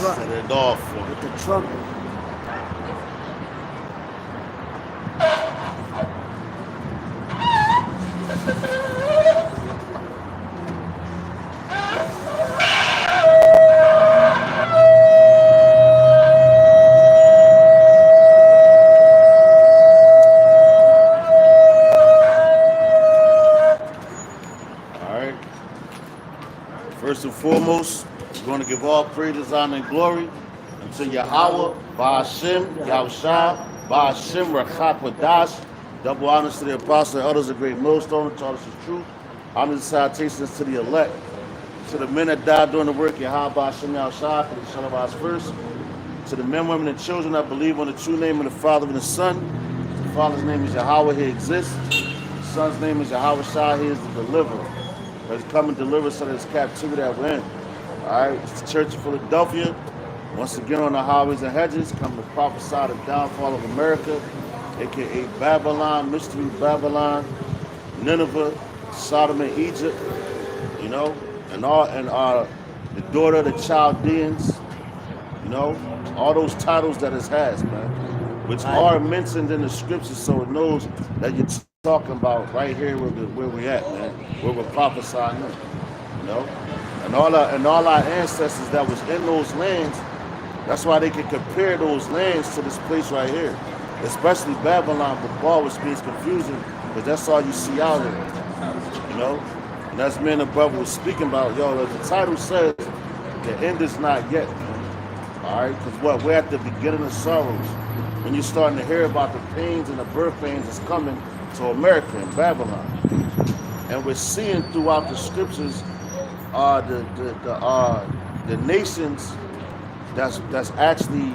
Set it off for with the trumpet. First and foremost, we're going to give all praises, honor, and glory unto Yahweh, Ba'ashem, Yahushua, Ba'ashem, Rachak, Wadash. Double honors to the apostles and elders of great millstone, taught us the truth. Honors and salutations to the elect, to the men that died during the work, Yahweh, Ba'ashem, Yahushua, for the son of us first. To the men, women, and children that believe on the true name of the Father and the Son. The Father's name is Yahweh, He exists. The Son's name is Yahweh Shah, He is the deliverer. Let's come and deliver us out of this captivity that we're in. All right, it's the Church of Philadelphia. Once again on the highways and hedges, come to prophesy the downfall of America, aka Babylon, Mystery Babylon, Nineveh, Sodom and Egypt, you know, and the daughter of the Chaldeans, you know, all those titles that it has, man, which are mentioned in the scriptures, so it knows that you're talking about right here where we at, man, where we're prophesying, you know, and all our ancestors that was in those lands. That's why they can compare those lands to this place right here, especially Babylon. But Paul was being confusing because that's all you see out here, you know. And that's me and the brother was speaking about, yo. The title says the end is not yet, man. All right, because we're at the beginning of sorrows. When you're starting to hear about the pains and the birth pains that's coming to America and Babylon, and we're seeing throughout the scriptures the nations that's actually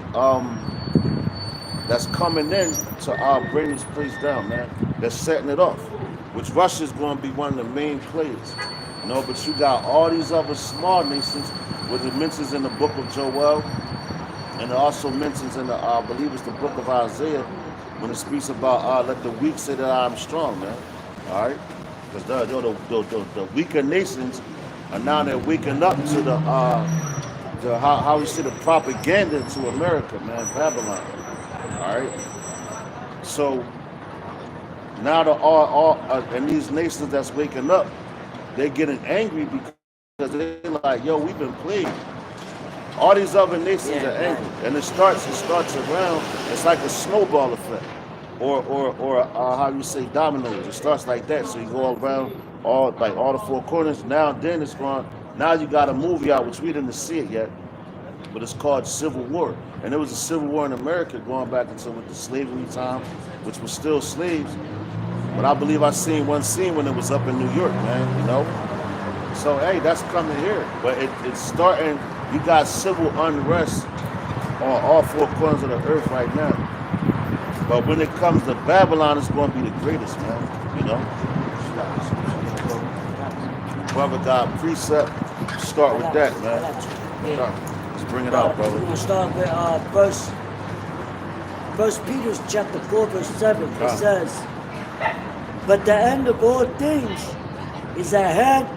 that's coming in to bring this place down, man. They're setting it off, which Russia's going to be one of the main players, you know. But you got all these other small nations, which it mentions in the book of Joel, and it also mentions in the I believe it's the book of Isaiah, when it speaks about let the weak say that I am strong, man. All right, because the weaker nations are now they're waking up to the how we see the propaganda to America, man, Babylon. All right, so now and these nations that's waking up, they're getting angry because they're like, yo, we've been played. All these other nations are angry, and it starts around. It's like a snowball effect, or how you say dominoes. It starts like that, so you go around all the four corners. Now then it's going. Now you got a movie out, which we didn't see it yet, but it's called Civil War, and there was a civil war in America going back into with the slavery time, which was still slaves. But I believe I seen one scene when it was up in New York, man. You know, so hey, that's coming here, but it's starting. You got civil unrest on all four corners of the earth right now. But when it comes to Babylon, it's going to be the greatest, man. You know? Whoever got precept, start with that, man. Let's bring it out, brother. We're going to start with First Peter chapter 4, verse 7. It says, but the end of all things is at hand.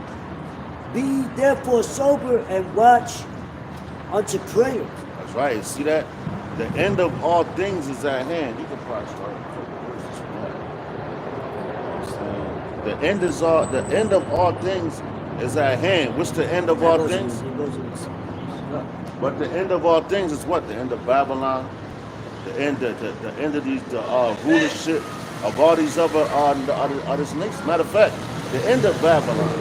Be therefore sober and watch unto prayer. That's right. See that? The end of all things is at hand. You can probably start. The end of all things is at hand. What's the end of all things? But the end of all things is what? The end of Babylon. The end of these rulership of all these other nations. Matter of fact, the end of Babylon.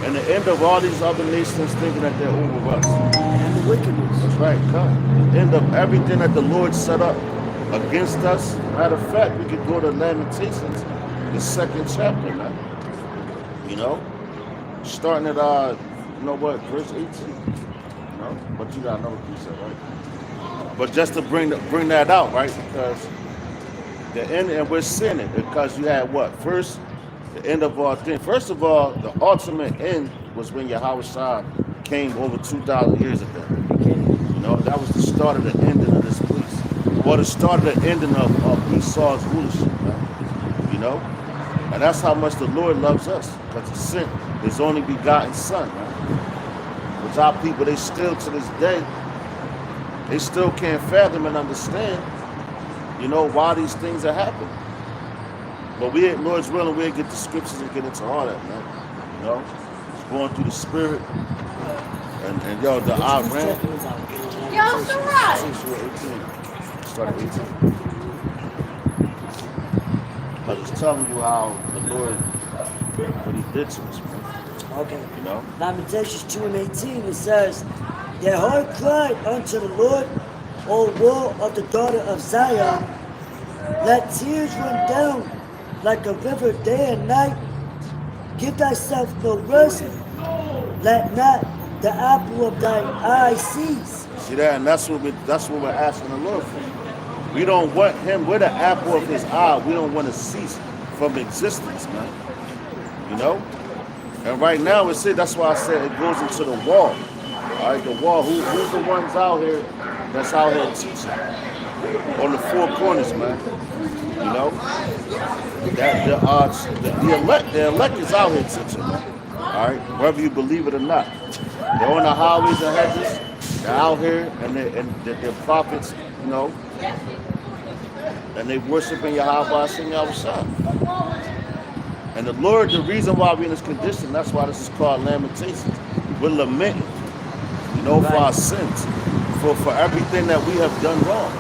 And the end of all these other nations thinking that they're over us. And the wickedness. That's right, come. The end of everything that the Lord set up against us. Matter of fact, we could go to Lamentations, the 2nd chapter, man. You know? Starting at, verse 18. You know? But you got another piece of it, right? But just to bring that out, right? Because the end, and we're seeing it, because you had what? First, the end of all things. First of all, the ultimate end was when Yahweh Shah came over 2,000 years ago. You know, that was the start of the ending of this place. Or the start of the ending of Esau's rulership, man. You know? And that's how much the Lord loves us. Because He sent His only begotten Son, man. Which our people, they still to this day, they still can't fathom and understand, why these things are happening. But we, Lord's willing, we'll get the scriptures and get into all that, man. It's going through the spirit. And yo, the Iran. Yo, Sarah! Start at 18. I was telling you how the Lord, what he did to us, man. Okay. Lamentations 2:18, it says, their heart cried unto the Lord, O wall of the daughter of Zion, let tears run down like a river day and night. Give thyself no rest, let not the apple of thine eye cease. See that, and that's what we're asking the Lord for. We don't want him. We're the apple of his eye. We don't want to cease from existence, man. And right now it's it. That's why I said it goes into the wall. All right, the wall. Who's the ones out here that's out here teaching on the four corners, man? That the elect is out here teaching, man. All right, whether you believe it or not, they're on the highways and hedges. They're out here and they're prophets, and they worshiping Yahweh Hashem Yahushua. And the Lord, the reason why we're in this condition, that's why this is called Lamentations. We're lamenting, for our sins, for everything that we have done wrong.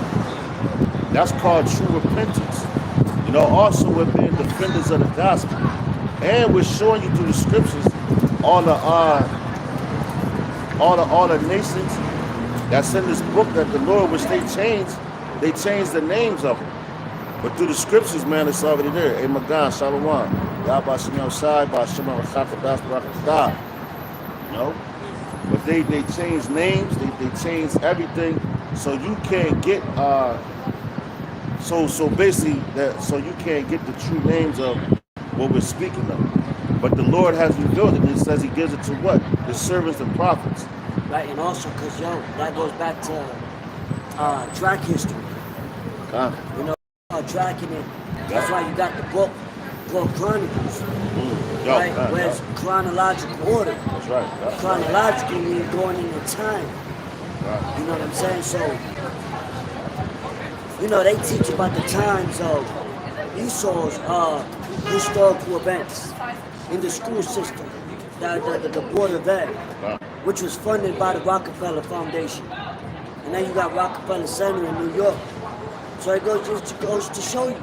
That's called true repentance. Also we're being defenders of the gospel. And we're showing you through the scriptures all the nations that's in this book that the Lord, which they changed the names of them. But through the scriptures, man, it's already there. Hey, Magan, Shalom. Yahweh Shem Yahushai, Ba'ashem Rachakadas Barakatah. But they changed names, they changed everything, so you can't get so basically so you can't get the true names of what we're speaking of. But the Lord has revealed it. It says he gives it to what? The servants and prophets. Right, and also because that goes back to track history. Tracking it. That's why you got the book called Chronicles. Right? Where it's chronological order. That's right. Chronologically, you're going in time. Right. You know what I'm saying? So, they teach about the times of Esau's historical events in the school system, the Board of Ed, which was funded by the Rockefeller Foundation. And then you got Rockefeller Center in New York. So it goes to show you,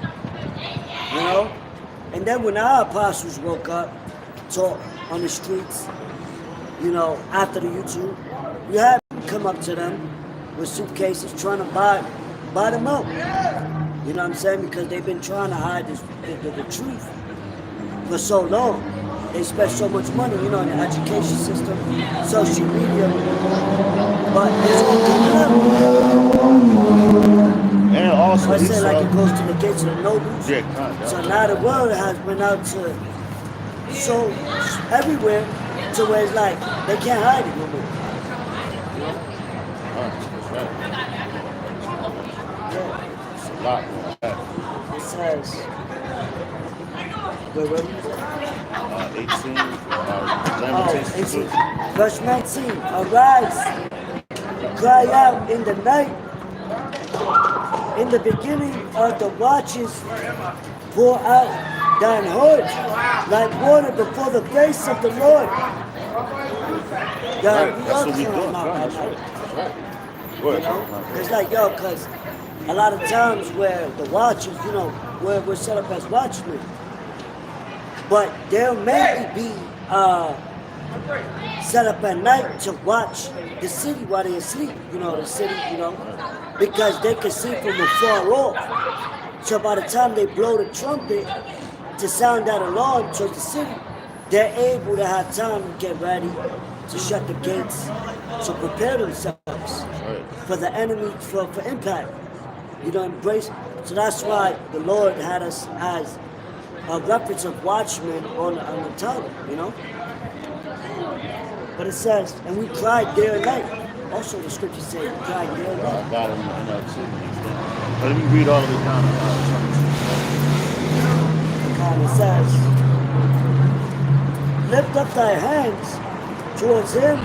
And then when our apostles woke up, taught on the streets, after the YouTube, you had to come up to them with suitcases trying to buy them out. You know what I'm saying? Because they've been trying to hide the truth for so long. They spent so much money, in the education system, social media, but it's all coming up. And also, I say like it goes to the gates of the nobles. Yeah, so now the world has been out to so everywhere to where it's like they can't hide it no more. That's right. Yeah. It's a lot more. It says, where were we? 18. 18. Verse 19. Arise, cry out in the night. In the beginning of the watches, pour out thine heart like water before the face of the Lord. That's what we doing. That's right. It's like, because a lot of times where the watches, we're set up as watchmen, but they'll mainly be set up at night to watch the city while they're asleep, the city, because they can see from afar off. So by the time they blow the trumpet to sound that alarm towards the city, they're able to have time to get ready to shut the gates, to prepare themselves for the enemy, for impact. Embrace. So that's why the Lord had us as a reference of watchmen on the tongue, But it says, and we cried day and night. Also, the scripture says, we cried day and night. I got it in that too. Let me read all the way down. And it says, lift up thy hands towards him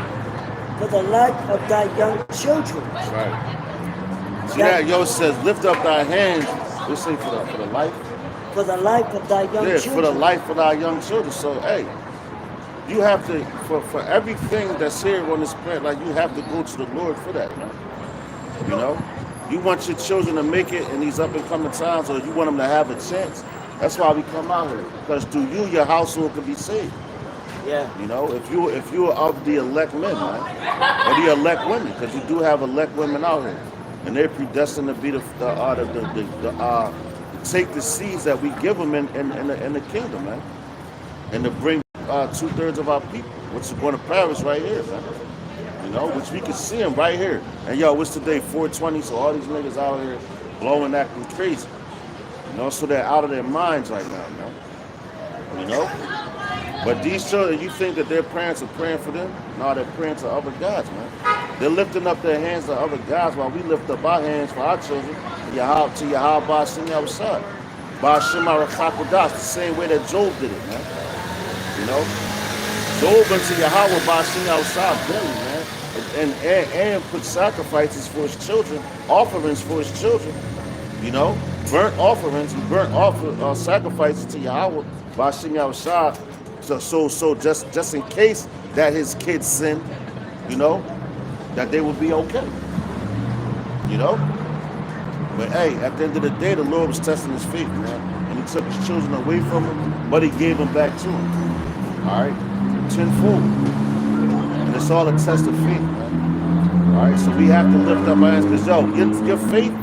for the life of thy young children. That's right. See that? Yo, it says, lift up thy hands. We say for the life. For the life of thy young Yeah, children. for the life of our young children. So, hey, you have to, for everything that's here on this planet, like you have to go to the Lord for that, man. You know? You want your children to make it in these up and coming times, or you want them to have a chance. That's why we come out here. Because through you, your household can be saved. Yeah. You know, if you're of the elect men, man, or the elect women, because you do have elect women out here, and they're predestined to be take the seeds that we give them in the kingdom, man, and to bring 2/3 of our people, which is going to Paris right here, man. You know, which we can see them right here. And yo, what's today? 420. So all these niggas out here blowing, acting crazy. You know, so they're out of their minds right now, man. You know. But these children, you think that their parents are praying for them? No, they're praying to other gods, man. They're lifting up their hands to other gods while we lift up our hands for our children to Yahweh Ba'ashem Yahushua. Ba'ashem Arachakodas, the same way that Job did it, man. You know? Job went to Yahweh Ba'ashem Yahushua daily, man. And put sacrifices for his children, offerings for his children. You know? Burnt offerings and sacrifices to Yahweh Ba'ashem Yahushua. So just in case that his kids sin, you know, that they will be okay. You know? But hey, at the end of the day, the Lord was testing his faith, man. And he took his children away from him, but he gave them back to him. All right? Tenfold. And it's all a test of faith, man. All right? So we have to lift up our hands because, yo, your faith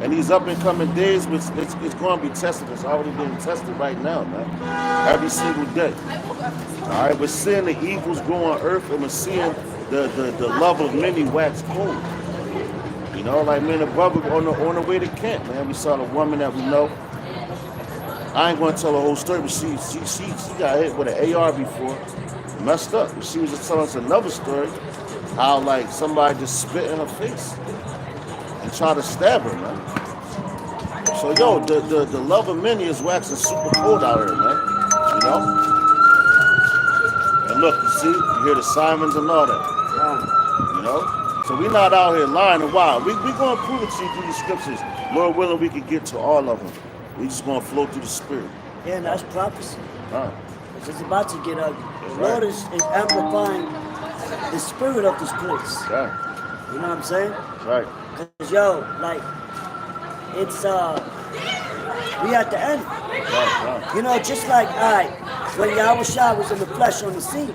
and these up and coming days, it's going to be tested. It's already being tested right now, man. Every single day. All right? We're seeing the evils grow on earth, and we're seeing the love of many wax cold. You know, like me and the brother on the way to camp, man. We saw the woman that we know. I ain't gonna tell the whole story, but she got hit with an AR before, messed up. She was just telling us another story, how like somebody just spit in her face and tried to stab her, man. So yo, the love of many is waxing super cold out here, man. You know. And look, you see, you hear the sirens and all that. You know. So we're not out here lying and wild. We're going to prove it to you through the scriptures. Lord willing, we can get to all of them. We just going to flow through the spirit. Yeah, and that's prophecy. Huh. It's about to get ugly. The Lord is amplifying the spirit of this place. Right. You know what I'm saying? Right. Because, yo, like, it's, we at the end. Right. You know, just like, all right, when Yahushua was in the flesh on the scene,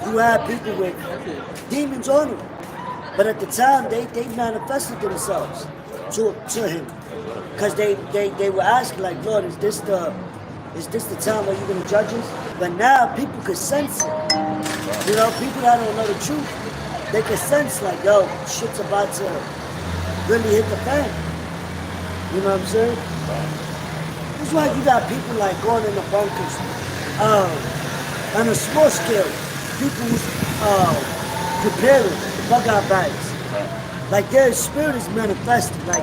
you had people with demons on them. But at the time, they manifested themselves to him, because they were asking like, Lord, is this the time where you're gonna judge us? But now people could sense it. You know, people that don't know the truth, they could sense like, yo, shit's about to really hit the fan. You know what I'm saying? That's why you got people like going in the bunkers, on a small scale, people preparing. Bug out bags. Like their spirit is manifested. Like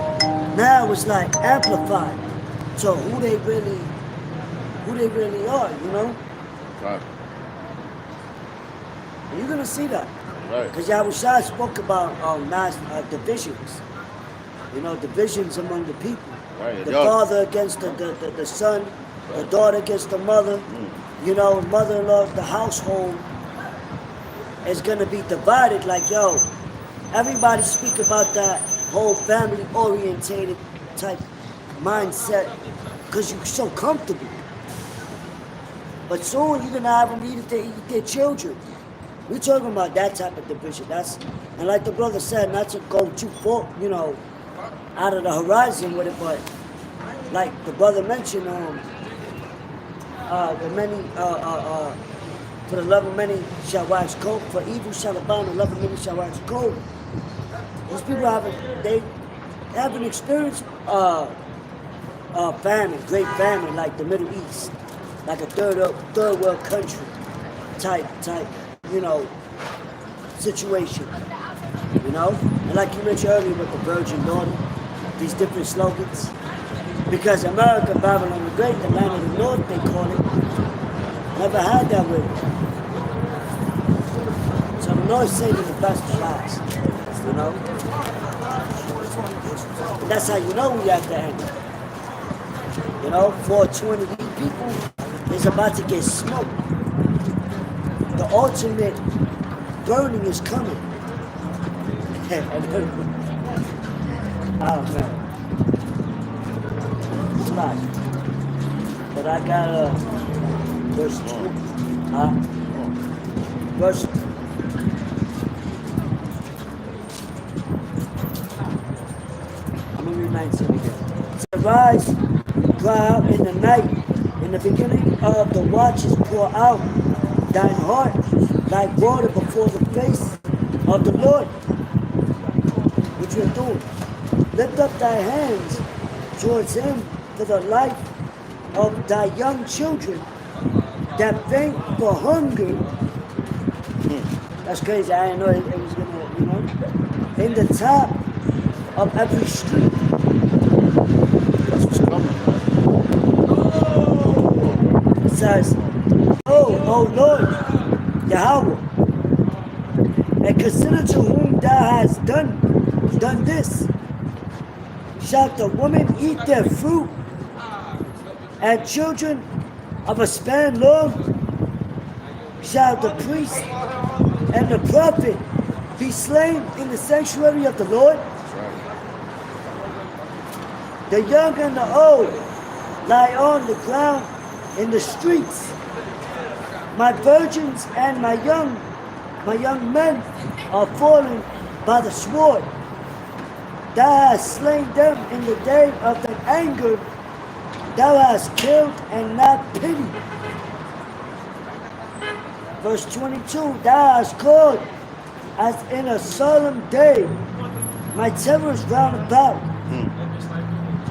now it's like amplified to who they really are, you know? Right. And you're gonna see that. Right. Because Yahushua spoke about mass divisions. You know, divisions among the people. Right. The father against the son, the daughter against the mother, you know, mother-in-law, the household. Is going to be divided. Like, yo, everybody speak about that whole family orientated type mindset because you're so comfortable. But soon you're going to have them eat their children. We're talking about that type of division. And like the brother said, not to go too far, you know, out of the horizon with it, but like the brother mentioned, the many for the love of many shall wax cold. For evil shall abound, the love of many shall wax cold. These people haven't experienced famine, great famine like the Middle East, like a third world country type, you know, situation. You know? And like you mentioned earlier with the Virgin Daughter, these different slogans. Because America, Babylon the Great, the land of the North, they call it, never had that with it. So the Lord saving the best for last, you know? And that's how you know we at the end. You know, 420 people is about to get smoked. The ultimate burning is coming. Oh man. It's like, but I got verse 2. Verse. I'm gonna read 19 again. Arise, cry out in the night. In the beginning of the watches, pour out thine heart like water before the face of the Lord. What you're doing? Lift up thy hands towards him for the life of thy young children that faint for hunger. That's crazy. I didn't know it was gonna, you know, in the top of every street. That's what's coming, man. It says, oh Lord, Yahweh, and consider to whom thou hast done this. Shall the woman eat their fruit, and children of a span long? Shall the priest and the prophet be slain in the sanctuary of the Lord? The young and the old lie on the ground in the streets. My virgins and my young men are fallen by the sword. Thou hast slain them in the day of thy anger. Thou hast killed and not pitied. Verse 22, thou hast called as in a solemn day. My terror is round about.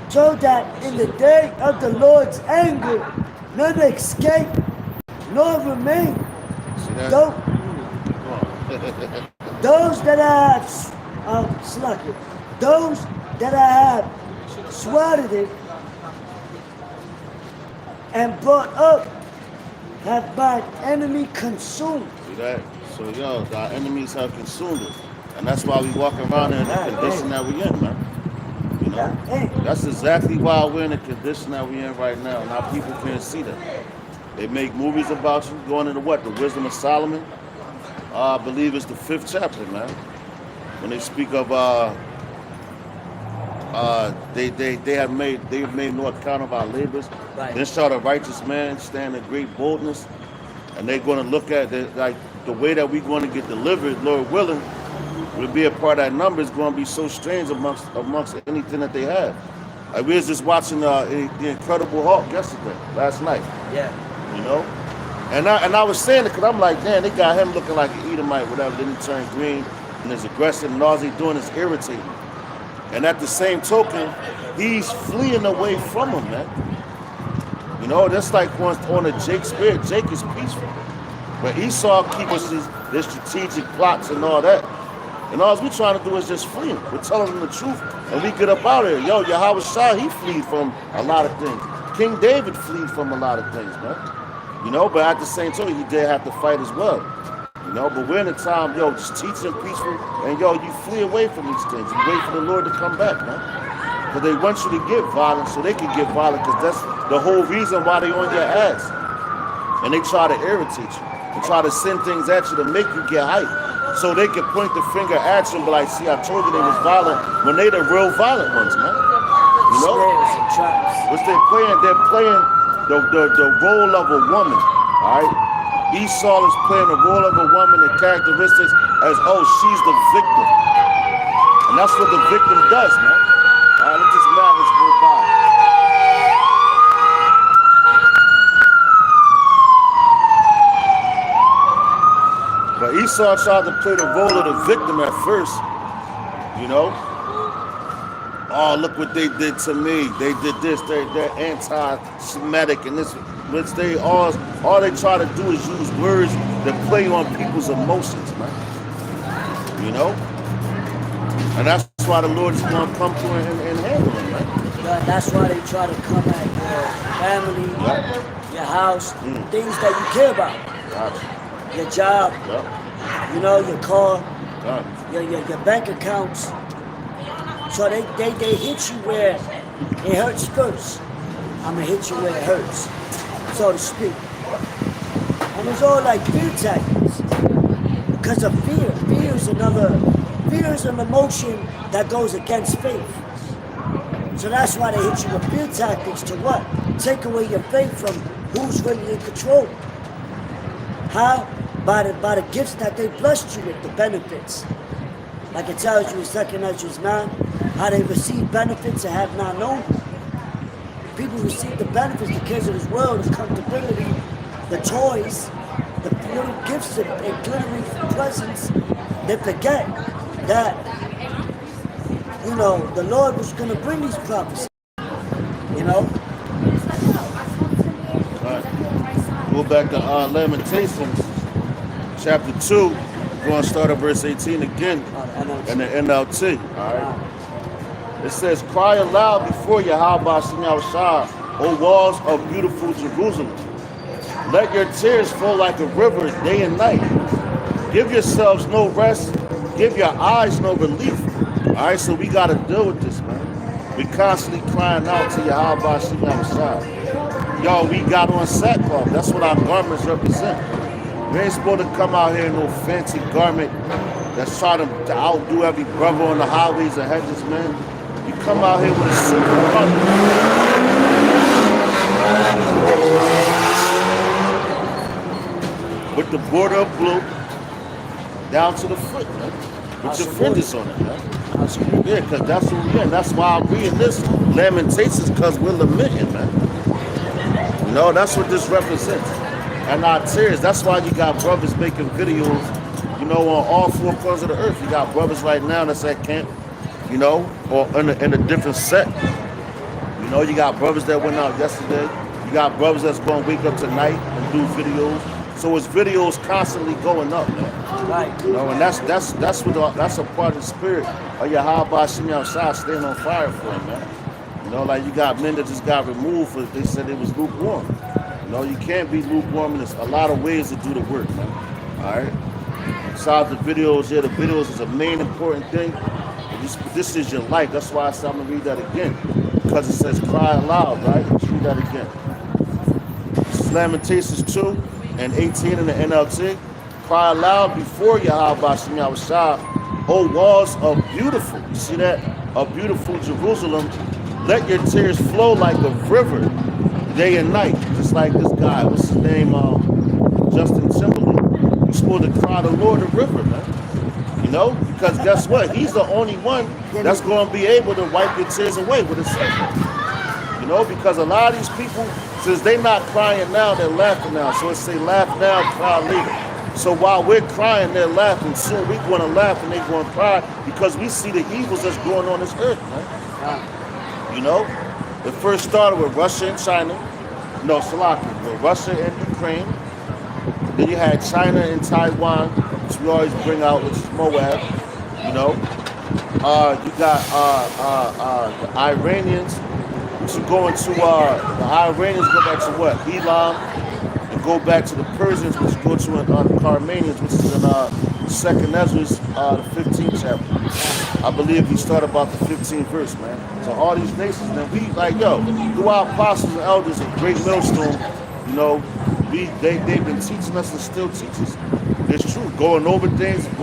So that in the day of the Lord's anger, none escape nor remain. Those that I have slaughtered, those that I have swatted it and brought up, have my enemy consumed. See that? So, yo, our enemies have consumed it. And that's why we walk around in the condition that we in, man. You know? That's exactly why we're in the condition that we're in right now. And our people can't see that. They make movies about you, going into what? The Wisdom of Solomon? I believe it's the 5th chapter, man. When they speak of they've made no account of our labors. Right. Then shall the righteous man stand in great boldness, and they're going to look at the way that we're going to get delivered, Lord willing, will be a part of that number is going to be so strange amongst anything that they have. Like we was just watching the Incredible Hulk last night. Yeah. You know, and I was saying it because I'm like, man, they got him looking like an Edomite, whatever. Then he turned green and is aggressive, and all he's doing is irritating. And at the same token, he's fleeing away from him, man. You know, that's like on a Jake spirit. Jake is peaceful, but Esau keeps his strategic plots and all that. And all we trying to do is just flee. We're telling them the truth, and we get up out of here. Yo, Yahweh Shah, he fled from a lot of things. King David fled from a lot of things, man. You know, but at the same time, he did have to fight as well. You know, but we're in a time, yo, just teach them peaceful, and yo, you flee away from these things. You wait for the Lord to come back, man. Because they want you to get violent so they can get violent, because that's the whole reason why they on your ass. And they try to irritate you and try to send things at you to make you get hyped. So they can point the finger at you and be like, see, I told you they was violent, when they the real violent ones, man. You know? Which they're playing the role of a woman, all right? Esau is playing the role of a woman and characteristics as, oh, she's the victim. And that's what the victim does, man. All right, let this madness go by. But Esau tried to play the role of the victim at first, you know? Oh, look what they did to me. They did this. They're anti-Semitic and this. Which they all they try to do is use words that play on people's emotions, man. You know? And that's why the Lord is going to come to and handle them, man. Yeah, that's why they try to come at your family, your house, things that you care about. Gotcha. Your job, you know, your car, Gotcha. your bank accounts. So they hit you where it hurts first. I'm gonna hit you where it hurts, so to speak. And it's all like fear tactics because of fear. Fear is an emotion that goes against faith. So that's why they hit you with fear tactics to what? Take away your faith from who's really in control. How? By the gifts that they blessed you with, the benefits. Like it tells you in 2 Ezra 9, how they receive benefits and have not known. People receive the benefits because of this world, this comfortability, the toys, the little gifts and glittery presents. They forget that, the Lord was going to bring these prophecies. Right. Go back to Lamentations, chapter 2. We're going to start at verse 18 again in the NLT. All right. It says, cry aloud before Yahweh Shem Yahushua, O walls of beautiful Jerusalem. Let your tears flow like a river day and night. Give yourselves no rest. Give your eyes no relief. All right, so we got to deal with this, man. We constantly crying out to Yahweh Shem Yahushua. Yo, we got on sackcloth. That's what our garments represent. We ain't supposed to come out here in no fancy garment that's trying to outdo every brother on the highways and hedges, man. You come out here with a simple garment. With the border of blue down to the foot, man. With your fringes on it, man. Yeah, because that's what we're in. That's why I'm reading this Lamentations, because we're lamenting, man. That's what this represents. And our tears, that's why you got brothers making videos, on all four corners of the earth. You got brothers right now that's at camp, or in a different set. You got brothers that went out yesterday. You got brothers that's going to wake up tonight and do videos. So his videos constantly going up, man. Right. And that's a part of the spirit of Yahweh Shem Yahushua staying on fire for him, man. Like you got men that just got removed for they said it was lukewarm. You can't be lukewarm, and there's a lot of ways to do the work, man. All right. Besides the videos, the videos is a main important thing. This is your life. That's why I said I'm gonna read that again, because it says cry aloud, right? Let's read that again. This is Lamentations 2 and 18 in the NLT. Cry aloud before Yahweh Shem Yahushua, O walls of beautiful. You see that? Of beautiful Jerusalem. Let your tears flow like a river, day and night. Just like this guy, what's his name? Justin Timberlake. You're supposed to cry the Lord the river, man. Because guess what? He's the only one that's going to be able to wipe your tears away with his son. Because a lot of these people, since they're not crying now, they're laughing now. So it say laugh now, cry later. So while we're crying, they're laughing. Soon we're going to laugh and they're going to cry because we see the evils that's going on this earth, man. It first started with Russia and China. No, Slovakia. With Russia and Ukraine. Then you had China and Taiwan, which we always bring out, which is Moab. You got the Iranians, which are going to the Iranians go back to what? Elam, and go back to the Persians, which go to the Carmanians, which is in 2 Ezra, the 15th chapter. I believe we start about the 15th verse, man. So all these nations, man, we through our apostles and elders of Great Millstone, they've been teaching us and still teach us. It's true, going over things and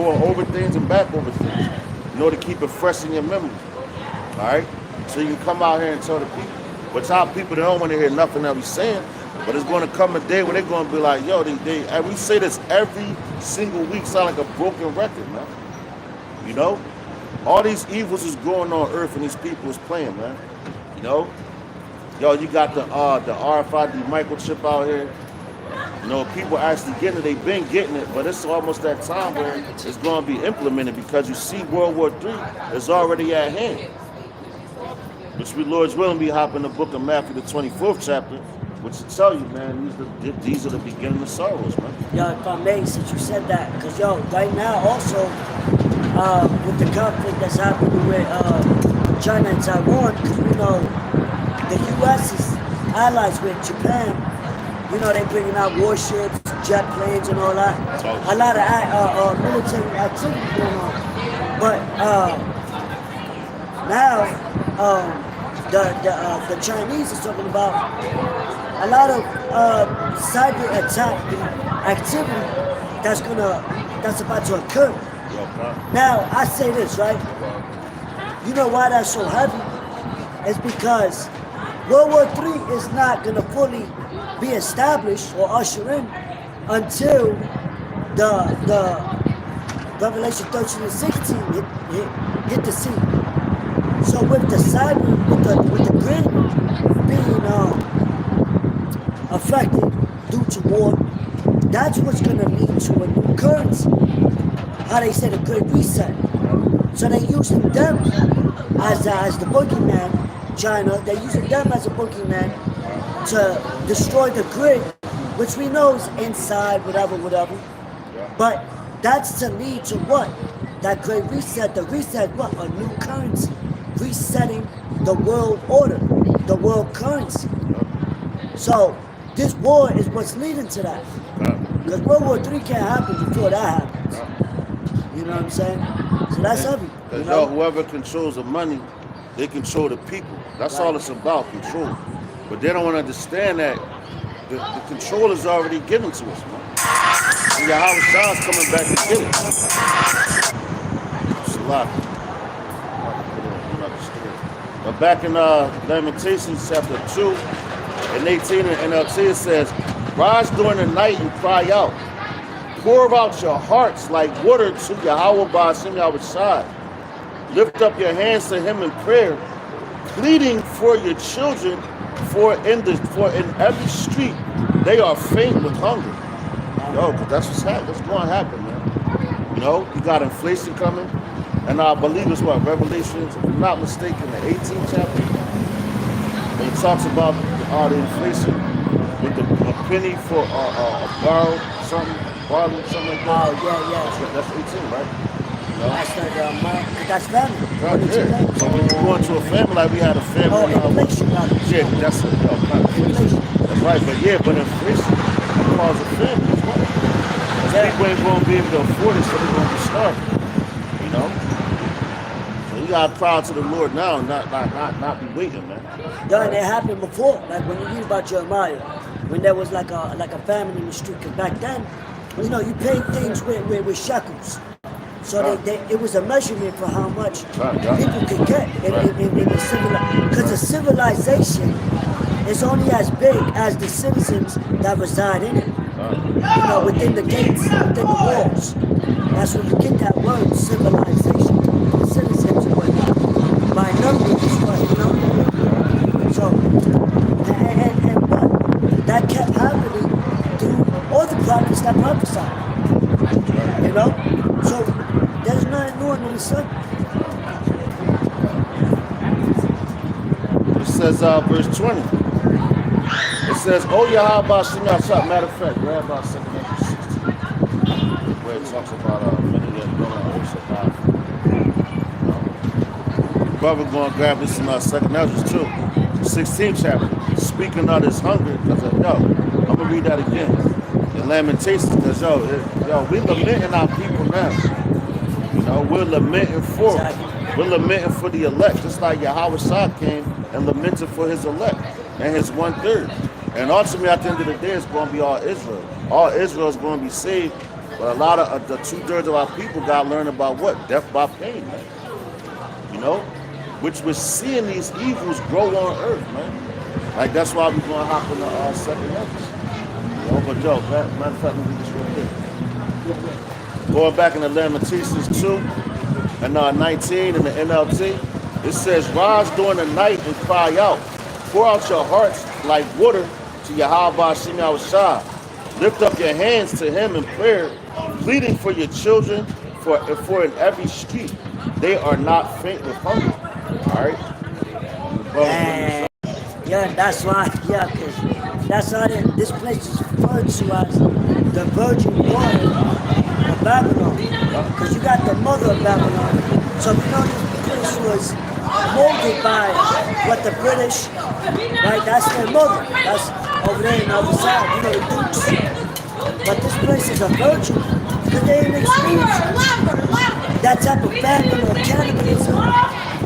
back over things, to keep it fresh in your memory. All right? So you can come out here and tell the people. But our people, they don't want to hear nothing that we're saying. But it's going to come a day when they're going to be like, and we say this every single week, sound like a broken record, man. All these evils is going on earth and these people is playing, man. You got the RFID microchip out here. People actually getting it. They've been getting it, but it's almost that time where it's going to be implemented because you see World War III is already at hand. Which we, Lord's willing, be hopping the book of Matthew, the 24th chapter, which will tell you, man, these are the beginning of sorrows, man. If I may, since you said that, because, right now also, with the conflict that's happening with China and Taiwan, because we know the U.S. is allies with Japan. They're bringing out warships, jet planes, and all that. A lot of military activity going on. But Now, the Chinese is talking about a lot of cyber attack activity that's about to occur. Now, I say this, right? You know why that's so heavy? It's because World War III is not going to fully be established or usher in until the Revelation 13 and 16 hit the scene. So with the cyber, with the grid being affected due to war, that's what's going to lead to a new currency. How they say the Great Reset. So they're using them as the boogeyman, China. They're using them as a boogeyman to destroy the grid, which we know is inside, whatever. But that's to lead to what? That Great Reset. The reset, what? A new currency. Resetting the world order, the world currency. So this war is what's leading to that. Because World War III can't happen before that happens. You know what I'm saying? So that's heavy. Because whoever controls the money, they control the people. That's all it's about, control. But they don't want to understand that the control is already given to us, man. And Yahweh Shah's coming back to get it. It's a lot. But back in Lamentations chapter 2 and 18 in NLT, it says, rise during the night and cry out. Pour out your hearts like water to Yahweh Ba'ashem Yahushua. Lift up your hands to him in prayer, pleading for your children, for in every street they are faint with hunger. Yo, but that's what's happening. That's going to happen, man. You know, you got inflation coming. And I believe it's what, Revelations, if I'm not mistaken, the 18th chapter, when it talks about the inflation with a penny for a barrel, barley, something like that. Oh, yeah. That's 18, right? You know? That's family. Right, yeah. So when you go into a family, like we had a family. Oh, inflation. Yeah, that's it. Inflation. That's right, but inflation causes a family as well. People ain't going to be able to afford it, so they're going to be starving. You know? You gotta cry to the Lord now, not be waiting, man. Yeah, and it happened before. Like when you read about Jeremiah, when there was like a famine in the street. Because back then, you know, you paid things with shekels. So it was a measurement for how much people could get in the civilization. Because the civilization is only as big as the citizens that reside in it. You know, within the gates, within the walls. That's where you get that word, civilization. The citizens and whatnot. By numbers, you know. So, and what? That kept happening through all the prophets that prophesied. You know? So, there's nothing new under the sun. It says, verse 20. It says, oh, Yahweh Ba'ashem Yahushua. Matter of fact, grab about 2 where it talks about many that go on Brother going to grab this in our 2 Ezra too. 16th chapter. Speaking of this hunger, because I'm going to read that again. In Lamentations, because we lamenting our people now. You know, we're lamenting for the elect, just like Yahweh Shah came and lamented for his elect and his 1/3. And ultimately, at the end of the day, it's going to be all Israel. All Israel is going to be saved, but a lot of the 2/3 of our people got to learn about what? Death by pain, man. You know, which we're seeing these evils grow on earth, man. Like that's why we're going to hop in the 2nd Ezra. You know, but matter of fact, let me read this real quick. Going back in the Lamentations 2 and 19 in the NLT, it says, rise during the night and cry out. Pour out your hearts like water to Yahweh Ba'ashem Yahushua. Lift up your hands to him in prayer, pleading for your children, for in every street they are not faint with hunger. All right? Yeah, that's why, because that's how this place is referred to as the virgin water of Babylon. Because you got the mother of Babylon. So if you know this place was molded by what the British, right, that's their mother. That's over there on the other side, you know, the Dukes. But this place is a virgin. Because they didn't experience that type of famine or cannibalism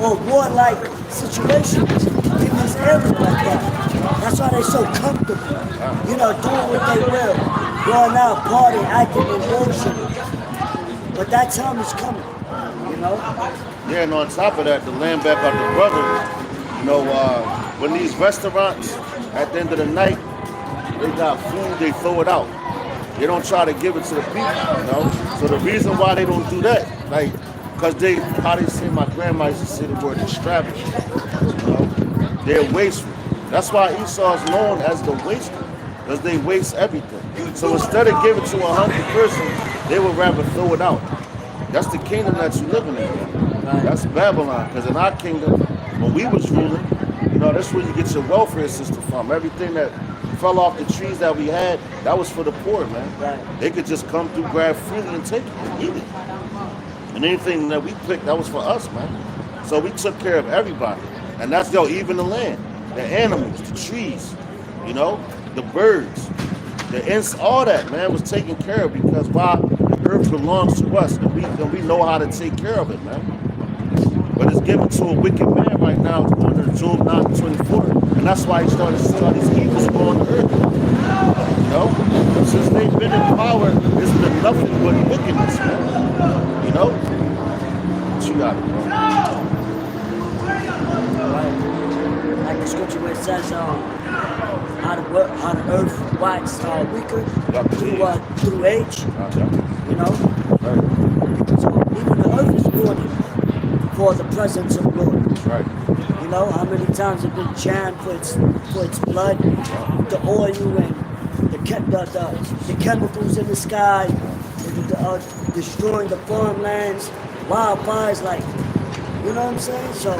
or warlike situations in this area like that. That's why they're so comfortable, you know, doing what they will, going out, partying, acting in motion. But that time is coming, you know? Yeah, and on top of that, the land back of the brother, you know, when these restaurants, at the end of the night, they got food, they throw it out. They don't try to give it to the people, you know? So the reason why they don't do that, like, because how they say, my grandma used to say the word extravagant, you know? They're wasteful. That's why Esau is known as the waster, because they waste everything. So instead of giving to a hungry person, they would rather throw it out. That's the kingdom that you're living in. That's Babylon, because in our kingdom, when we was ruling, you know, that's where you get your welfare system from. Everything that fell off the trees that we had, that was for the poor, man. Right. They could just come through, grab freely and take it and eat it. And anything that we picked, that was for us, man. So we took care of everybody. And that's, even the land, the animals, the trees, you know, the birds, all that, man, was taken care of because why? The earth belongs to us and we know how to take care of it, man. But it's given to a wicked man right now, according to Job 9:24. And that's why he started to see all these evils go on the earth. You know? Since they've been in power, it's been nothing but wickedness, man. You know? What you got, bro? Right. Like the scripture where it says, how the earth wax weaker through age, you know? Right. So even the earth is mourning for the presence of God. Right. You know how many times it's been jammed for its blood, the oil and the chemicals in the sky, destroying the farmlands, wildfires, like, you know what I'm saying? So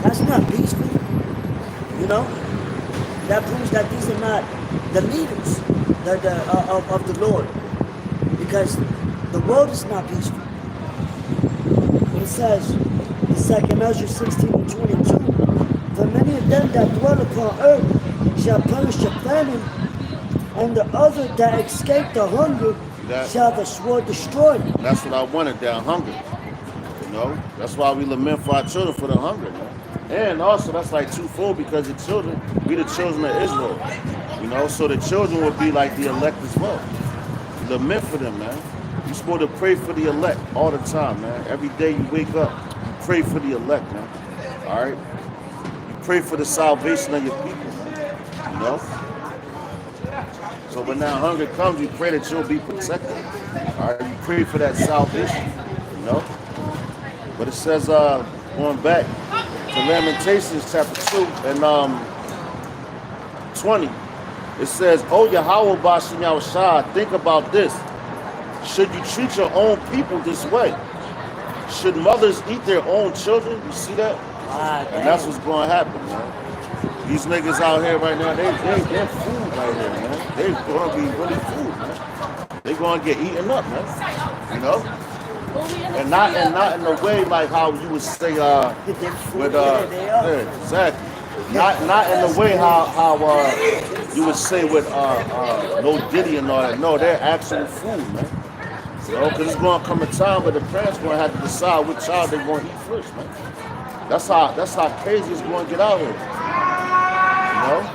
that's not peaceful. You know, that proves that these are not the leaders of the Lord, because the world is not peaceful. It says in 2 Ezra 16:22, for many of them that dwell upon earth shall perish of famine, and the other that escape the hunger shall the sword destroy. That's what I wanted, that hunger. You know, that's why we lament for our children for the hunger, man. And also, that's like twofold because the children, we the children of Israel. You know, so the children would be like the elect as well. Lament for them, man. You're supposed to pray for the elect all the time, man. Every day you wake up, pray for the elect, man. All right? You pray for the salvation of your people, man. You know? So when that hunger comes, you pray that you'll be protected. All right? You pray for that salvation, you know? But it says, going back to Lamentations chapter 2 and 20, it says, "Oh Yahweh Bashim Yahushua, think about this. Should you treat your own people this way? Should mothers eat their own children?" You see that? And that's what's going to happen, man. These niggas out here right now, they're food right here, man. They're going to be really food, man. They're going to get eaten up, man. You know? And not in a way like how you would say with yeah, exactly. Not in the way how you would say with no Diddy and all that. No, they're actual food, man. You know, because it's going to come a time where the parents going to have to decide which child they're going to eat first, man. That's how crazy it's going to get out here. You know?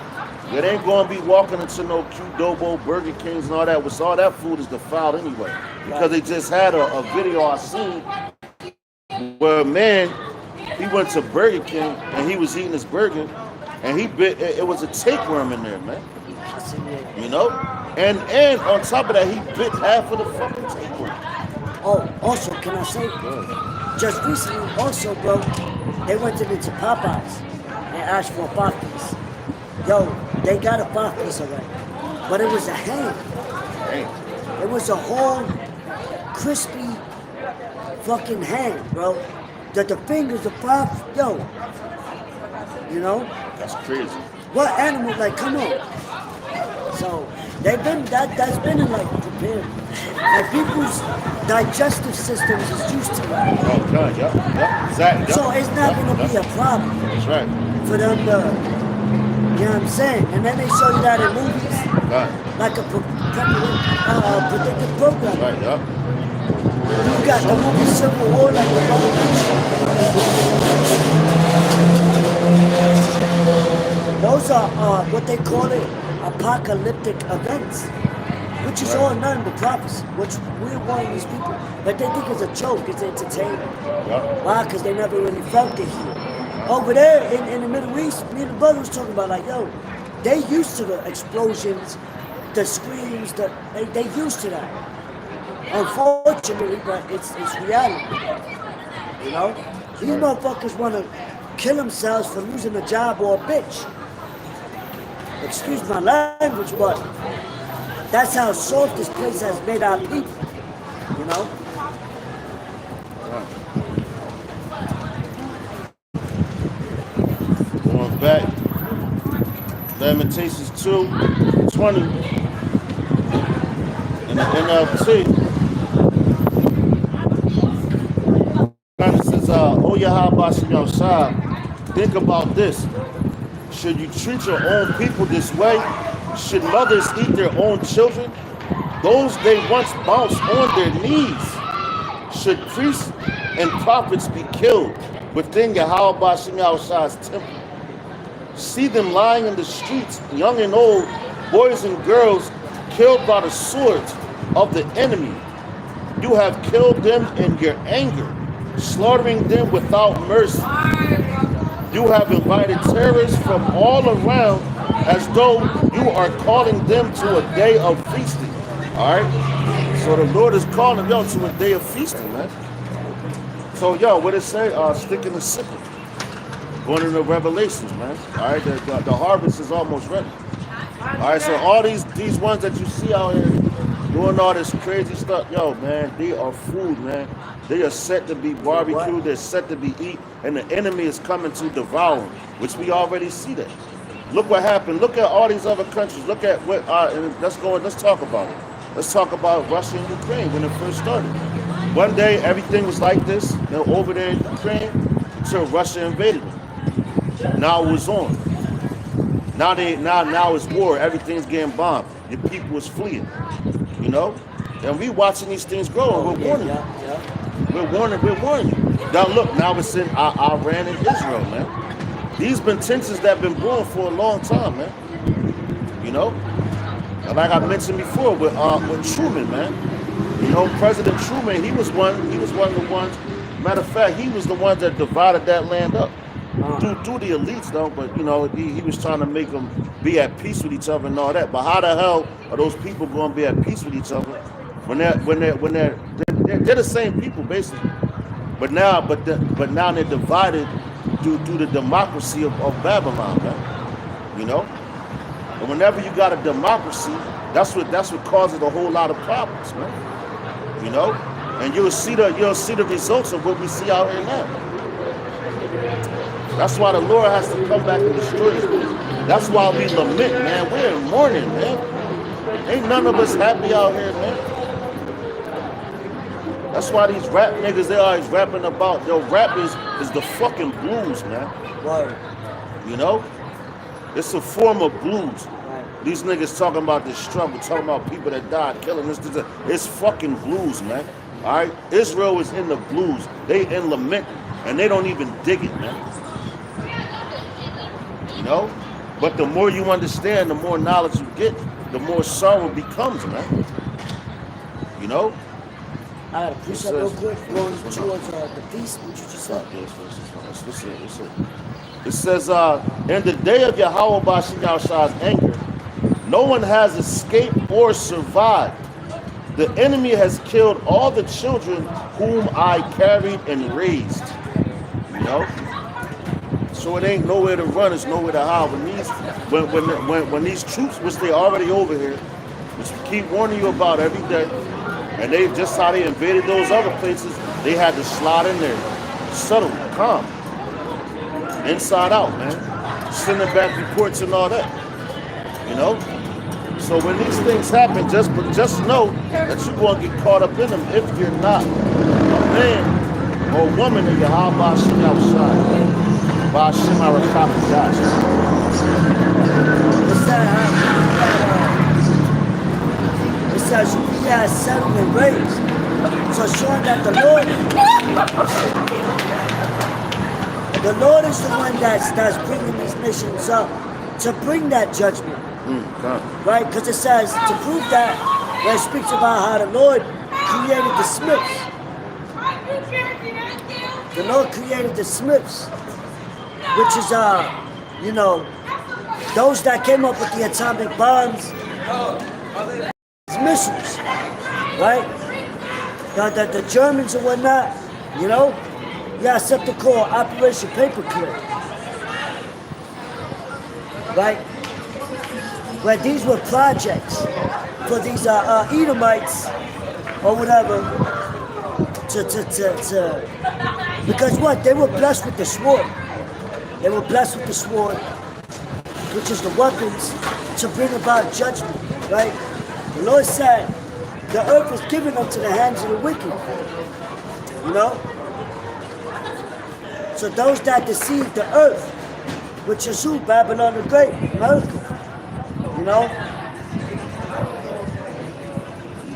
It ain't going to be walking into no Qdobo, Burger Kings and all that, which all that food is defiled anyway. Because they just had a video I seen where a man, he went to Burger King and he was eating his burger and he bit, it was a tapeworm in there, man. You know? And on top of that, he bit half of the fucking tapeworm. Oh, also, can I say, just recently also, bro, they went into Popeyes and asked for a 5-piece. Yo, they got a 5-piece already, but it was a ham. It was a whole crispy fucking ham, bro. That the fingers of 5, yo. You know? That's crazy. What animal, like, come on. So, they've been, that's been in, like, prepared. Like, people's digestive systems is used to that. Oh, God, yeah. Exactly. So, it's not going to be a problem. That's right. For them to, you know what I'm saying? And then they show you that in movies. Right. Like a predictive program. Right, yeah. You got the movie Civil War like the those are what they call it, apocalyptic events, which is all nothing but prophecy, which we're warning these people. But they think it's a joke, it's entertainment. Yeah. Why? Because they never really felt it here. Over there in the Middle East, me and the brother was talking about like, yo, they used to the explosions, the screams, they used to that. Unfortunately, but it's reality. You know? These motherfuckers want to kill themselves for losing a job or a bitch. Excuse my language, but that's how soft this place has made our people. You know? Going back, Lamentations 2:20 in the NLT. It says, "Oh Yahweh Shai, think about this. Should you treat your own people this way? Should mothers eat their own children? Those they once bounced on their knees. Should priests and prophets be killed within Yahweh Shai's temple? See them lying in the streets, young and old, boys and girls, killed by the swords of the enemy. You have killed them in your anger, slaughtering them without mercy. You have invited terrorists from all around as though you are calling them to a day of feasting." All right? So the Lord is calling y'all to a day of feasting, man. So, yo, what it say? Stick in the sickle. Going into Revelations, man. All right? The harvest is almost ready. All right? So all these ones that you see out here doing all this crazy stuff, yo, man, they are food, man. They are set to be barbecued. They're set to be eat. And the enemy is coming to devour them, which we already see that. Look what happened. Look at all these other countries. Look at what, and let's talk about it. Let's talk about Russia and Ukraine when it first started. One day, everything was like this, over there in Ukraine, until Russia invaded them. Now it was on. Now it's war. Everything's getting bombed. The people is fleeing. You know? And we watching these things grow, and we're warning you. We're warning you. Now look, now it's in Iran and Israel, man. These been tensions that been brewing for a long time, man. You know? And like I mentioned before with Truman, man. You know, President Truman, he was one of the ones. Matter of fact, he was the one that divided that land up. Through the elites, though, but you know, he was trying to make them be at peace with each other and all that. But how the hell are those people going to be at peace with each other when they're the same people basically? But now they're divided due to the democracy of Babylon, man. You know, and whenever you got a democracy, that's what causes a whole lot of problems, man. You know, and you'll see the results of what we see out here now. That's why the Lord has to come back and destroy this place. That's why we lament, man. We're in mourning, man. Ain't none of us happy out here, man. That's why these rap niggas, they always rapping about, yo, rap is the fucking blues, man. Word. You know? It's a form of blues. Right. These niggas talking about this struggle, talking about people that died, killing this. It's fucking blues, man. All right? Israel is in the blues. They in lament, and they don't even dig it, man. You know? But the more you understand, the more knowledge you get, the more sorrow becomes, man. You know? I got a precept real quick going towards the feast, what you just said. It says, in the day of Yahweh Bashim's anger, no one has escaped or survived. The enemy has killed all the children whom I carried and raised. You know? So it ain't nowhere to run, it's nowhere to hide. When these troops, which they already over here, which we keep warning you about every day, and they just how they invaded those other places, they had to slide in there, subtle, calm, inside out, man, sending back reports and all that. You know. So when these things happen, just know that you're going to get caught up in them if you're not a man or a woman in Yahweh Shem outside. Ba'ashem Arakapadash. It says he has settled and raised. So showing that the Lord is the one that's bringing these nations up to bring that judgment. Right? Because it says to prove that, where it speaks about how the Lord created the smiths. The Lord created the smiths, which is those that came up with the atomic bombs, missiles, right? The Germans and whatnot, you have something called Operation Paperclip, right? Where these were projects for these Edomites or whatever to because what? They were blessed with the sword. They were blessed with the sword, which is the weapons to bring about judgment, right? The Lord said, the earth was given unto the hands of the wicked, So those that deceive the earth, which is who? Babylon the Great, America,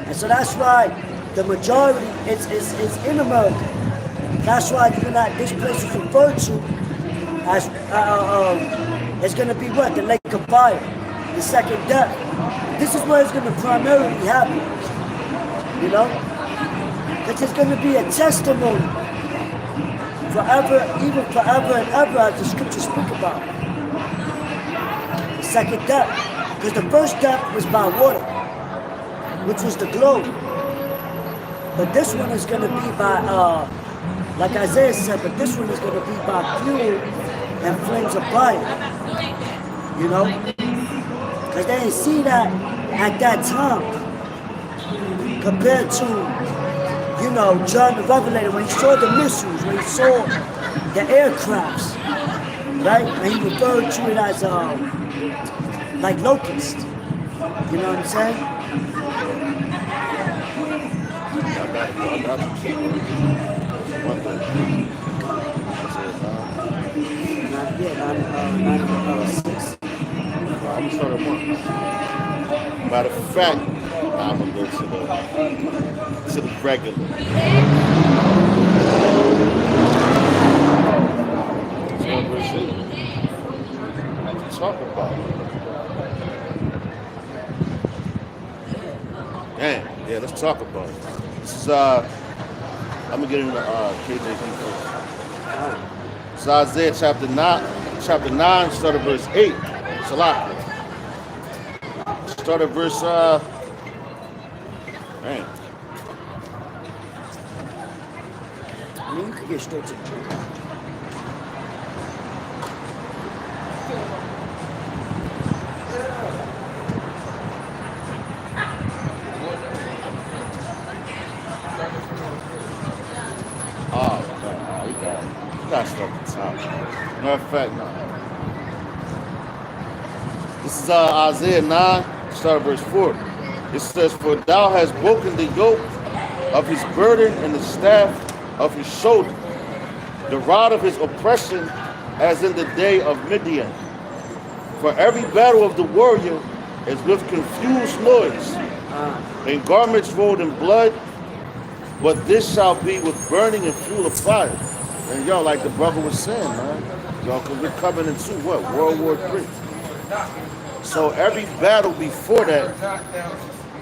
And so that's why the majority is in America. That's why this place is referred to as, it's going to be what? The lake of fire, the second death. This is where it's going to primarily happen, Because it's going to be a testimony forever, even forever and ever, as the scriptures speak about. The second death. Because the first death was by water, which was the globe. But this one is going to be by, like Isaiah said, but this one is going to be by fuel and flames of fire, Because they didn't see that at that time compared to, John the Revelator, when he saw the missiles, when he saw the aircrafts, right? And he referred to it as like locusts. You know what I'm saying? Not yet, not 6. I'm gonna start at 1. Matter of fact, I'm gonna go to the regular. Let's talk about it. Damn, yeah, let's talk about it. This is I'm gonna get into KJV first. It's Isaiah chapter 9, start at verse 8. Salak. Start at verse man. You can get straight to the point. We got stuff to talk. Matter of fact, no. This is Isaiah 9, start at verse 4. It says, "For thou hast broken the yoke of his burden and the staff of his shoulder, the rod of his oppression as in the day of Midian. For every battle of the warrior is with confused noise, and garments rolled in blood, but this shall be with burning and fuel of fire." And yo, like the brother was saying, man, because we're coming into what? World War III. So every battle before that,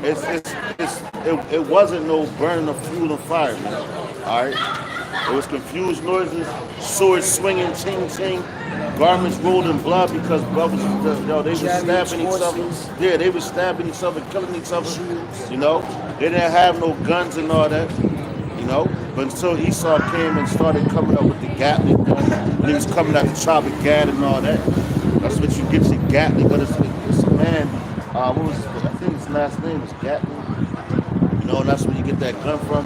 it wasn't no burning of fuel and fire, man. All right, it was confused noises, swords swinging, ching ching, garments rolled in blood because brothers, they were stabbing each other. Yeah, they were stabbing each other, killing each other. They didn't have no guns and all that. But until Esau came and started coming up with the Gatling, when he was coming out the tribe of Gad and all that. That's what you get your Gatling, but it's a man, what was I think his last name was Gatling. And that's where you get that gun from.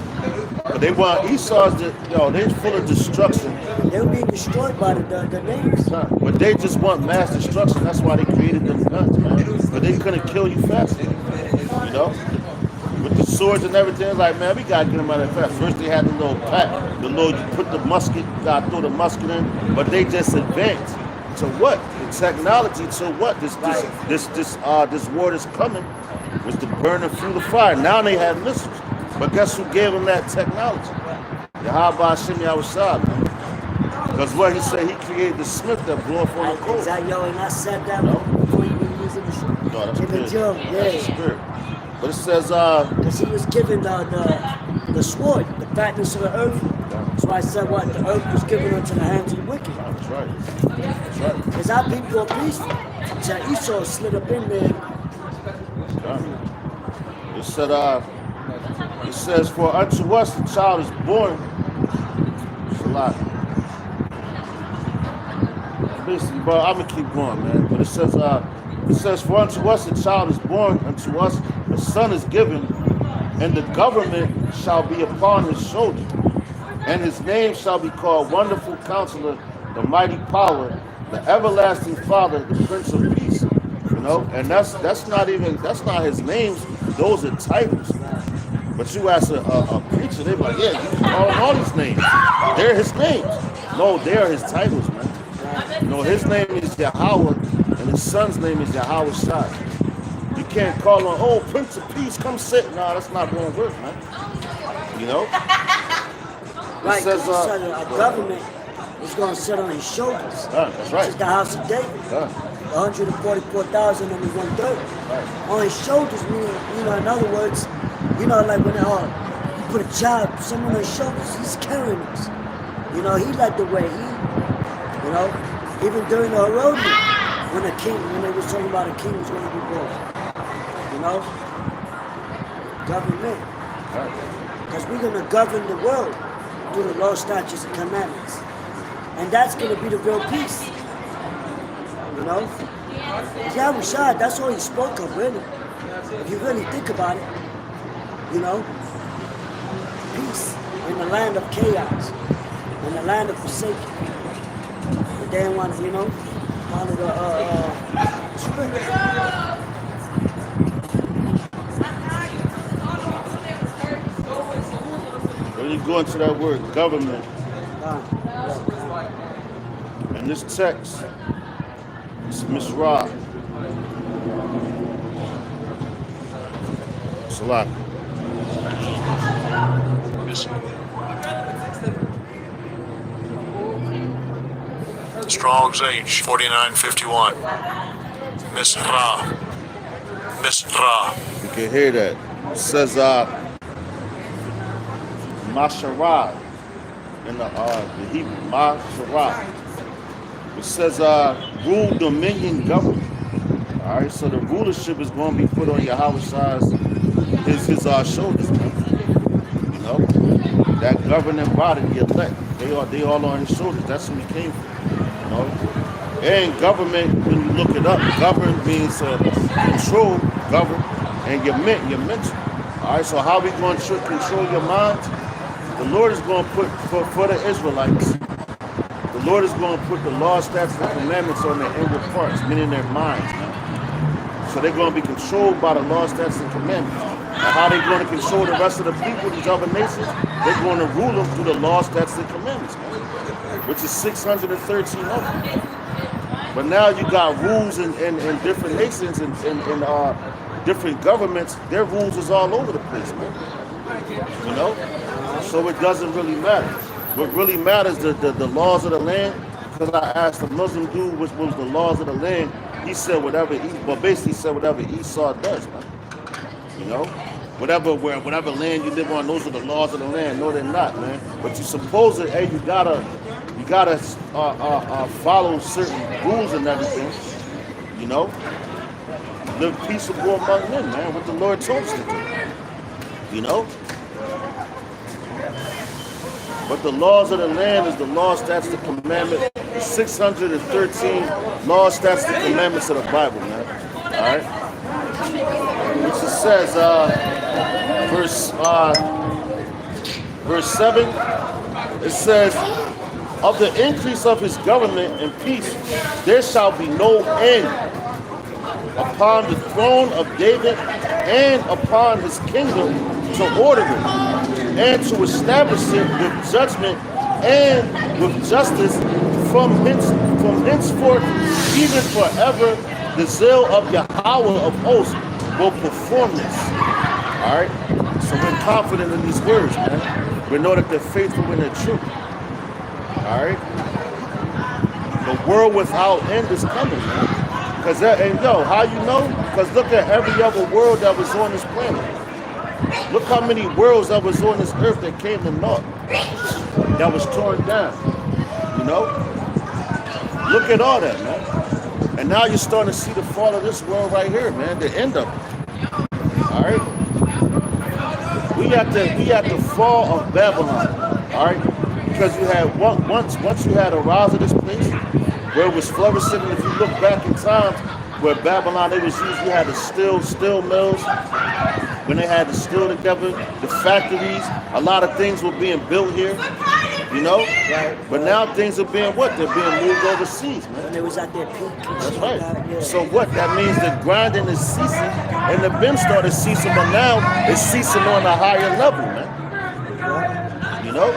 But they want Esau's, they're full of destruction. They were being destroyed by the natives. But they just want mass destruction. That's why they created them guns, man. But they couldn't kill you fast enough, With the swords and everything, like, man, we gotta get them out of there fast. First they had the little pack, you put the musket, you gotta throw the musket in, but they just advanced. To what? The technology to what? This war is coming. was to burn them through the fire. Now they had missiles. But guess who gave them that technology? Yahweh Hashem Yahushua, man. Because what he said, he created the smith that blew up on the coal. Exactly, yo, and I said that before you were using the shit. No, that's in the good. drum, That's yeah. spirit. But it says, Because he was given the sword, the fatness of the earth. That's why I said what? The earth was given unto the hands of the wicked. that's right. That's right. Because our people are peaceful. So Esau slid up in there. It says, for unto us the child is born. Salat. Basically, but I'm gonna keep going, man. But it says, for unto us a child is born, unto us a son is given, and the government shall be upon his shoulder, and his name shall be called Wonderful Counselor, the Mighty Power, the Everlasting Father, the Prince of Peace. You know, and that's not his names. Those are titles. But you ask a preacher, they're like, yeah, you can call him all these names. They're his names. No, they are his titles, man. You know, his name is Yahweh, and his son's name is Yahweh Shai. You can't call him, oh, Prince of Peace, come sit. No, that's not going to work, man. You know? Right, says, a government is going to sit on his shoulders. That's right. This is the house of David. 144,000 and 1/3. Right. On his shoulders, meaning, you know, in other words, you know, like when you put a child, someone on his shoulders, he's carrying us. You know, he led the way. You know, even during the Herodian, when they was talking about a king was going to be born. You know, government. Because we're going to govern the world through the law, statutes, and commandments. And that's going to be the real peace. You know? Yahushua, that's all he spoke of, really. If you really think about it, you know? Peace in the land of chaos, in the land of forsaken. But they want, you know, follow the spirit. When you go into that word government, in this text, it's Misrah. Salat. Strong's H 4951. Misrah. Misrah. You can hear that. It says Masharah in the Hebrew. Masharah. It says rule, dominion, government. All right, so the rulership is going to be put on Yahweh's his shoulders, man. You know, that governing body, the elect, they all on his shoulders. That's who he came from. You know, and government, when you look it up, govern means control, govern, and your mental. All right, so how we going to control your mind? The Lord is going to put for the Israelites. The Lord is going to put the law, statutes, and commandments on their inward parts, meaning their minds, man. So they're going to be controlled by the law, statutes, and commandments. And how they're going to control the rest of the people, these other nations, they're going to rule them through the law, statutes, and commandments, man. Which is 613 of them. But now you got rules in different nations and different governments. Their rules is all over the place, man. You know? So it doesn't really matter. What really matters is the laws of the land. Because I asked a Muslim dude which was the laws of the land, he said whatever Esau does, man. You know? Whatever land you live on, those are the laws of the land. No, they're not, man. But you suppose that, hey, you gotta follow certain rules and everything. You know? Live peaceable among men, man. What the Lord told us to do. You know? But the laws of the land is the law, statutes, the commandment, the 613 laws, statutes, the commandments of the Bible, man. All right? Which it says, verse 7, it says, of the increase of his government and peace, there shall be no end upon the throne of David and upon his kingdom to order it and to establish it with judgment and with justice from henceforth, even forever. The zeal of Yahweh of hosts will perform this. All right? So we're confident in these words, man. We know that they're faithful in the truth. All right? The world without end is coming, man. Because and yo, how you know? Because look at every other world that was on this planet. Look how many worlds that was on this earth that came to naught, that was torn down. You know? Look at all that, man. And now you're starting to see the fall of this world right here, man. The end of it. All right? We at the fall of Babylon. All right? Because you had once you had a rise of this place where it was flourishing, and if you look back in times where Babylon, they was used, you had the steel mills, when they had the steel together, the factories, a lot of things were being built here, you know? Right. But now things are being what? They're being moved overseas, man. When they was at their peak. That's right. Yeah. So what? That means the grinding is ceasing, and the bin started ceasing, but now it's ceasing on a higher level, man. You know?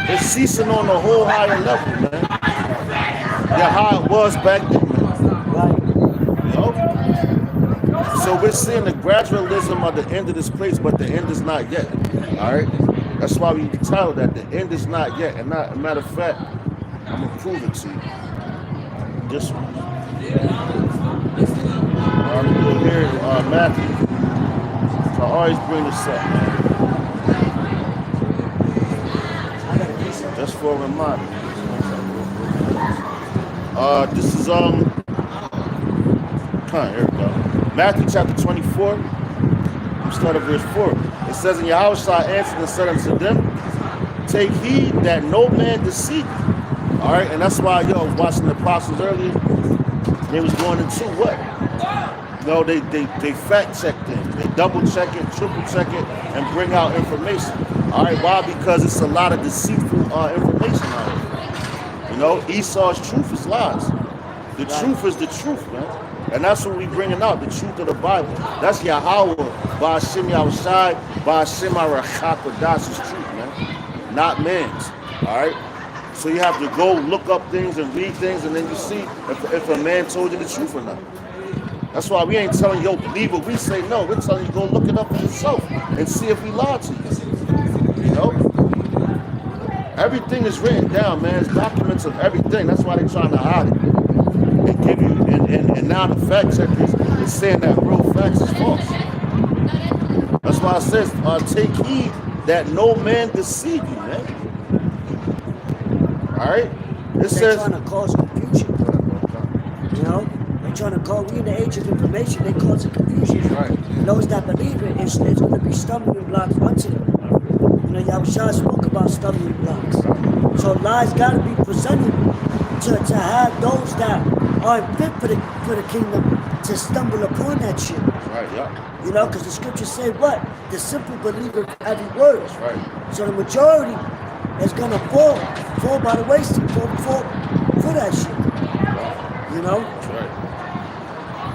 It's ceasing on a whole higher level, man. Yeah, how it was back then, man. Right. You know? So we're seeing the gradualism of the end of this place, but the end is not yet. All right? That's why we tell that the end is not yet. And not, a matter of fact, I'm going to prove it to you. This one. I'm going to go here, Matthew. So I always bring this up, man. Just for a reminder. This is here we go. Matthew chapter 24. Start of verse 4. It says, and Yahushua answered and said unto them, take heed that no man deceive you. All right, and that's why I was watching the apostles earlier. They was going into what? No, they fact check things. They double check it, triple check it, and bring out information. All right, why? Because it's a lot of deceitful information out here. You know, Esau's truth is lies. The truth is the truth, man. And that's what we bringing out, the truth of the Bible. That's Yahweh, Ba'ashem Yahushai, Ba'ashem Arachakwadash's truth, man. Not man's, all right? So you have to go look up things and read things, and then you see if a man told you the truth or not. That's why we ain't telling you, yo, believe what we say. No, we're telling you, go look it up for yourself and see if we lied to you. You know? Everything is written down, man. It's documents of everything. That's why they're trying to hide it. And give you, and now the fact checkers is saying that real facts is false. That's why it says, take heed that no man deceive you, man. All right? It says, They're trying to cause confusion. You know? They're trying to cause, we in the age of information, they cause confusion. Right. Those that believe it, it's going to be stumbling blocks unto them. You know, Yahushua spoke about stumbling blocks. So lies got to be presented to have those that aren't fit for the kingdom to stumble upon that shit. right, yeah. You know, because the scriptures say what? The simple believer every word. That's right. So the majority is going to fall by the wayside, fall for that shit. You know? That's right.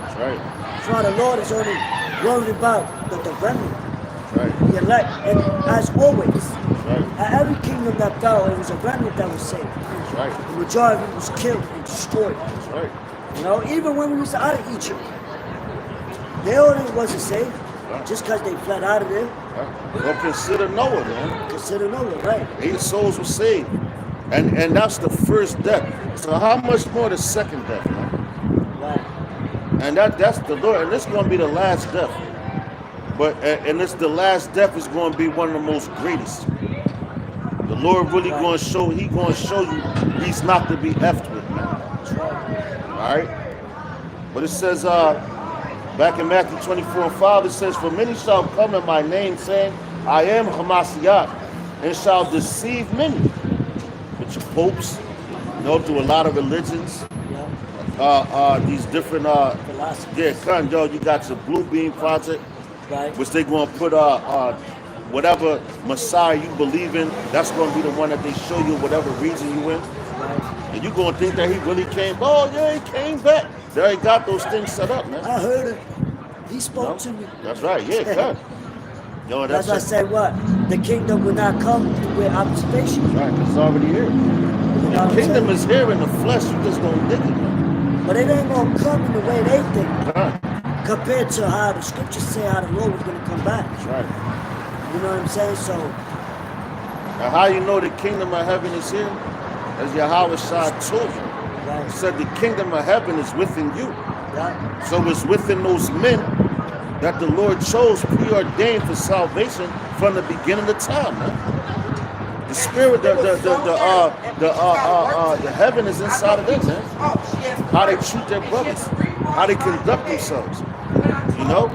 That's right. That's why the Lord is only worried about the remnant. That's right. The elect, and as always, That's right. at every kingdom that fell, it was a remnant that was saved. That's right. The majority was killed and destroyed. That's right. You know, even when we was out of Egypt, they already wasn't saved just because they fled out of there. Right. Well, consider Noah, man. Consider Noah, right? 8 souls were saved. And that's the first death. So how much more the second death, man? Right. And that's the Lord. And this is going to be the last death. But and this the last death is going to be one of the most greatest. The Lord really going to show. He going to show you he's not to be effed with, man. That's right. All right. But it says back in Matthew 24:5, it says, "For many shall come in my name, saying, I am Hamashiach, and shall deceive many." With your popes, you know, through a lot of religions. Yeah. These different Philosophy. yo, you got your Blue Beam Project, Right. which they gonna put whatever Messiah you believe in, that's gonna be the one that they show you whatever region you in. Right. And you gonna think that he really came, oh yeah, he came back. They already got those things set up, man. I heard it. He spoke No? to me. That's right, yeah, God. Yo, That's why I it. said what? The kingdom will not come with observation. Right, it's already here. You know what I'm The kingdom saying? is here in the flesh, you just don't dig it, man. But it ain't gonna come in the way they think. Huh? compared to how the scriptures say how the Lord was going to come back. That's right. You know what I'm saying? So, Now, how you know the kingdom of heaven is here? As Yahweh Shah told you. He right, said the kingdom of heaven is within you. right, So it's within those men that the Lord chose, preordained for salvation from the beginning of time, man. The spirit, the heaven is inside of them, man. How they treat their brothers, how they conduct themselves, you know.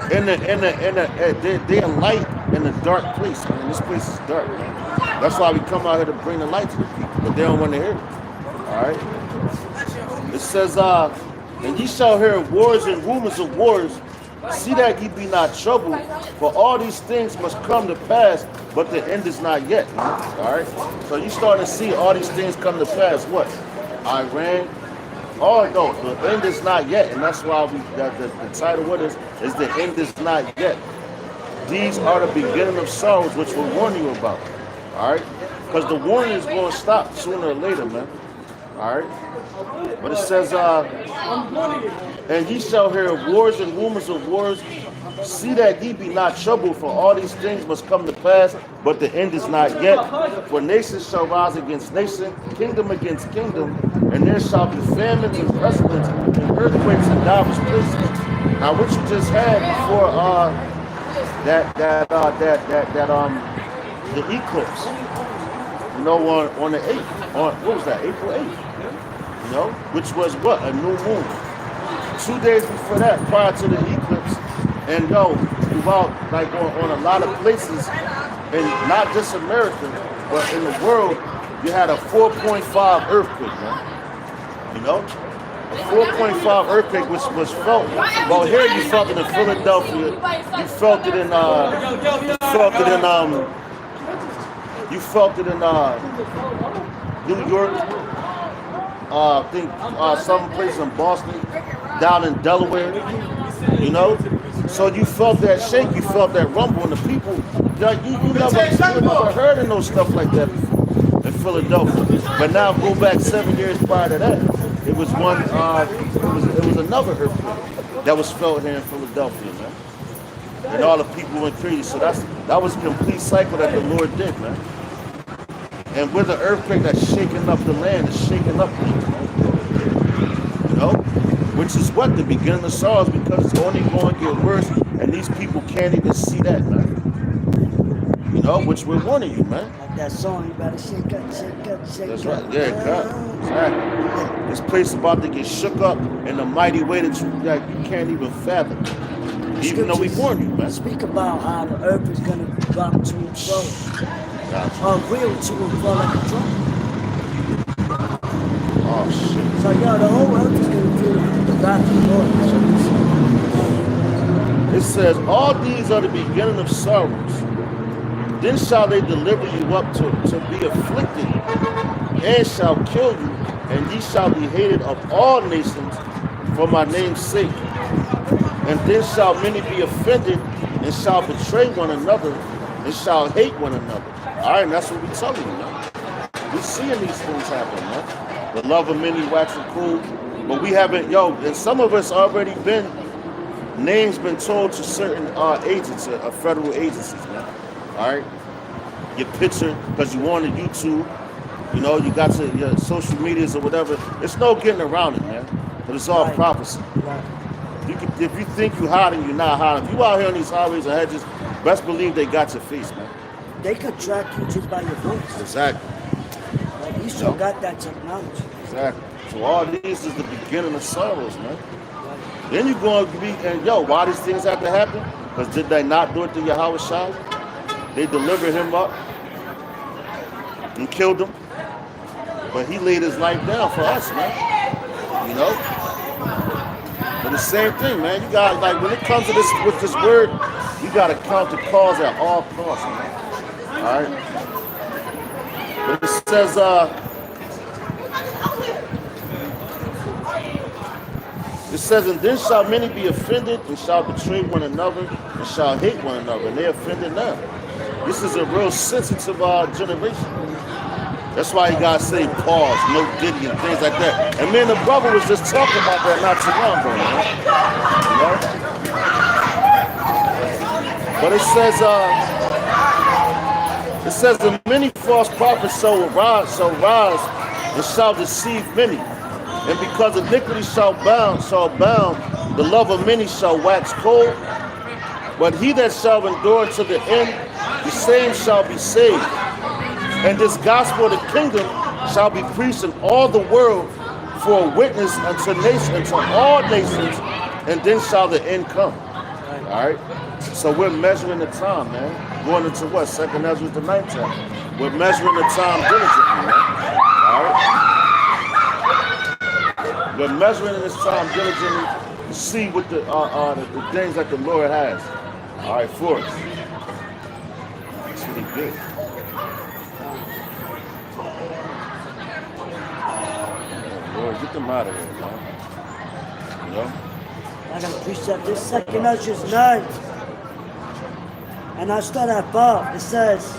They're light in a dark place, man. This place is dark, man. That's why we come out here to bring the light to the people, but they don't want to hear it. All right. It says, and ye shall hear wars and rumors of wars. See that ye be not troubled, for all these things must come to pass, but the end is not yet. All right. So you starting to see all these things come to pass. What? Iran. Oh no, the end is not yet, and that's why the title what is the end is not yet. These are the beginning of sorrows, which we'll warn you about. All right, because the warning is going to stop sooner or later, man. All right, but it says, and ye shall hear of wars and rumors of wars. See that ye be not troubled, for all these things must come to pass, but the end is not yet. For nation shall rise against nation, kingdom against kingdom, and there shall be famines and pestilence and earthquakes in divers places. Now, what you just had before the eclipse, you know, on the 8th, what was that, April 8th, you know, which was what, a new moon. 2 days before that, prior to the eclipse, and yo, throughout, like on a lot of places, and not just America, but in the world, you had a 4.5 earthquake, man. You know, a 4.5 earthquake, which was felt. Well, here you felt it in Philadelphia. You felt it in. You felt it in New York. I think some places in Boston, down in Delaware. You know, so you felt that shake, you felt that rumble, and the people, you never heard of no stuff like that before in Philadelphia. But now go back 7 years prior to that, it was one. It was another earthquake that was felt here in Philadelphia, man. And all the people went crazy. So that was a complete cycle that the Lord did, man. And with the earthquake that's shaking up the land, it's shaking up people, you know. Which is what the beginning of sorrows, because it's only going to get worse, and these people can't even see that, man. You know, which we're warning you, man. like that song, you better shake up, shake up, shake That's up. right. Yeah, God. Exactly. This place is about to get shook up in a mighty way that you can't even fathom. Even though we warned you, man. Speak about how the earth is going to drop to and fro. Gotcha. Or real to and fro like a drum. Oh shit. So, yo, the whole earth is going to feel the wrath of the Lord. It says, all these are the beginning of sorrows. Then shall they deliver you up to be afflicted, and shall kill you, and ye shall be hated of all nations for my name's sake. And then shall many be offended, and shall betray one another, and shall hate one another. All right, and that's what we're telling you, man. We're seeing these things happen, man. The love of many waxing cool, but we haven't, and some of us already names been told to certain agents, federal agencies, man. All right, your picture, because you wanted YouTube, you know, you got to your social medias or whatever. It's no getting around it, man. But it's all prophecy. Right. If you think you hiding, you're not hiding. If you out here on these highways and hedges, best believe they got your face, man. They could track you just by your voice. Exactly. Like, you still got that technology. Exactly. So all these is the beginning of sorrows, man. Then you're going to be, and why these things have to happen? Because did they not do it to Yahweh Shai? They delivered him up and killed him. But he laid his life down for us, man. You know? But the same thing, man. You got, like, when it comes to this, with this word, you got to count the cause at all costs, man. All right? But it says, and then shall many be offended, and shall betray one another, and shall hate one another. And they're offended now. This is a real sensitive generation. That's why you gotta say pause, no diddy and things like that. And me and the brother was just talking about that not too long ago, man. You know? But it says that many false prophets shall rise and shall deceive many. And because iniquity shall abound, the love of many shall wax cold. But he that shall endure to the end, the same shall be saved. And this gospel of the kingdom shall be preached in all the world for a witness unto all nations, and then shall the end come. All right? So we're measuring the time, man. Going into what? 2nd Ezra, the 9th chapter. We're measuring the time diligently, man. All right? We're measuring this time diligently to see what the things that the Lord has. All right, for us. That's what he did. Lord, get them out of here, man. You know? I gotta precept this 2nd Ezra 9. And I start at 5. It says,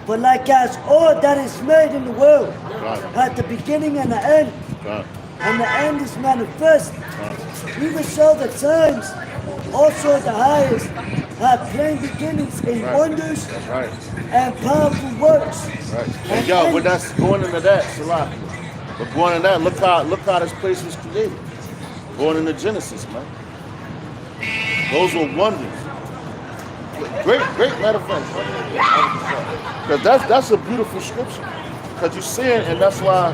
but like as all that is made in the world had the beginning and the end, and the end is manifest, even so the times also the highest have plain beginnings in wonders and powerful works. And yo, but that's going into that, Salaki. But going into that, look how this place was created. Going into Genesis, man. Those were wonders. Great metaphor. Because that's a beautiful scripture. Because you see it, and that's why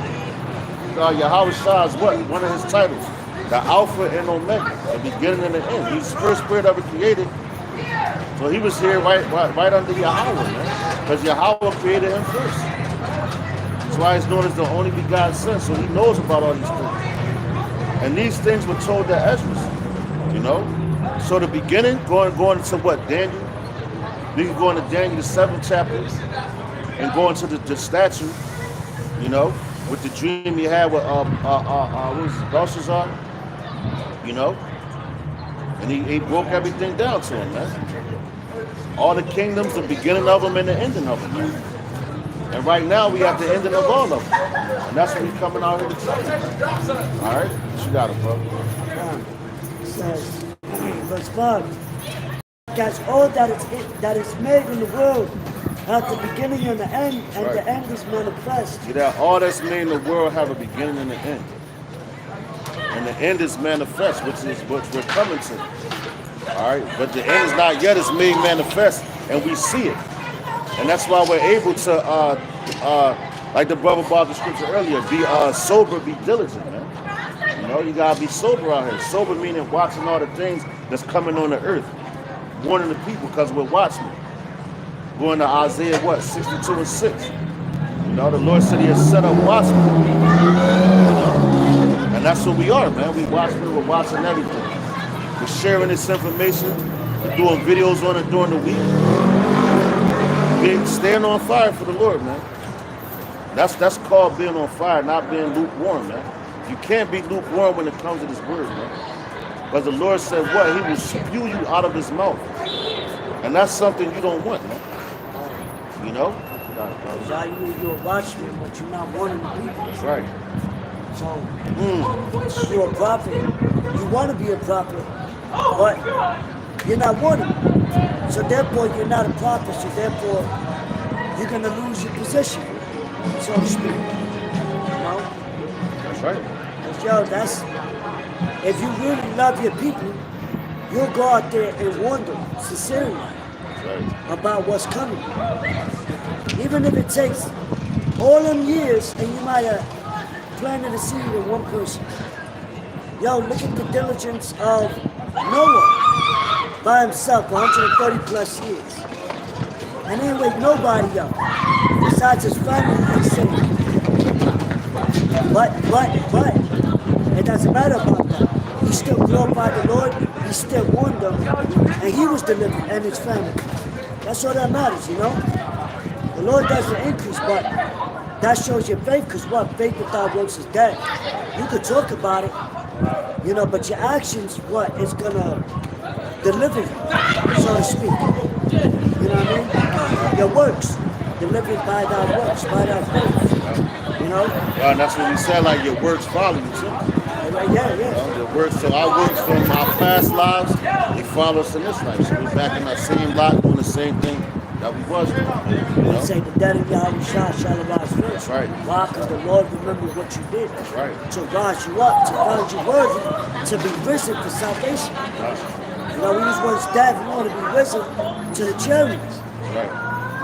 Yahweh Shah is what? One of his titles. The Alpha and Omega, the beginning and the end. He's the first spirit ever created. So he was here right under Yahweh, man. Because Yahweh created him first. That's why he's known as the only begotten Son. So he knows about all these things. And these things were told to Ezra, you know? So the beginning, going to what? Daniel. Then you go into Daniel, the 7th chapter, and go into the statue, you know, with the dream he had with what was it, Belshazzar, you know? And he broke everything down to him, man. All the kingdoms, the beginning of them and the ending of them, man. And right now we have the ending of all of them. And that's what we're coming out here to tell you. All right? What you got it, bro? It says, verse 5. That's all that is made in the world have the beginning and the end, and the end is manifest. See that all that's made in the world have a beginning and an end. And the end is manifest, which we're coming to. All right? But the end is not yet, it's made manifest, and we see it. And that's why we're able to, like the brother brought the scripture earlier, be sober, be diligent, man. You know, you gotta be sober out here. Sober meaning watching all the things that's coming on the earth. Warning the people because we're watchmen. Going to Isaiah, 62 and 6. You know, the Lord said he has set up watchmen. You know? And that's what we are, man. We watchmen, we're watching everything. We're sharing this information. We're doing videos on it during the week. Staying on fire for the Lord, man. That's called being on fire, not being lukewarm, man. You can't be lukewarm when it comes to this word, man. But the Lord said what? He will spew you out of his mouth. And that's something you don't want, man. You know? You're a watchman, but you're not one of the people. That's right. So, you're a prophet. You want to be a prophet, but you're not one of them. So therefore, you're not a prophet. So therefore, you're going to lose your position, so to speak. You know? That's right. Because, if you really love your people, you'll go out there and wonder sincerely about what's coming. Even if it takes all them years and you might have planted a seed in one person. Yo, look at the diligence of Noah by himself, 130 plus years. And he ain't wake nobody up besides his family and city. But, it doesn't matter about that. He still glorified the Lord, he still warned them, and he was delivered, and his family. That's all that matters, you know? The Lord does the increase, but that shows your faith, because what? Faith without works is dead. You could talk about it, you know, but your actions, what? Is gonna deliver you, so to speak. You know what I mean? Your works. delivered by thy works, by thy faith. You know? Yeah, and that's what we said, like your works follow you too. Yeah. Your works, so our works from our past lives, they follow us in this life. So we're back in that same lot doing the same thing that we was doing. You We know? say the dead of Yahweh shall arise first. That's right. Why? Because the Lord remembered what you did. That's right. To rise you up, to find you worthy, to be risen for salvation. You know, we was once dead, we want to be risen to the chariots. Right.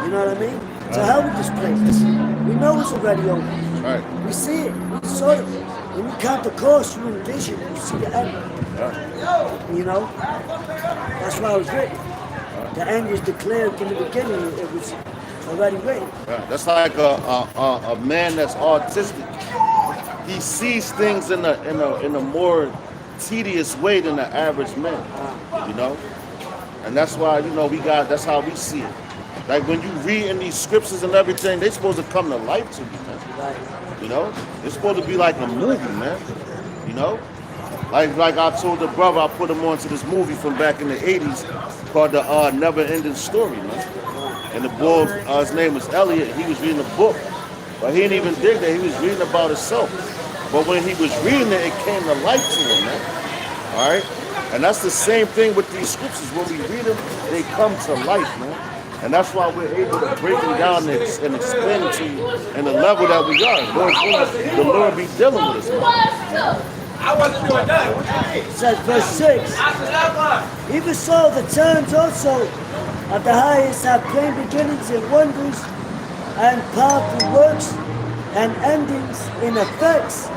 You know what I mean? So hell with this place. We know it's already over. Right. We see it. We saw it. When you count the cost, you envision, you see the end. Yeah. You know? That's why it was written. The end is declared from the beginning. It was already written. Yeah. That's like a man that's autistic. He sees things in a more tedious way than the average man. You know? And that's why, you know, that's how we see it. Like when you read in these scriptures and everything, they're supposed to come to life to you, man. Right. You know? It's supposed to be like a movie, man. You know? Like I told the brother, I put him onto this movie from back in the 80s called The Never Ending Story, man. And the boy, his name was Elliot, he was reading a book. But he didn't even dig that, he was reading about himself. But when he was reading it, it came to life to him, man. All right? And that's the same thing with these scriptures. When we read them, they come to life, man. And that's why we're able to break them down and explain it to you in the level that we are. The Lord be dealing with us, man. I wasn't doing that. What you mean? It says verse 6. I said that one. Even so, the times also of the highest have plain beginnings in wonders and powerful works and endings in effects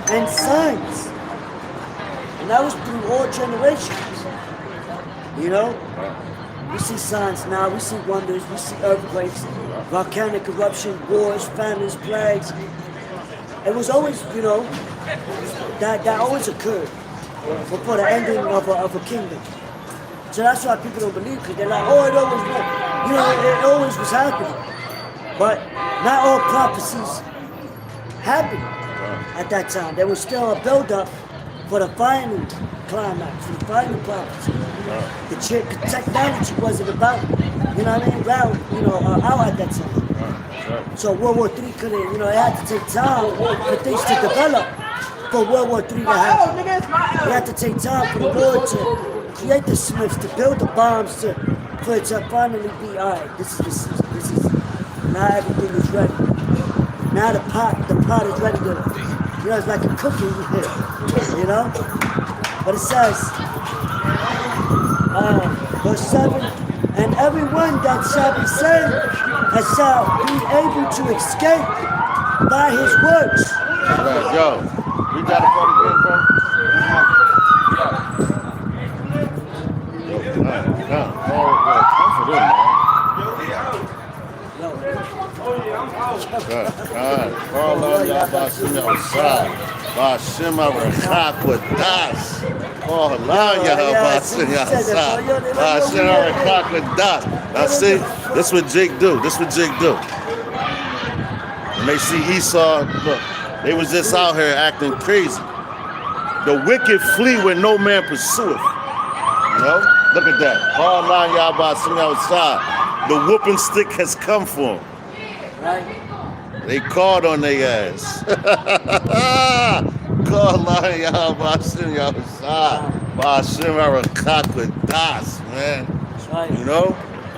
and signs. And that was through all generations. You know? We see signs now, we see wonders, we see earthquakes, volcanic eruption, wars, famines, plagues. It was always, you know, that always occurred before the ending of a kingdom. So that's why people don't believe, because they're like, oh, it always was, you know, it always was happening. But not all prophecies happened at that time. There was still a build-up for the final climax, the final prophecy. The technology wasn't about, you know what I mean, out at that time. So World War III couldn't, you know, it had to take time for things to develop for World War III to happen. It had to take time for the Lord to create the Smiths, to build the bombs, for it to finally be, all right, this is the season, now everything is ready. Now the pot is ready to, you know, it's like a cookie, you know? But it says, verse 7, and everyone that shall be saved shall be able to escape by his works. Right, yo, we got a part again, bro? Yo, come for them, man. Call on y'all Bashim outside. Bashim Arakakwadas. Call on y'all Bashim outside. Bashim Arakakwadas. Now see, this what Jake do. When they see Esau, look, they was just out here acting crazy. The wicked flee when no man pursueth. You know? Look at that. Call on y'all Bashim outside. The whooping stick has come for them. Right? They called on their ass. Call on y'all Bashim outside. Bashim Arakakwadas, man. That's right. You know?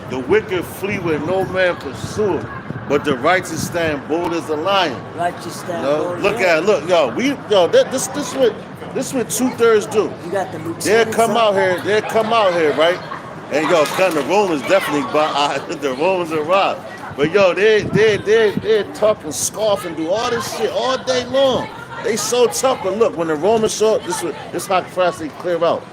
The wicked flee where no man pursue, but the righteous stand bold as a lion. Righteous stand You know? bold, Look yeah. at it, look, this what 2/3 do. You got the They'll lieutenants come up. out here, right? And yo, the Romans definitely the Romans are robbed. But yo, they're talking, scoff, and do all this shit all day long. They so tough, but look, when the Romans show up, this how fast they clear out.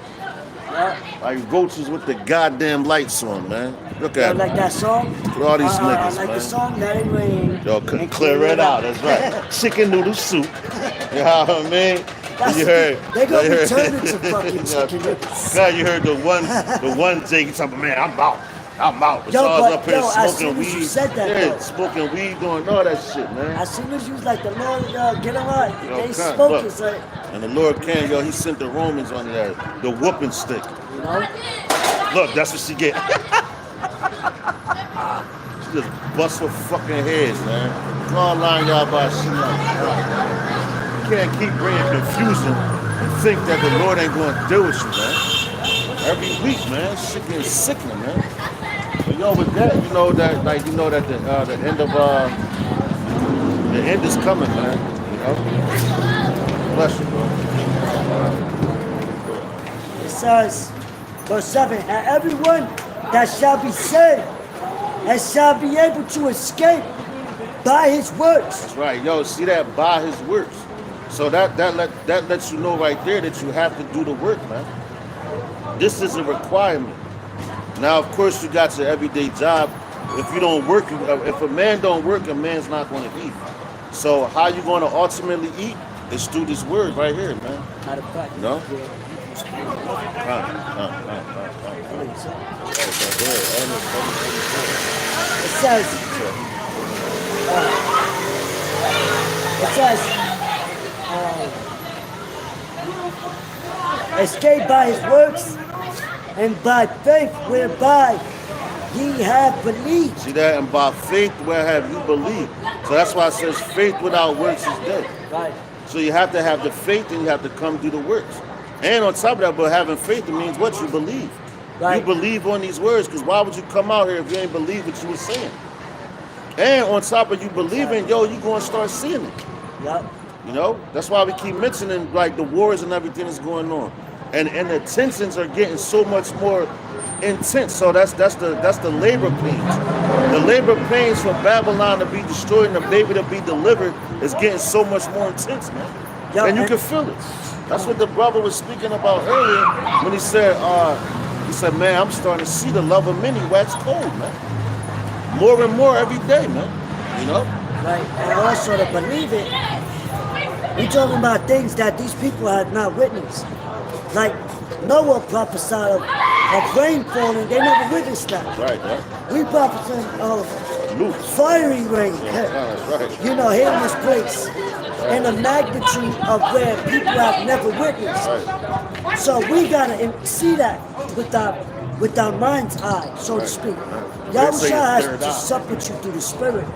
Yeah. Like roaches with the goddamn lights on, man. Look at Like them. that song? Look at all these niggas, like man. the song that it rain. Yo, couldn't clear it out. That's right. Chicken noodle soup. You know what I mean? You heard. They gonna you be heard- turning to fucking chicken noodles. God, you heard the one Jake talking, man, I'm out. But Yo, y'all's but, up here yo, as smoking soon as weed. you said that, yeah, though. smoking weed, doing all that shit, man. As soon as you was like the Lord, get them out. Yo, They come, smoking, look. so, And the Lord came, yo, he sent the Romans on that, the whooping stick. you know? Look, that's what she get. just bust her fucking heads, man. Come on, line y'all by shit like You can't keep bringing confusion and think that the Lord ain't going to deal with you, man. Every week, man, shit getting sickening, man. But yo, with that, you know that the end is coming, man. You know. Bless you, bro. It says, verse 7, and everyone that shall be saved and shall be able to escape by his works. That's right. Yo, see that? By his works. So that lets you know right there that you have to do the work, man. This is a requirement. Now, of course, you got your everyday job. If you don't work, if a man don't work, a man's not going to eat. So how you going to ultimately eat is through this word right here, man. Matter of fact, No? It says, escape by his works and by faith whereby ye have believed. See that? And by faith, where have you believed? So that's why it says faith without works is dead. Right. So you have to have the faith and you have to come do the works. And on top of that, but having faith, it means what? You believe. Right. You believe on these words, because why would you come out here if you ain't believe what you were saying? And on top of you believing, yo, you going to start seeing it. Yep. You know? That's why we keep mentioning like the wars and everything that's going on. And the tensions are getting so much more intense. So that's the labor pains. The labor pains for Babylon to be destroyed and the baby to be delivered is getting so much more intense, man. Yo, and you can feel it. That's what the brother was speaking about earlier when he said, man, I'm starting to see the love of many wax cold, man. More and more every day, man. You know? Right. And also to believe it, we talking about things that these people have not witnessed. Like Noah prophesied of rain falling, they never witnessed that. Right. We prophesied of Luke. fiery rain, That's right. you know, hitting this place. And the magnitude of where people have never witnessed. Right. So we gotta see that with our mind's eye, so to speak. Yahushua has to sup with you through the Spirit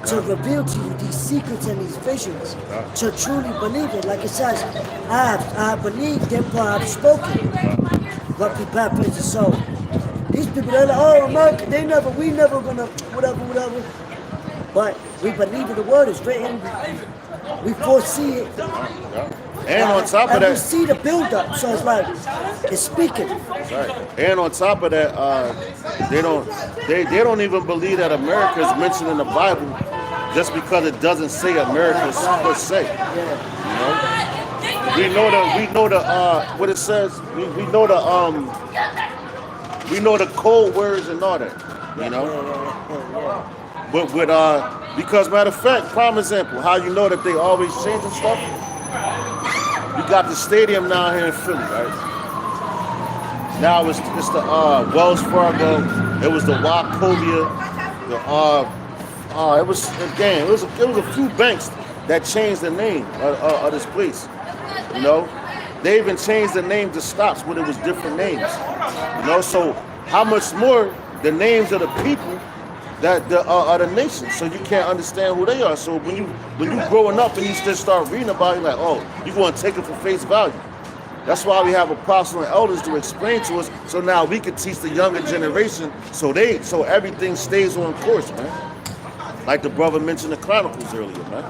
to reveal to you these secrets and these visions to truly believe it. Like it says, I believe, therefore I have spoken. But we paraphrase it. So these people, they're like, oh, America, we never gonna, whatever. But we believe in the word, it's written. We foresee it. And on top of and we that, see the build-up, so it's like, it's speaking. right. And on top of that, they don't even believe that America is mentioned in the Bible just because it doesn't say America per se. Yeah. You know? We know the what it says. We know the code words and all that. You know. Yeah. But with because matter of fact, prime example, how you know that they always changing stuff? You got the stadium down here in Philly, right? Now it's the Wells Fargo, it was the Wachovia, it was a few banks that changed the name of this place. You know? They even changed the name to stops when it was different names. You know, so how much more the names of the people that the other nations, so you can't understand who they are. So when you growing up and you just start reading about it, you're like, oh, you're going to take it for face value. That's why we have apostles and elders to explain to us, so now we can teach the younger generation, so everything stays on course, man. Like the brother mentioned the Chronicles earlier, man.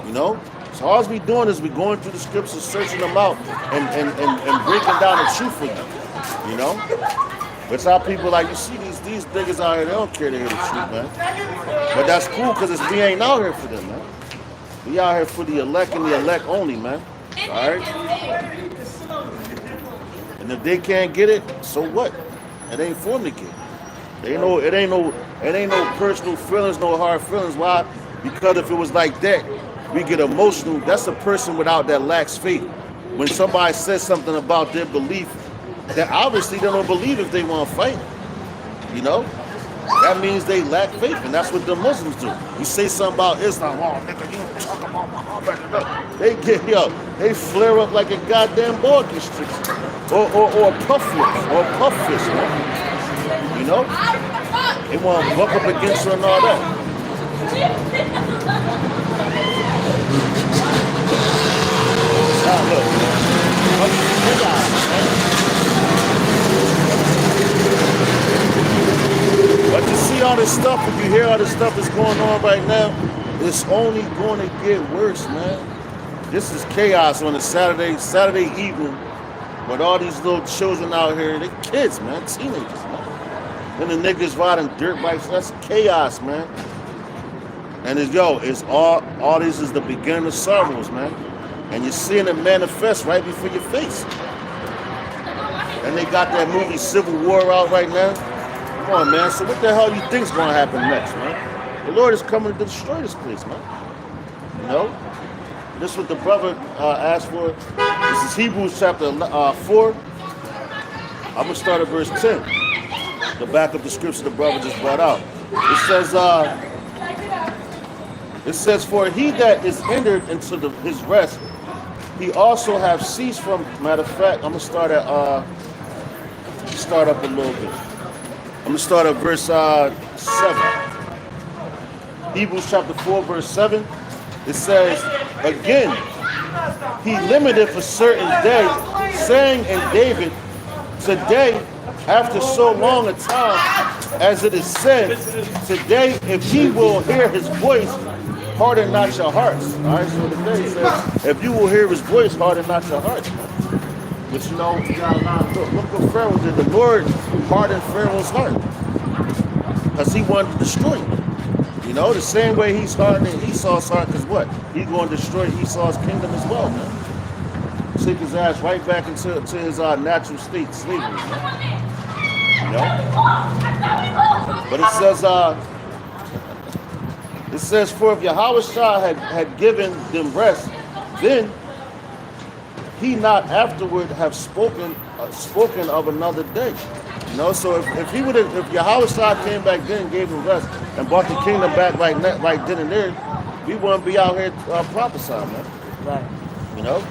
You know, so all we doing is we going through the scriptures, searching them out, and breaking down the truth for you. You know. But how people like, you see these niggas out here, they don't care to hear the truth, man. But that's cool, because we ain't out here for them, man. We out here for the elect and the elect only, man. All right? And if they can't get it, so what? It ain't for them to get. It ain't no personal feelings, no hard feelings. Why? Because if it was like that, we get emotional. That's a person without that lax faith. When somebody says something about their belief, that obviously they don't believe if they want to fight. You know? That means they lack faith, and that's what the Muslims do. You say something about Islam, oh nigga, you talk about Muhammad. They flare up like a goddamn boa constrictor. Or a puff fish, man. You know? They want to buck up against her and all that. Now look, but you see all this stuff, if you hear all this stuff that's going on right now, it's only going to get worse, man. This is chaos on a Saturday evening with all these little children out here. They kids, man, teenagers, man. And the niggas riding dirt bikes, that's chaos, man. And it's all this is the beginning of sorrows, man. And you're seeing it manifest right before your face. And they got that movie Civil War out right now. Come on, man. So what the hell you think's gonna happen next, man? The Lord is coming to destroy this place, man. You know? This is what the brother asked for. This is Hebrews chapter 4. I'm gonna start at verse 10. The back of the scripture the brother just brought out. It says, for he that is entered into his rest, he also have ceased from, matter of fact, I'm gonna start up a little bit. I'm gonna start at verse 7. Hebrews chapter 4, verse 7. It says, again, he limiteth a certain day, saying in David, today, after so long a time, as it is said, today, if ye will hear his voice, harden not your hearts. All right, so today it says, if you will hear his voice, harden not your hearts. But you know, you gotta look what Pharaoh did. The Lord hardened Pharaoh's heart because he wanted to destroy him. You know, the same way he's hardening Esau's heart, because what? He's going to destroy Esau's kingdom as well, man. Take his ass right back into his natural state, slavery, man. You know? But it says, for if Yahushua had given them rest, then he not afterward have spoken of another day. You know, so if Yahushua came back then and gave him rest and brought the kingdom back right then and there, we wouldn't be out here prophesying, man. Right. You know?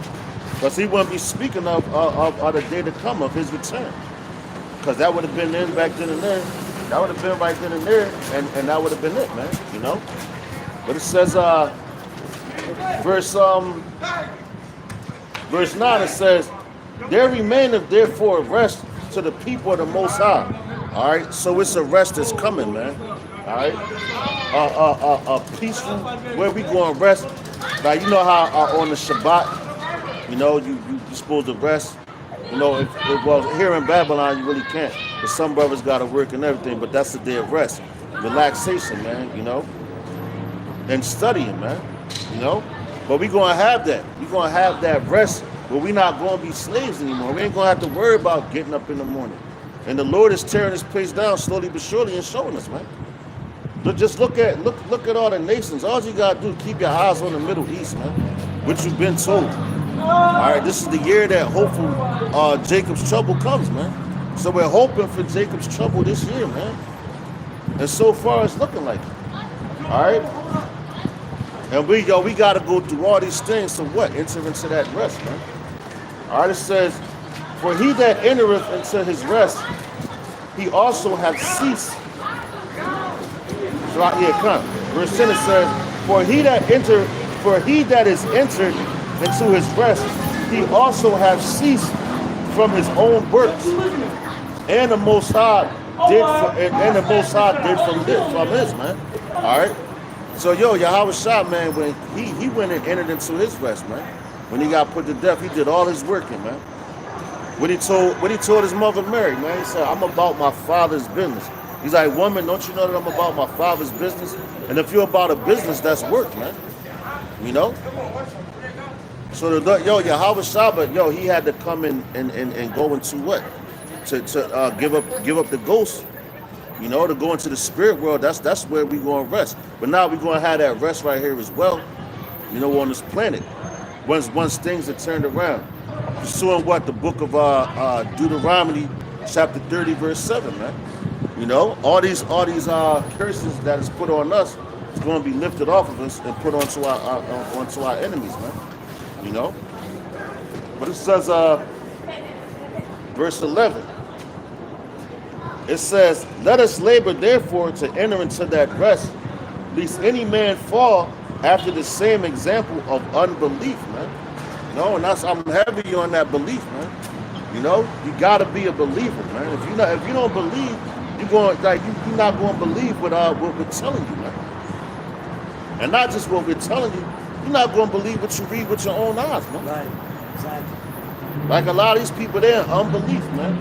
Because he wouldn't be speaking of the day to come of his return. Because that would have been in back then and there. That would have been right then and there, and that would have been it, man. You know? But it says, verse 9, it says, there remaineth therefore rest to the people of the Most High. All right? So it's a rest that's coming, man. All right? A peaceful, where we going to rest. Like, you know how on the Shabbat, you know, you're supposed to rest. You know, well, here in Babylon, you really can't. But some brothers got to work and everything, but that's the day of rest. Relaxation, man, you know. And studying, man, you know. But we're going to have that. We're going to have that rest where we're not going to be slaves anymore. We ain't going to have to worry about getting up in the morning. And the Lord is tearing this place down slowly but surely and showing us, man. Just look at all the nations. All you got to do is keep your eyes on the Middle East, man, which you've been told. All right, this is the year that hopeful Jacob's trouble comes, man. So we're hoping for Jacob's trouble this year, man. And so far it's looking like it. All right? And we got to go through all these things to what? Enter into that rest, man. All right, it says, for he that entereth into his rest, he also hath ceased. So here, come. Verse 10 it says, for he that is entered into his rest, he also hath ceased from his own works, and the Most High did from his, man. All right. So Yahushua, man, when he went and entered into his rest, man. When he got put to death, he did all his working, man. When he told his mother Mary, man, he said, I'm about my Father's business. He's like, woman, don't you know that I'm about my Father's business? And if you're about a business, that's work, man. You know? So Yahushua, but he had to come in and go into what? To give up the ghost. You know, to go into the spirit world, that's where we're going to rest. But now we're going to have that rest right here as well, you know, on this planet. Once things are turned around. Pursuing what? The book of Deuteronomy, chapter 30, verse 7, man. You know, all these curses that is put on us is going to be lifted off of us and put onto our enemies, man. You know? But it says, verse 11. It says, let us labor therefore to enter into that rest, lest any man fall after the same example of unbelief, man. You know, and I'm heavy on that belief, man. You know, you gotta be a believer, man. If you don't believe, you're not gonna believe what we're telling you, man. And not just what we're telling you, you're not gonna believe what you read with your own eyes, man. Right. Exactly. Like a lot of these people, they're in unbelief, man.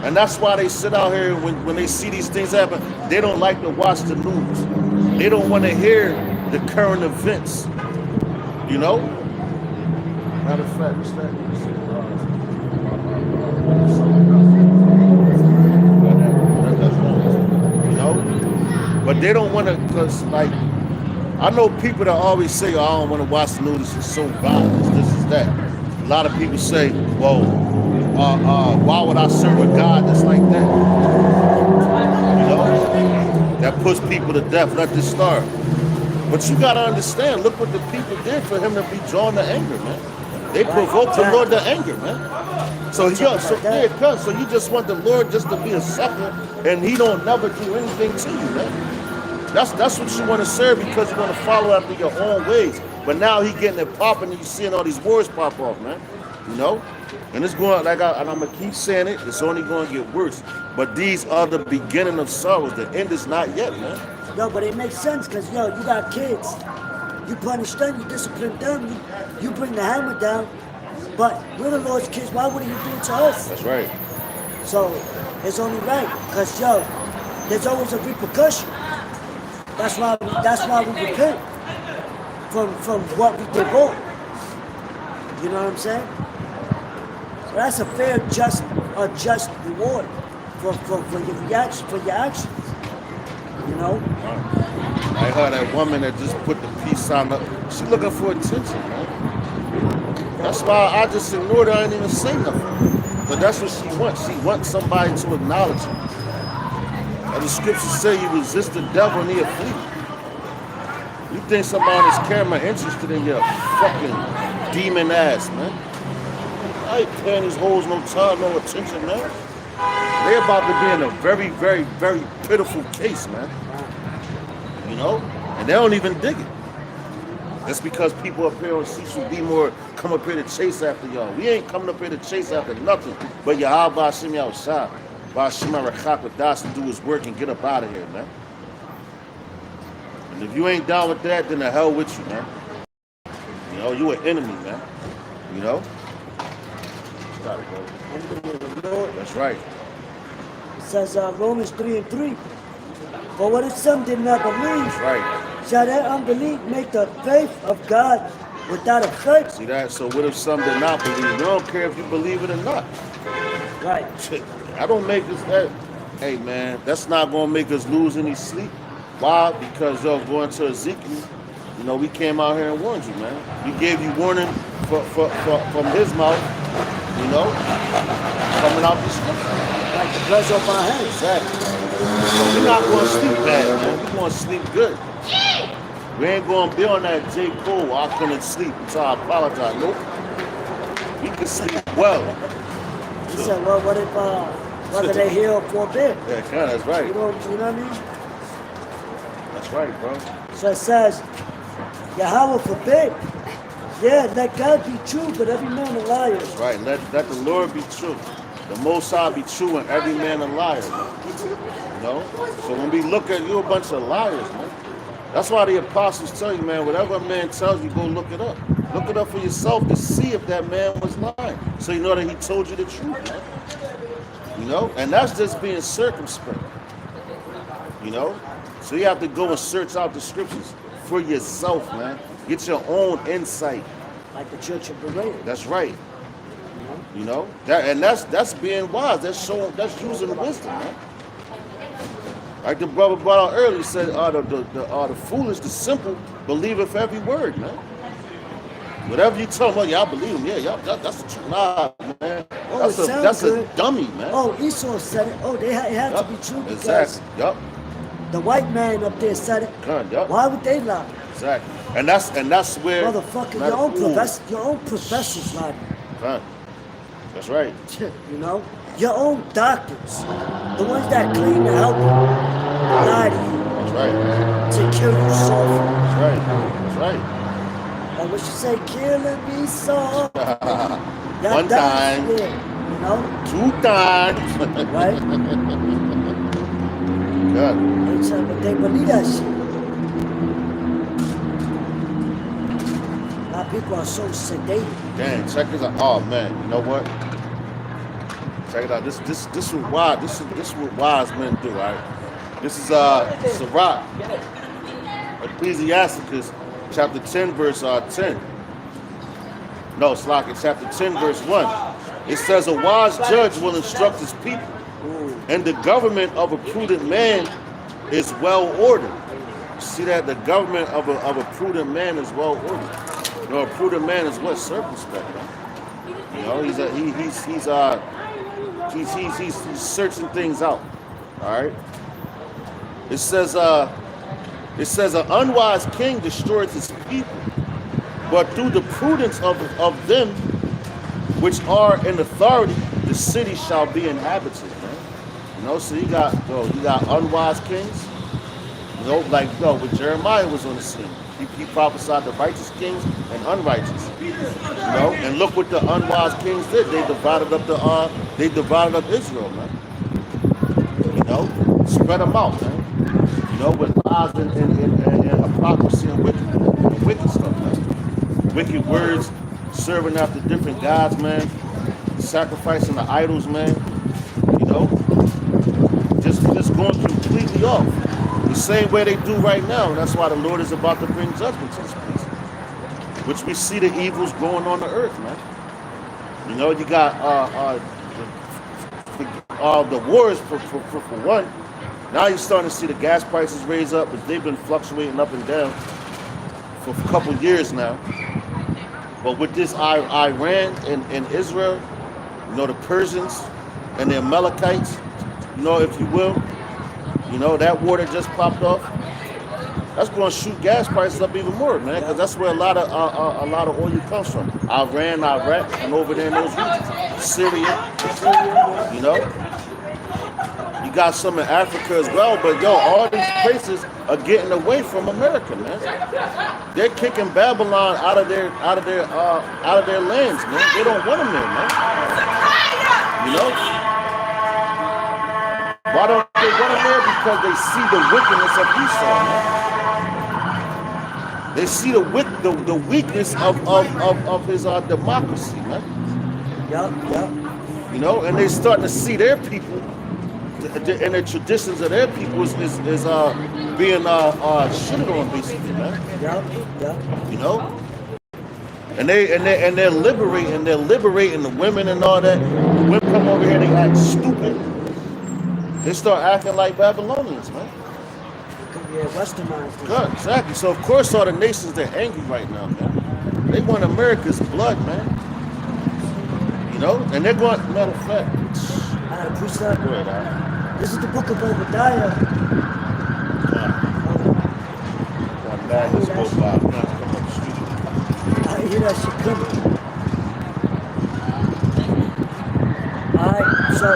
And that's why they sit out here when they see these things happen, they don't like to watch the news. They don't want to hear the current events. You know? Matter of fact, what's that? You know? But they don't want to, because, like, I know people that always say, oh, I don't want to watch the news, it's so violent, this is that. A lot of people say, well, why would I serve a God that's like that? You know? That puts people to death, let this starve. But you got to understand, look what the people did for him to be drawn to anger, man. They provoked the Lord to anger, man. So you just want the Lord just to be a sucker, and he don't never do anything to you, man. That's what you want to serve, because you want to follow after your own ways. But now he getting it popping, and you seeing all these wars pop off, man. You know? And it's going, and I'm going to keep saying it, it's only going to get worse. But these are the beginning of sorrows. The end is not yet, man. No, but it makes sense, because, you got kids. You punish them, you discipline them, you bring the hammer down. But we're the Lord's kids, why wouldn't you do it to us? That's right. So it's only right, because, there's always a repercussion. That's why we repent from what we did wrong. You know what I'm saying? So that's a fair, just reward for your reaction, for your actions. You know? I heard that woman that just put the peace sign up. She looking for attention, man. That's why I just ignored her. I didn't even say nothing. But that's what she wants. She wants somebody to acknowledge her. And the scriptures say you resist the devil and he'll flee. You think somebody on this camera interested in your fucking demon ass, man? I ain't paying these hoes no time, no attention, man. They about to be in a very, very, very pitiful case, man. You know? And they don't even dig it. That's because people up here on Cecil B. More come up here to chase after y'all. We ain't coming up here to chase after nothing but Yahweh Hashem Yahushua. Ba'ashim Rachak Das to do his work and get up out of here, man. And if you ain't down with that, then the hell with you, man. You know, you an enemy, man. You know? Stop it, bro. That's right. It says Romans 3:3. For what if some did not believe? That's right. Shall that unbelief make the faith of God without effect? See that? So what if some did not believe? We don't care if you believe it or not. Right. I don't make us that. Hey, man, that's not going to make us lose any sleep. Why? Because, going to Ezekiel, we came out here and warned you, man. We gave you warning from his mouth, coming out the scripture. Like the blood's off our hands. Exactly. So we're not going to sleep bad, man. We're going to sleep good. We ain't going to be on that J. Cole, I couldn't sleep until I apologize. Nope. We can sleep well. He said, well, what if, whether they hear or forbid? Yeah, that's right. You know what I mean? That's right, bro. So it says, Yahweh forbid. Yeah, let God be true, but every man a liar. That's right. Let the Lord be true. The Most High be true and every man a liar, man. So when we look at you, a bunch of liars, man. That's why the apostles tell you, man, whatever a man tells you, go look it up. Look it up for yourself to see if that man was lying. So you know that he told you the truth, man. And that's just being circumspect. So you have to go and search out the scriptures for yourself, man. Get your own insight. Like the Church of Berea. That's right. That's being wise. That's using wisdom, man. Like the brother brought out earlier, he said, the foolish, the simple, believeth every word, man. Whatever you tell them, I believe him. Yeah, that's the truth. Nah, man. That's a dummy, man. Oh, Esau said it. Oh, it had to be true because exactly. The white man up there said it. Why would they lie? Exactly. And that's where motherfucker, your own professors lied. That's right. Your own doctors, the ones that claim to help you, lie to you That's right, man. to kill you softly. That's right. That's right. And when she say killing me soft, that One does, time. yeah, you know, 2 times. right? Good. But they believe that shit. Now people are so sedated. Dang, check this out. Oh man, you know what? Check it out. This is what wise men do, right? This is Sirach, Ecclesiasticus, chapter 10, verse 10. No, it's like in chapter 10, verse 1. It says, a wise judge will instruct his people, and the government of a prudent man is well ordered. See that? The government of a prudent man is well ordered. You know, a prudent man is what? Circumspect, man. You know, he's searching things out. All right. It says an unwise king destroys his people, but through the prudence of them which are in authority, the city shall be inhabited, man. You know, so you got unwise kings. You know, like when Jeremiah was on the scene, he prophesied the righteous kings and unrighteous. You know, and look what the unwise kings did. They divided up Israel, man. You know, spread them out, man. You know, with lies and hypocrisy and wicked stuff, man. Wicked words, serving after different gods, man. Sacrificing the idols, man. You know, just going completely off. The same way they do right now. And that's why the Lord is about to bring judgment to this place. Which we see the evils going on the earth, man. You know, you got the wars for one. Now you're starting to see the gas prices raise up, but they've been fluctuating up and down for a couple years now. But with this Iran and Israel, you know, the Persians and the Amalekites, you know, if you will, you know, that war that just popped off, that's going to shoot gas prices up even more, man, because that's where a lot of oil comes from. Iran, Iraq, and over there in those regions, Syria, you know. You got some in Africa as well, but all these places are getting away from America, man. They're kicking Babylon out of their lands, man. They don't want them there, man. You know. Why don't they want them there? Because they see the wickedness of Esau, man. They see the weakness of his democracy, man. Yup. You know, and they starting to see their people. And the traditions of their people is being shitted on, basically, man. Yeah. You know, and they're liberating the women and all that. The women come over here, they act stupid. They start acting like Babylonians, man. Yeah, westernized. Good, exactly. So of course all the nations they're angry right now, man. They want America's blood, man. You know, and they're going. Matter of fact. I had a precept. Go ahead, This is the book of Obadiah. I hear that shit coming. Alright, so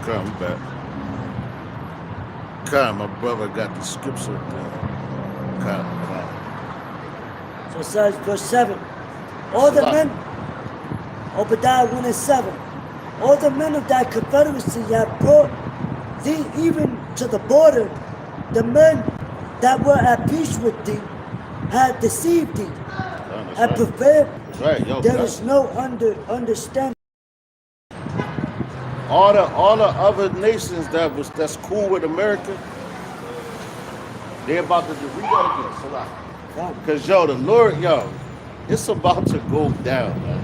come back. Come, my brother got the scripture there. Come. So it says, verse 7. All the men, Obadiah 1 and 7. All the men of thy confederacy have brought thee even to the border. The men that were at peace with thee had deceived thee and prepared. Right, there is no understanding. All the other nations that's cool with America, they're about to read that again. Because the Lord, it's about to go down, man.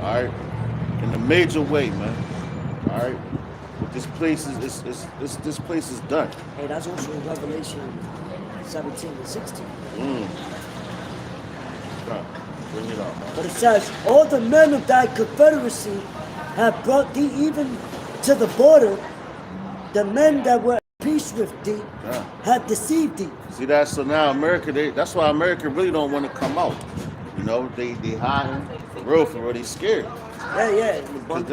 All right, in a major way, man. All right, this place is done. Hey, that's also in Revelation 17 and 16. Bring it up. But it says, all the men of thy confederacy have brought thee even to the border. The men that were at peace peace with thee, Yeah. have deceived thee. See that? So now America, that's why America really don't want to come out. You know, they hiding for real. They scared. Yeah. Cause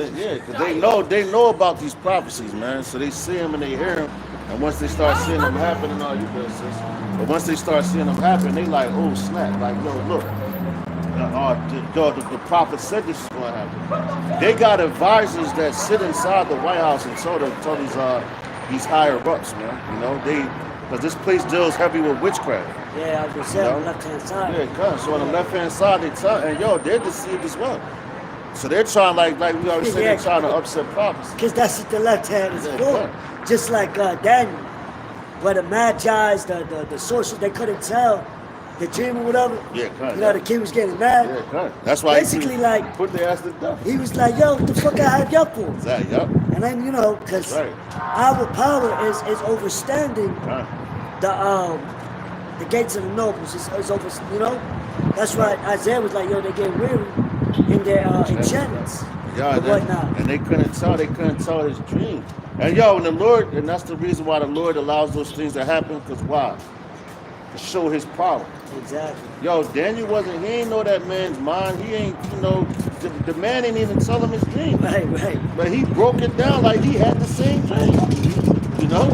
they know about these prophecies, man. So they see them and they hear them, and once they start seeing them happen, and all you good, sis. But once they start seeing them happen, they like, oh snap! Like, yo, look, the prophet said this is going to happen. They got advisors that sit inside the White House and tell these higher ups, man. You know, because this place deals heavy with witchcraft. Yeah, I was saying on the left hand side. Yeah, cuz. So on the left hand side, they tell, and yo, they're deceived as well. So they're trying, like we already said, they're trying to upset prophecy. Because that's what the left hand is Yeah, for. right. Just like Daniel, where the Magi's, the sorcerers, they couldn't tell the dream or whatever. Yeah, cuz. You know, the king was getting mad. Yeah, cuz. That's why Basically, he like, put their ass to death. he was like, yo, what the fuck I have you for? Exactly, yup. And then, you know, because Right. our power is overstanding Cuz. the gates of the nobles. Is over, you know? That's why Isaiah was like, yo, they get weary in their enchantments. Yeah, and whatnot. and they couldn't tell his dream. And yo, and the Lord, and that's the reason why the Lord allows those things to happen, because why? To show his power. Exactly. Yo, Daniel he ain't know that man's mind. He ain't, you know, the man ain't even tell him his dream. Right. But he broke it down like he had the same dream. You know?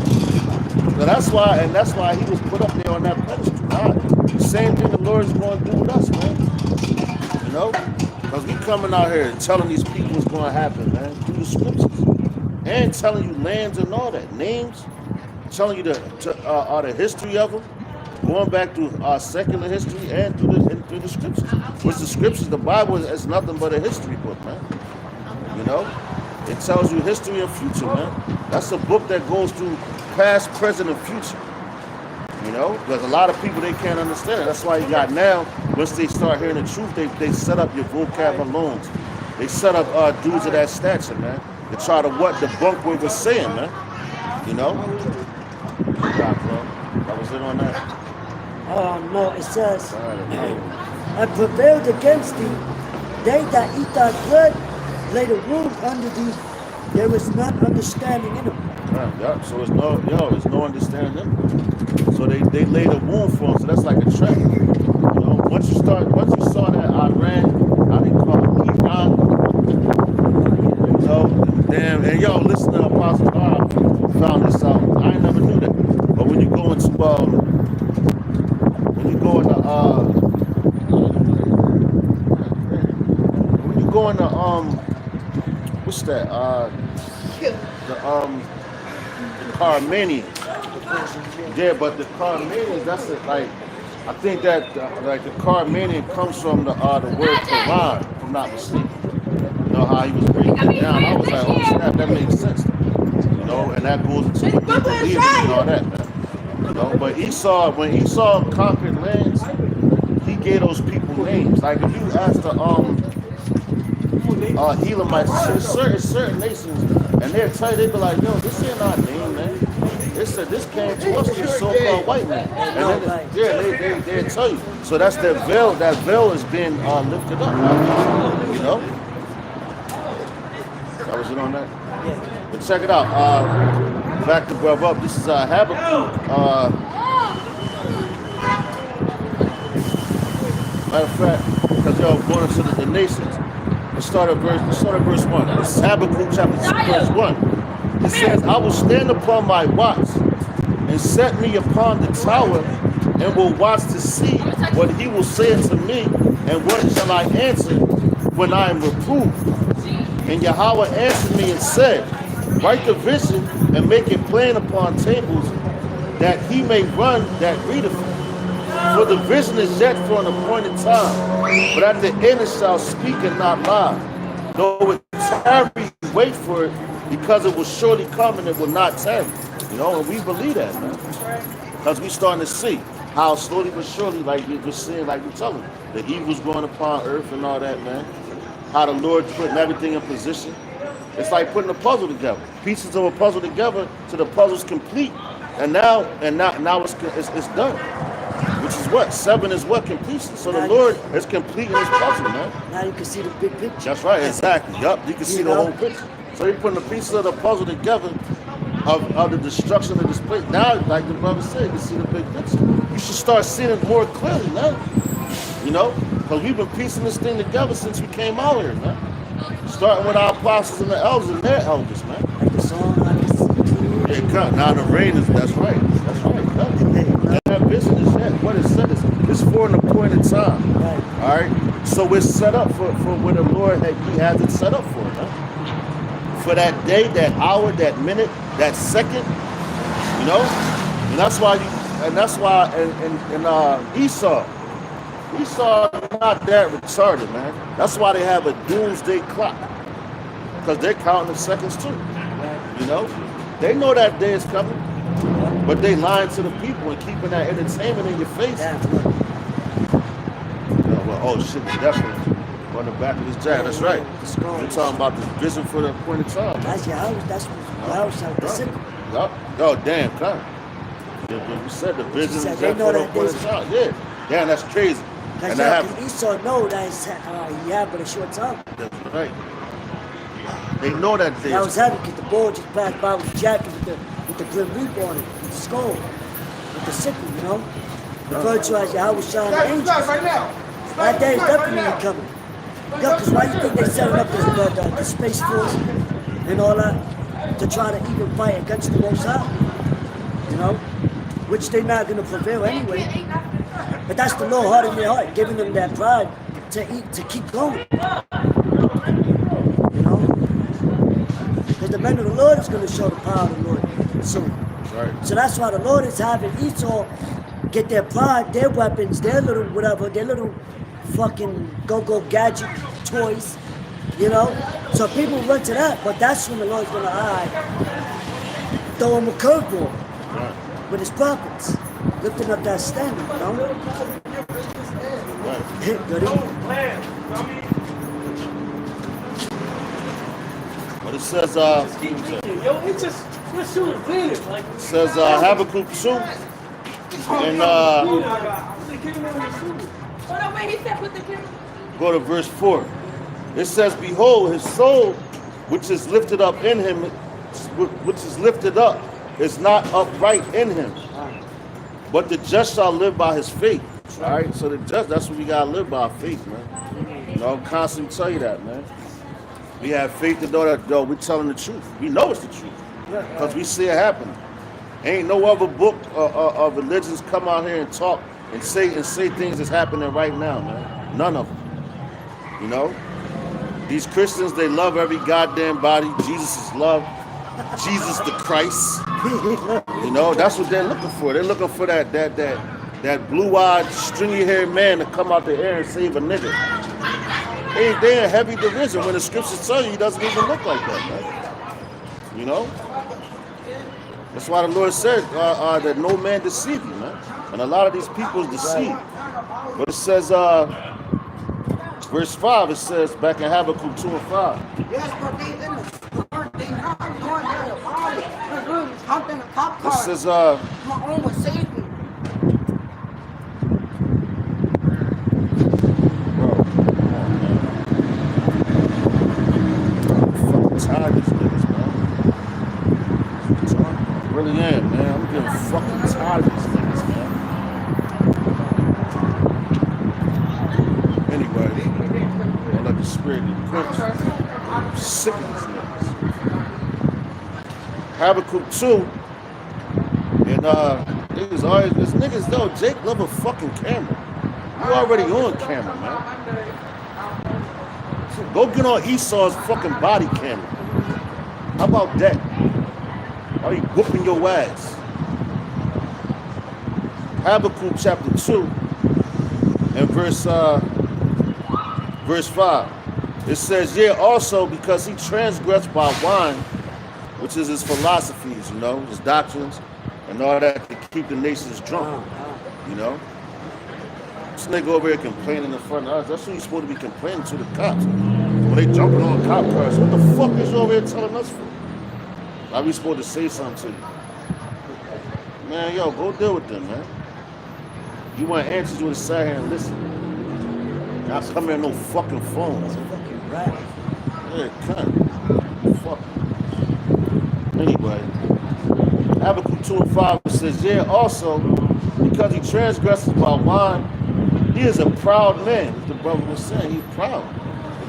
So that's why he was put up there on that pedestal. The same thing the Lord is going to do with us, man. You know? Because we coming out here telling these people what's going to happen, man, through the scriptures. And telling you lands and all that, names, telling you the history of them, going back through our secular history and through the scriptures. Which the scriptures, the Bible is nothing but a history book, man. You know? It tells you history and future, man. That's a book that goes through past, present, and future. You know, because a lot of people, they can't understand it. That's why you got now, once they start hearing the truth, they set up your vocab alone. They set up dudes of that stature, man. They try to debunk what we're saying, man. You know? Yeah, bro. That was it on that. No, it says, I prevailed against thee. They that eat thy bread laid a wound under thee. There was none understanding in them. Yeah, so it's no understanding. So they laid a wound for him, so that's like a trap. You know, once you saw that Iran, how they call it, Iran, you know, damn, and yo, listen to Apostle Bob found this out. I ain't never knew that. But when you go into what's that? The Carmenians. Yeah, but the Carmenians, that's it. Like, I think that like the Carmenian comes from the word Quran, if I'm not mistaken. You know how he was breaking it down. I was like, oh snap, that makes sense. You know, and that goes into what he believes and all that, man. You know, but when Esau conquered lands, he gave those people names. Like if you ask the Elamites, certain nations, and they'll tell you, they be like, yo, this ain't our name, man. They said this came to us, this so-called white man. And then, they tell you. So that's that veil. That veil is being lifted up. You know. That was it on that. Yeah. But check it out. Back to Brother Up. This is Habakkuk. Matter of fact, because y'all going into the nations. Let's start at verse 1. This is Habakkuk chapter 6, verse 1. It says, I will stand upon my watch and set me upon the tower and will watch to see what he will say unto me, and what shall I answer when I am reproved. And Yahweh answered me and said, write the vision and make it plain upon tables, that he may run that readeth it. For the vision is yet for an appointed time, but at the end it shall speak and not lie. Though it tarry, wait for it, because it will surely come and it will not tarry. You know, and we believe that, man. Because we starting to see how slowly but surely, like we're seeing, like we're telling, the evil's going upon earth and all that, man. How the Lord's putting everything in position. It's like putting a puzzle together. Pieces of a puzzle together till the puzzle's complete. And now it's done. Which is what? 7 is what? Completion. So the Lord is completing his puzzle, man. Now you can see the big picture. That's right, exactly. Yup, you can see the whole picture. So he's putting the pieces of the puzzle together, of the destruction of this place. Now, like the brother said, you can see the big picture. You should start seeing it more clearly now. You know? Because we've been piecing this thing together since we came out here, man. Starting with our apostles and the elders and their elders, man. Like the song, like the Yeah, cut. Now the rain is, that's right. That's right. Cut. And that vision is that. What it said is, it's for an appointed time. Right. All right? So we're set up for what the Lord He has it set up for, man. For that day, that hour, that minute, that second, you know? And that's why in Esau is not that retarded, man. That's why they have a doomsday clock. Because they're counting the seconds too. You know? They know that day is coming. But they lying to the people and keeping that entertainment in your face. Yeah. Well, oh shit, definitely. On the back of his jacket, that's right. We're talking about the vision for the appointed time. That's your house. That's what house out the sickle. Yup. Oh, damn, come. You said the vision said is they for know the that appointed time. Yeah. Damn, that's crazy. Because And Esau know that he had but a short time. that's right. They know that day. That was heavy because the boy just passed by with the jacket with the grim reaper on it, with the skull, with the sickle, you know? Referred to as Yahweh Shah the angels. Right now. That day is definitely coming. Yeah, because why you think they set up the Space Force and all that to try to even fight against the Most High? You know? Which they're not going to prevail anyway. But that's the Lord heart in their heart, giving them that pride to keep going. You know? Because the men of the Lord is going to show the power of the Lord soon. Right. So that's why the Lord is having Esau get their pride, their weapons, their little whatever, their little fucking go-go gadget toys, you know? So people run to that, but that's when the Lord's gonna throw him a curveball with his prophets, lifting up that standard, you know? Good evening. But it says, We're shooting cleaners. Like, it says Habakkuk 2 and Hold on, wait, he said put the camera. go to verse 4. It says, behold, his soul, which is lifted up in him, which is lifted up, is not upright in him. But the just shall live by his faith. All right, so the just, that's what we gotta live by, faith, man. You know, I'm constantly tell you that, man. We have faith to know that, yo, we're telling the truth. We know it's the truth because we see it happen. Ain't no other book of religions come out here and talk and say things that's happening right now, man. None of them. You know, these Christians, they love every goddamn body. Jesus is love. Jesus the Christ. You know, that's what they're looking for. They're looking for that blue-eyed, stringy-haired man to come out the air and save a nigga. They in heavy division when the scriptures tell you he doesn't even look like that, man. You know? That's why the Lord said that no man deceive you, man. And a lot of these people is deceived. But it says, verse 5, it says, back in Habakkuk 2 and 5. Yes, but they in the they not going to the party. I'm in a cop car. It says, My own was saving. bro, come on, man. I'm fucking tired of these niggas, man. I really am, man. I'm getting fucking tired of these niggas, man. Anyway, don't let the spirit be quenched. I'm sick of these niggas. Habakkuk 2, and niggas always, this niggas though, Jake love a fucking camera. You already on camera, man. Go get on Esau's fucking body camera. How about that? Are you whooping your ass? Habakkuk chapter 2 and verse 5. It says, yeah, also because he transgressed by wine, which is his philosophies, you know, his doctrines, and all that to keep the nations drunk, you know. This nigga over here complaining in front of us. That's who you're supposed to be complaining to, the cops. When they jumping on cop cars, what the fuck is you over here telling us for? Why we supposed to say something to you? Man, yo, go deal with them, man. You want answers, you would have sat here and listen. Y'all come here no fucking phone. Fucking right. Yeah, cunt. Fuck. Anyway, 2 and 5, it says, yeah, also, because he transgresses by wine, he is a proud man. As the brother was saying, he's proud.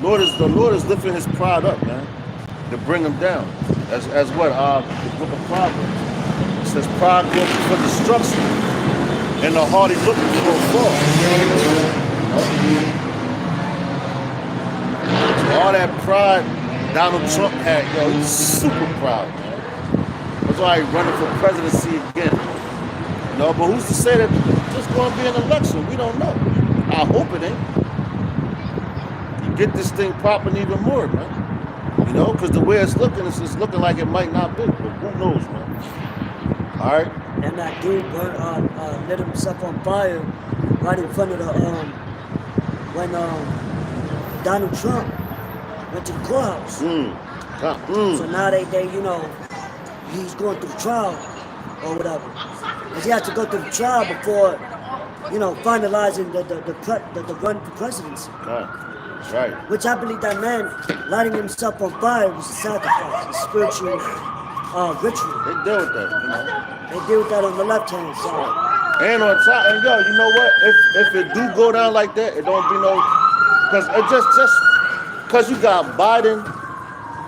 The Lord is lifting his pride up, man, to bring him down. As what? The book of Proverbs. It says, pride goes for destruction, and the haughty looking for a fall. So all that pride Donald Trump had, yo, he's super proud, man. That's why he's running for presidency again. You know, but who's to say that there's going to be an election? We don't know. I hope it ain't. You get this thing popping even more, man. You know, because the way it's looking like it might not be, but who knows, man. All right. And that dude lit himself on fire right in front of the when Donald Trump went to the courthouse. So now they you know, he's going through the trial or whatever. Because he had to go through the trial before, you know, finalizing the run for presidency. Right. Which I believe that man lighting himself on fire was a sacrifice, a spiritual ritual. They deal with that, you know. They deal with that on the left-hand side. And on top, and yo, you know what? If it do go down like that, it don't be no, because it just because you got Biden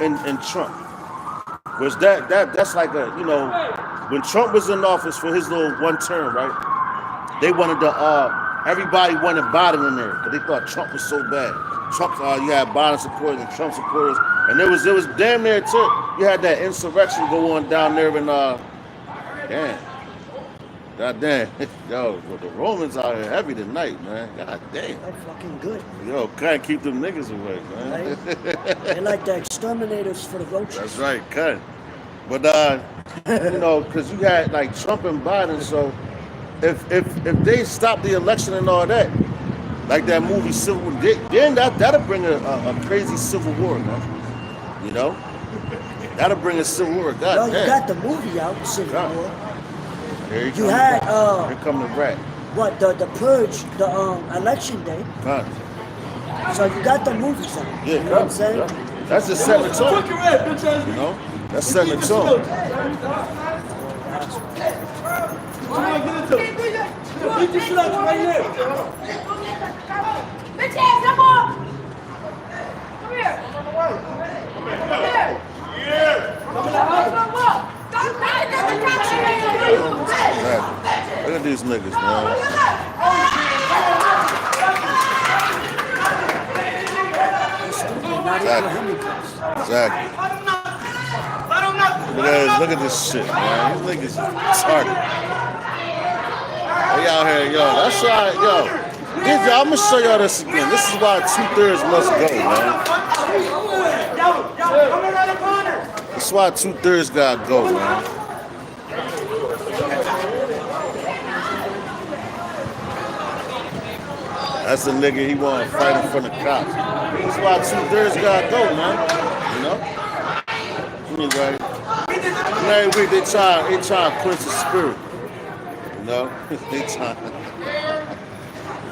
and Trump, which that's like a, you know, when Trump was in office for his little one term, right? They wanted to everybody wanted Biden in there because they thought Trump was so bad. Trump, you had Biden supporters and Trump supporters, and it was damn near too. You had that insurrection go on down there in God damn, yo, the Romans out here heavy tonight, man. God damn. They're fucking good. Yo, can't keep them niggas away, man. Right? They're like the exterminators for the roaches. That's right, cut. But you know, because you had like Trump and Biden, so if they stop the election and all that, like that movie Civil War, then that'll bring a crazy civil war, man. You know, that'll bring a civil war. God Yo, damn. you got the movie out, Civil War. Here You had here come the rat. what the purge, the election day. Huh. So you got the movies out. Yeah, You know what I'm saying? yeah. That's just setting the tone. Fuck your ass, bitch ass. You know, that's setting the tone. Come on, get into it. Beat this shit out right now. Bitch ass, come on! Come here! Come here! Come on! Stop crying at the couch, Man, look at these niggas, man. Not even Hemingways. Exactly. Look at this shit, man. These niggas retarded. They out here, yo. That's why, yo. I'm gonna show y'all this again. This is why 2/3 must go, man. That's why 2/3 gotta go, man. That's the nigga he want to fight in front of cops. That's why 2/3 gotta go, man. You know? Anyway, every week they try to quench the spirit. You know?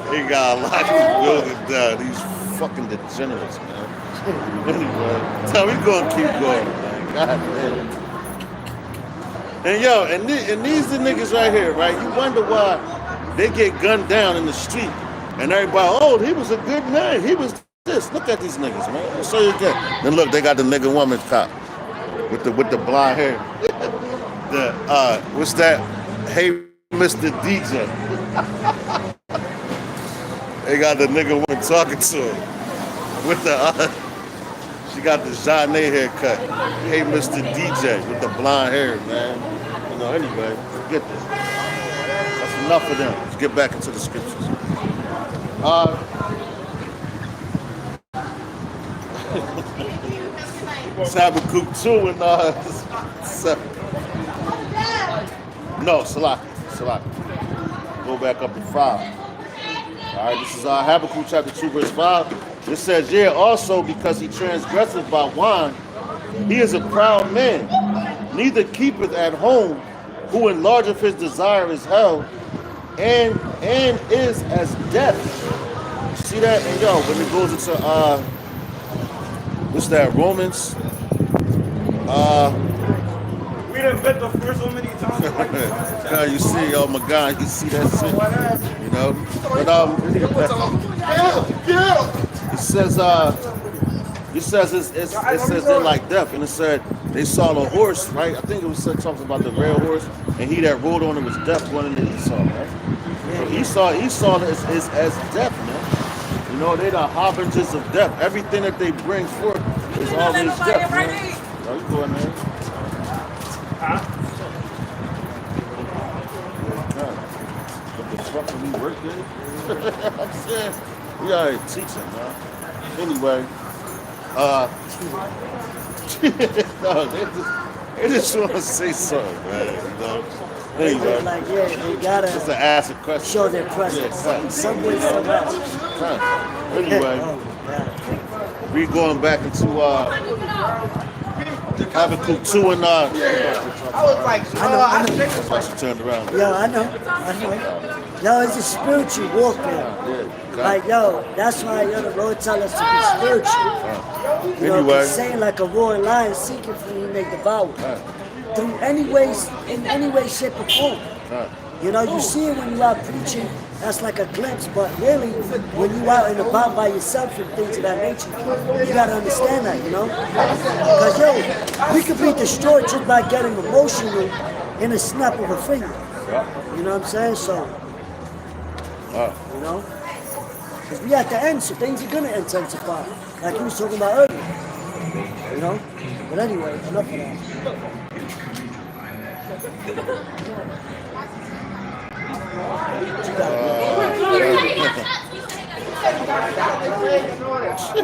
They got a lot of building down. These fucking degenerates, man. Anyway, so we gonna keep going, man. God damn. And yo, and these the niggas right here, right? You wonder why they get gunned down in the street, and everybody, oh, he was a good man. He was this. Look at these niggas, man. I'll show you again. Then look, they got the nigga woman cop with the blonde hair. What's that? Hey, Mr. DJ. They got the nigga woman talking to him with the. She got the Jeanne haircut. Hey, Mr. DJ with the blonde hair, man. You know, anyway, forget this. That's enough of them. Let's get back into the scriptures. It's Habakkuk 2 and 7. No, Salaki. Go back up to 5. All right, this is Habakkuk chapter 2, verse 5. It says, yeah, also because he transgresseth by wine, he is a proud man, neither keepeth at home, who enlargeth his desire is hell, and is as death. See that? And yo, when it goes into what's that? Romans. done bet the first so many times. Now you see, oh my God, you see that shit, you know. But it says it says they're like death, and it said they saw the horse, right? I think it was said something about the red horse, and he that rode on it was death, going into Esau, right? So Esau is as death, man. You know, they the harbingers of death. Everything that they bring forth is always death, man. Oh, you going there? What the fuck are we working? I'm saying, we are teaching, man. Anyway, no, they just want to say something, man. You know. Anyway, Like, yeah, they gotta just to ask a question. show their presence Yeah, in some way, somehow. Anyway, Oh, God. we going back into Habakkuk 2 and I was like, I know. Why she turned around? Yo, I know. Yo, it's a spiritual warfare. Yeah. Like, yo, that's why, yo, the Lord tell us to be spiritual. You know, Anyway. he's saying like a roaring lion seeking for whom they devour. Through any ways, in any way, shape, or form. You know, you see it when you out preaching, that's like a glimpse, but really, when you out and about by yourself and things of that nature, you gotta understand that, you know? Because, yo, we could be destroyed just by getting emotional in a snap of a finger. You know what I'm saying? So, you know? Because we at the end, so things are gonna intensify, like you was talking about earlier. You know? But anyway, enough of that.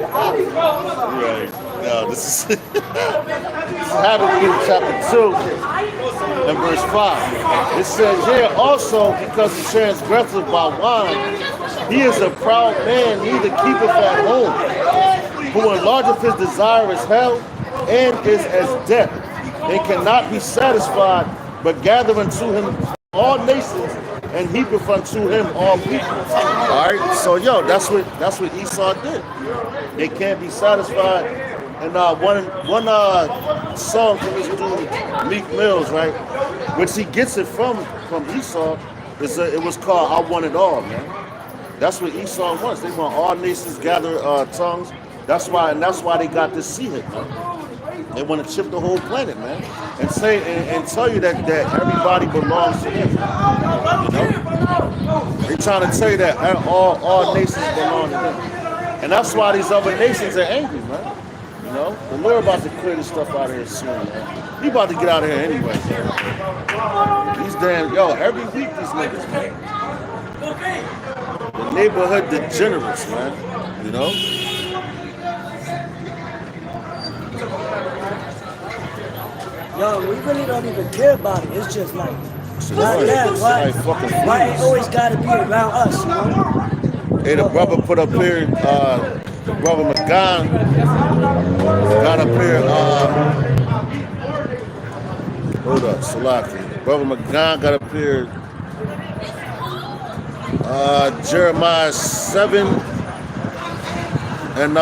Right. No, this is Habakkuk chapter 2 and verse 5. It says here also, because he transgresseth by wine, he is a proud man, neither keepeth at home, who enlargeth his desire as hell, and is as death, and cannot be satisfied, but gather unto him all nations, and heapeth unto him all people. All right, so yo, that's what Esau did. They can't be satisfied. And one song from this dude Meek Mills, right, which he gets it from Esau, it was called "I Want It All," man. That's what Esau wants. They want all nations gather tongues. That's why they got this sea hit, man. They want to chip the whole planet, man, and say and tell you that everybody belongs to them. You know, they're trying to tell you that all nations belong to them, and that's why these other nations are angry, man. You know, the Lord about to clear this stuff out of here soon, man. He about to get out of here anyway. These every week these niggas, man. The neighborhood degenerates, man. You know. Yo, we really don't even care about it. It's just like, why it always gotta be around us, you know? Hey, the brother put up here, brother McGon got up here, hold up, Salaki. Brother McGon got up here, Jeremiah 7 and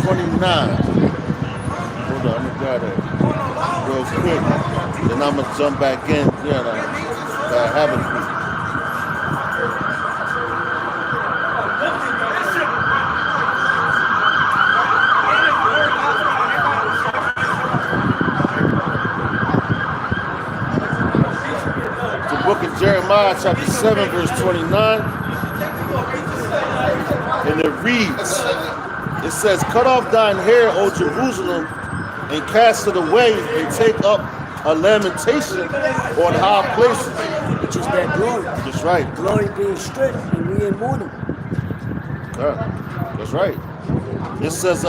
29. Hold on, I'm gonna grab that real quick. Then I'm gonna jump back in. Habakkuk. The book of Jeremiah, chapter 7, verse 29. And it reads, it says, "Cut off thine hair, O Jerusalem, and cast it away, and take up a lamentation on high places." Which is that glory. That's right. Glory being stripped and we in mourning. Yeah, that's right. It says,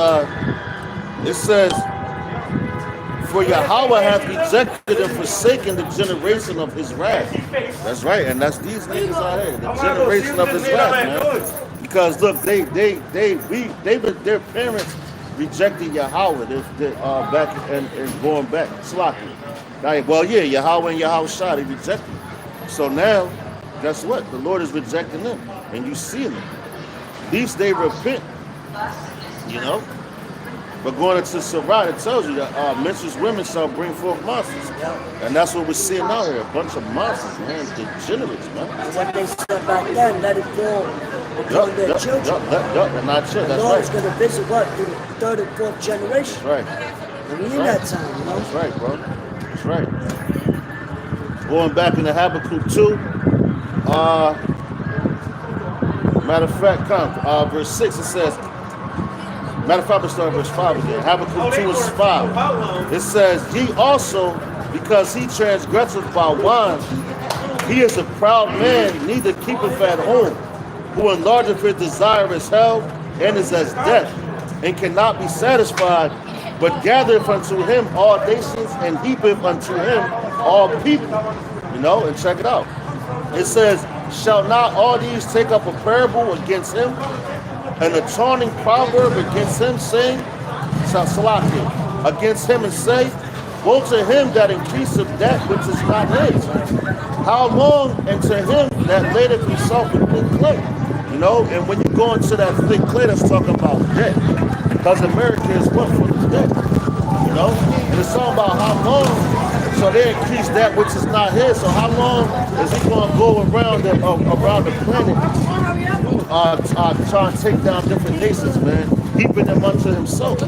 "For Yahweh hath rejected and forsaken the generation of his wrath." That's right, and that's these niggas out here, the generation of his wrath, man. Because look, their parents rejected Yahweh. They're back and going back. Slacking. Well, yeah, Yahweh and Yahushua, they rejected. So now, guess what? The Lord is rejecting them, and you see them. At least they repent, you know. But going into Sirach, it tells you that menstruous women shall bring forth monsters. And that's what we're seeing out here. A bunch of monsters, man. Degenerates, man. And what they said back then, let it fall upon their children. They're not children. The That's Lord's right. going to visit what? Through the third and fourth generation. That's right. And we in that time, you know? That's right, bro. That's right. Going back into Habakkuk 2, matter of fact, verse 6, it says, matter of fact, let's start verse 5 again. Habakkuk 2 is 5. It says, ye also, because he transgresseth by wine, he is a proud man, neither keepeth at home, who enlargeth his desire as hell, and is as death, and cannot be satisfied, but gathereth unto him all nations, and heapeth unto him all people. You know, and check it out. It says, shall not all these take up a parable against him, and a taunting proverb against him, saying, Salaki, against him, and say, woe to him that increaseth that which is not his. How long? And to him that ladeth himself in thick clay. You know, and when you go into that thick clay, that's talking about debt. Because America is what? Full of debt. You know? And it's talking about how long. So they increase that which is not his. So how long is he going to go around the planet trying to take down different nations, man, heaping them unto himself?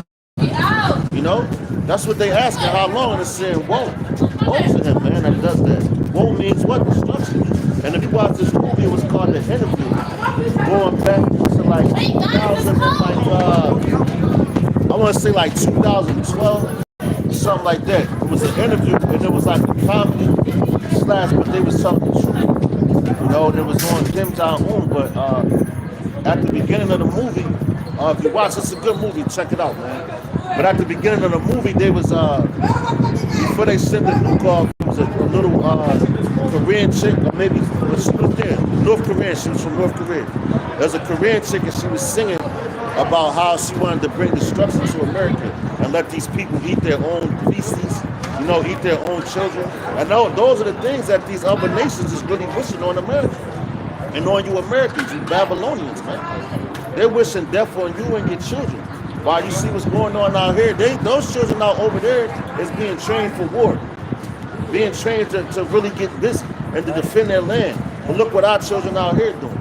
You know, that's what they asking. How long? And it's saying, woe to him, man, that does that. Woe means what? Destruction. And if you watch this movie, it was called The Interview. Going back to like 2000, I want to say like 2012. Something like that. It was an interview, and it was like a comedy slash, but they was telling the truth. You know, it was on Kim Jong-un, but at the beginning of the movie, if you watch, it's a good movie, check it out, man. But at the beginning of the movie, they was, before they sent the nuke off, it was a little Korean chick, or maybe, she was there, North Korean, she was from North Korea. There was a Korean chick, and she was singing about how she wanted to bring destruction to America and let these people eat their own feces, you know, eat their own children. And those are the things that these other nations is really wishing on America. And on you Americans, you Babylonians, man. They're wishing death on you and your children. While you see what's going on out here, those children out over there is being trained for war. Being trained to really get busy and to defend their land. But look what our children out here doing.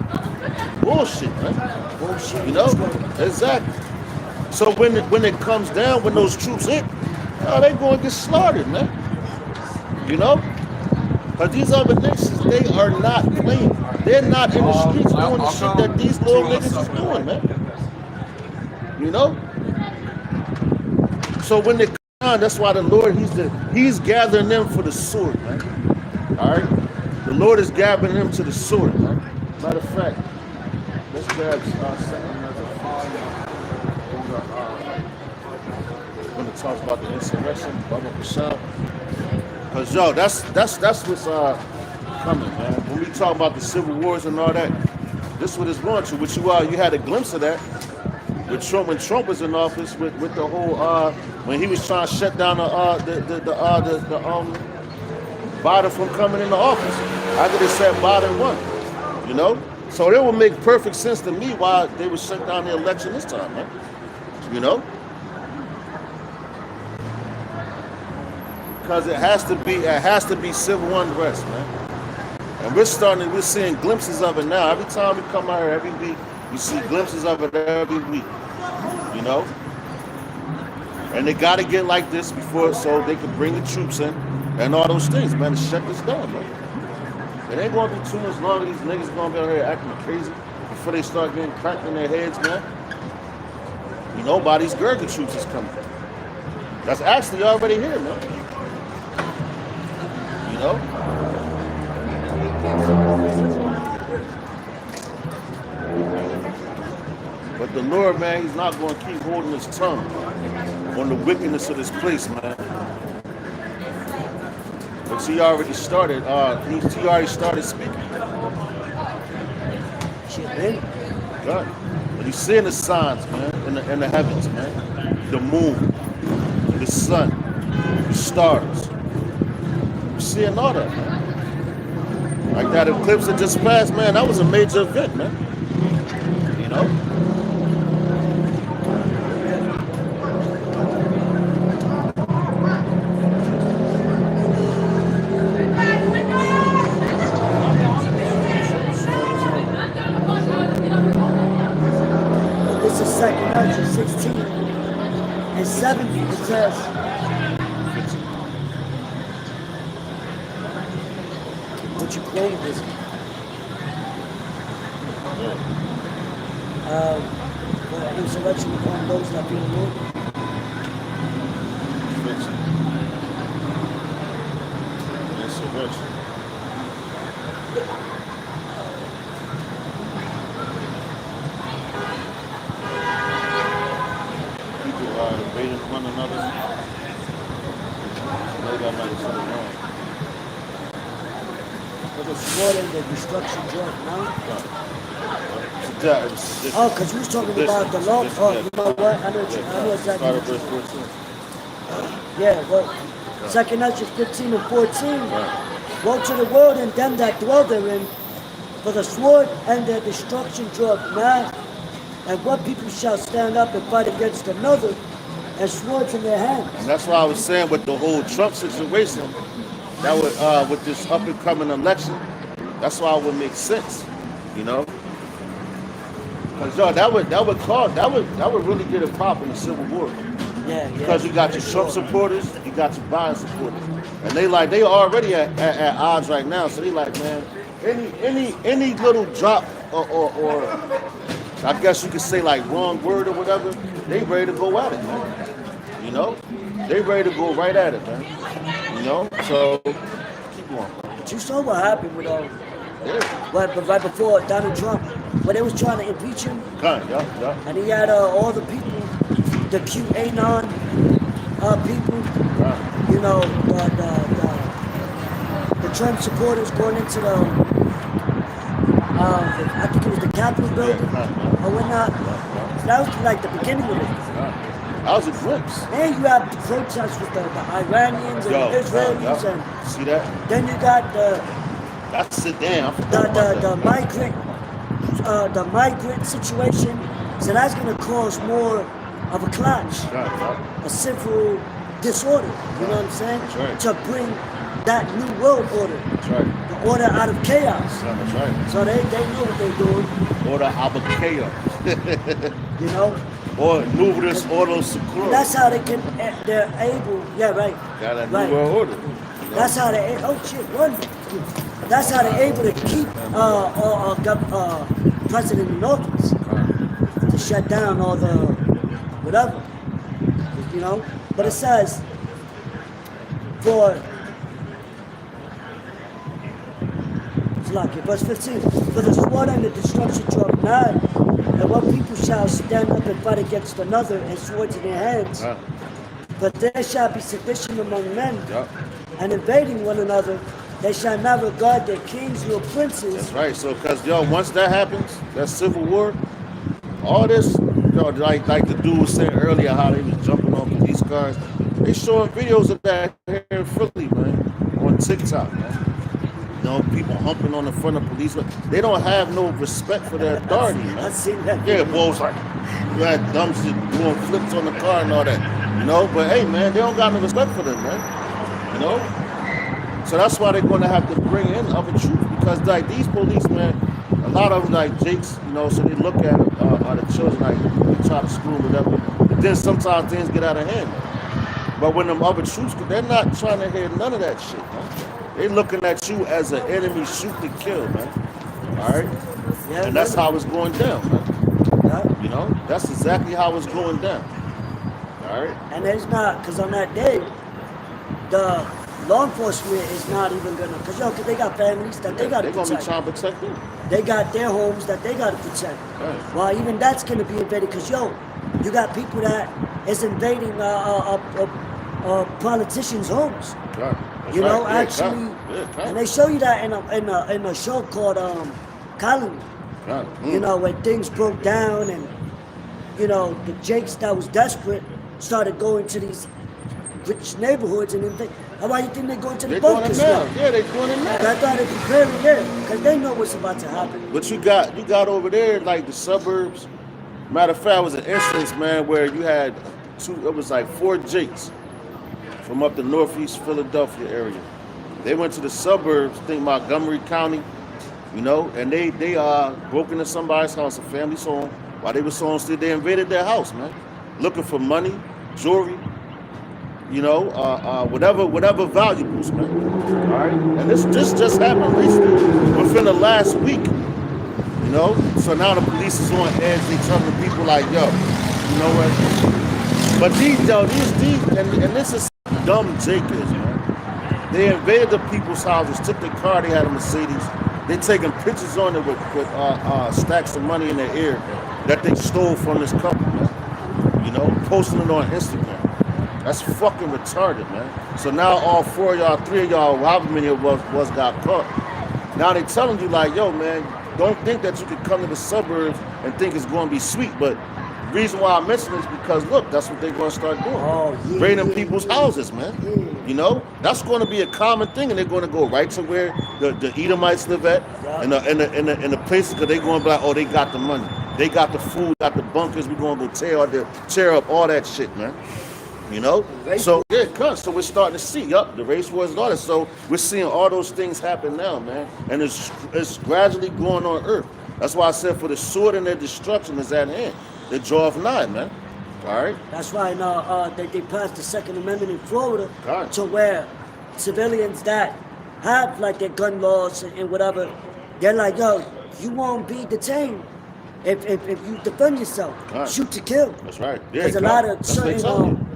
Bullshit, man. Bullshit, you know? Exactly. So when it comes down, when those troops hit, they're going to get slaughtered, man. You know? Because these other nations, they are not playing. They're not in the streets doing the shit that these little niggas is doing, man. You know? So when they come down, that's why the Lord, he's gathering them for the sword, man. All right? The Lord is gathering them to the sword, man. Matter of fact, let's grab when it talks about the insurrection, Baba Bashar. Because, yo, that's what's coming, man. When we talk about the civil wars and all that, this is what it's going to. Which you had a glimpse of that with Trump when Trump was in office with the whole when he was trying to shut down the Biden from coming into office. After they said Biden won, you know. So it would make perfect sense to me why they would shut down the election this time, man. You know? Because it has to be civil unrest, man. And we're seeing glimpses of it now. Every time we come out here every week, we see glimpses of it every week. You know? And they gotta get like this before so they can bring the troops in and all those things, man, to shut this down, man. It ain't gonna be too much longer. These niggas gonna be out here acting crazy before they start getting cracked in their heads, man. You know, by these Gurkha troops is coming. That's actually already here, man. You know? But the Lord, man, he's not gonna keep holding his tongue on the wickedness of this place, man. But he already started. He already started speaking. God. But he's seeing the signs, man, in the heavens, man. The moon, the sun, the stars. We're seeing all that, man. Like that eclipse that just passed, man. That was a major event, man. You know. This is 2nd Ezra 16 and 70. It says, what you quoted is, for insurrection upon those that be removed. Insurrection. People are invading one another. Maybe I might have said it wrong. For the sword and the destruction drug, no? It's Oh, because you was talking about the law. Oh, you know what? I know exactly. Start What at you verse 14. Yeah, well, 2nd Ezra 15 and 14. Woe to the world and them that dwell therein, for the sword and their destruction draweth nigh. And what people shall stand up and fight against another, and swords in their hands. And that's why I was saying with the whole Trump situation, that would with this up and coming election, that's why it would make sense, you know. Cause yo, that would really get a pop in the Civil War. Yeah. Because you got your Trump supporters, you got your Biden supporters, and they already at odds right now. So they like, man, any little drop or I guess you could say like wrong word or whatever, they ready to go at it, man. You know, they ready to go right at it, man. You know, so keep going. But you saw what happened with Yeah. right before Donald Trump, when they was trying to impeach him, Yeah. and he had all the people, the QAnon people, Right. you know, the Trump supporters going into the, I think it was the Capitol building or whatnot. So that was like the beginning of it. That was a glimpse. And you have the protests with the Iranians and the Israelis, and See that? then you got That's sit down. the migrant situation. So that's going to cause more of a clash, a civil disorder. You know what I'm saying? That's right. To bring that new world order, That's right. the order out of chaos. That's right. So they know what they're doing. Order Abakeo. You know. Or Numerous Ordo Secure. That's how they can. They're able. Yeah, right. Got that Right. New World Order. You know? That's how they. Oh shit! One. That's how they're able to keep president in office, to shut down all the whatever, you know. But it says for it's like it, verse 15. For the sword and the destruction draw nigh, and what people shall stand up and fight against another, and swords in their hands. But there shall be sedition among men, and invading one another. They shall not regard their kings nor princes. That's right. So, cause once that happens, that civil war, all this, like the dude was saying earlier, how they was jumping on police cars. They showing videos of that here in Philly, man, on TikTok, man. You know, people humping on the front of police. They don't have no respect for their authority, man. I've seen that. Yeah, boys like you had dumb shit doing flips on the car and all that, you know. But hey, man, they don't got no respect for them, man. You know. So that's why they're going to have to bring in other troops, because like these police, man, a lot of them like Jakes, you know, so they look at the children like they try to school whatever. But then sometimes things get out of hand. But when them other troops, they're not trying to hear none of that shit, man. They looking at you as an enemy, shoot to kill, man. All right, Yeah, and that's how it's going down, man. Yeah. You know, that's exactly how it's going down. All right. And it's not, because on that day, the law enforcement is not even gonna, cause they got families that they gotta They're gonna be protect. trying to protect them. They got their homes that they gotta protect. Right. Well, even that's gonna be invaded, cause you got people that is invading politicians' homes. Right. That's You know, right. Yeah, actually, yeah, and they show you that in a show called Colony. You know, when things broke down and you know the Jakes that was desperate started going to these rich neighborhoods and invade. Why you think they go to the They're doing it bunkers now. now? Yeah, they're doing it now. I thought they're preparing there because they know what's about to happen. But you got over there like the suburbs. Matter of fact, it was an instance, man, where you had it was like 4 Jakes from up the northeast Philadelphia area. They went to the suburbs, I think Montgomery County, you know, and they broke into somebody's house, a family's home, While they were so on stage, they invaded their house, man, looking for money, jewelry, whatever valuables, man. All right, and this just happened recently, within the last week. So now the police is on edge. They telling the people like, yo, you know what? But these, and this is dumb Jacobs, man. They invaded the people's houses, took the car. They had a Mercedes. They taking pictures on it with stacks of money in their ear that they stole from this couple, man. Posting it on Instagram. That's fucking retarded, man. So now all 4 of y'all, 3 of y'all, however many of us got caught. Now they telling you like, yo, man, don't think that you can come to the suburbs and think it's going to be sweet. But the reason why I mention this is because, look, that's what they're going to start doing. Raiding people's houses, man. That's going to be a common thing, and they're going to go right to where the Edomites live at, and the places, because they're going to be like, oh, they got the money. They got the food, got the bunkers. We're going to go tear up all that shit, man. So yeah, so we're starting to see, the race wars and all that. So we're seeing all those things happen now, man, and it's gradually going on earth. That's why I said for the sword and their destruction is at hand. They draw of nigh, man. All right. That's why they passed the Second Amendment in Florida to where civilians that have like their gun laws and whatever, they're like, yo, you won't be detained. If you defend yourself, shoot to kill. That's right. Yeah, there's a lot of certain,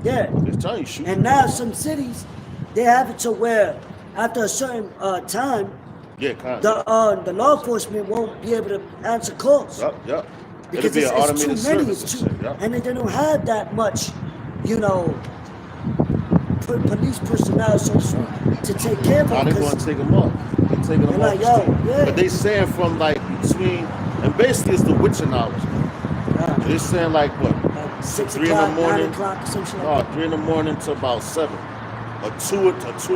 They're telling you shoot. And now some cities, they have it to where after a certain time, the law enforcement won't be able to answer calls. Yep. Because it's too many. It's too, and they don't have that much, police personnel to take care of them. They're going to take them off. They're taking them off the street. But they saying from like between. And basically, it's the witching hours. They're saying like what? 6 3 in the morning. 9 o'clock, something like that. 3 in the morning to about 7, or 2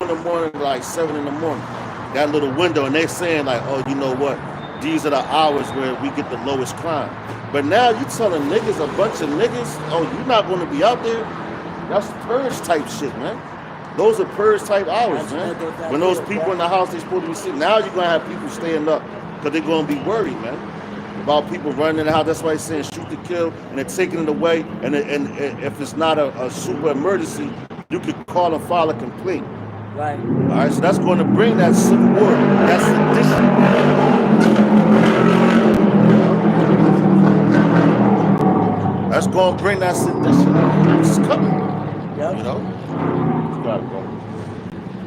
in the morning, to like 7 in the morning. That little window, and they saying like, oh, you know what? These are the hours where we get the lowest crime. But now you telling niggas, a bunch of niggas, oh, you're not going to be out there. That's purge type shit, man. Those are purge type hours, man. When those people in the house they supposed to be sitting, now you're gonna have people staying up because they're gonna be worried, man. About people running in the house. That's why he's saying shoot to kill, and they're taking it away. And if it's not a super emergency, you could call and file a complaint. Right. All right. So that's going to bring that civil war. That's sedition. That's going to bring that sedition. It's coming. Yep. Got it, bro.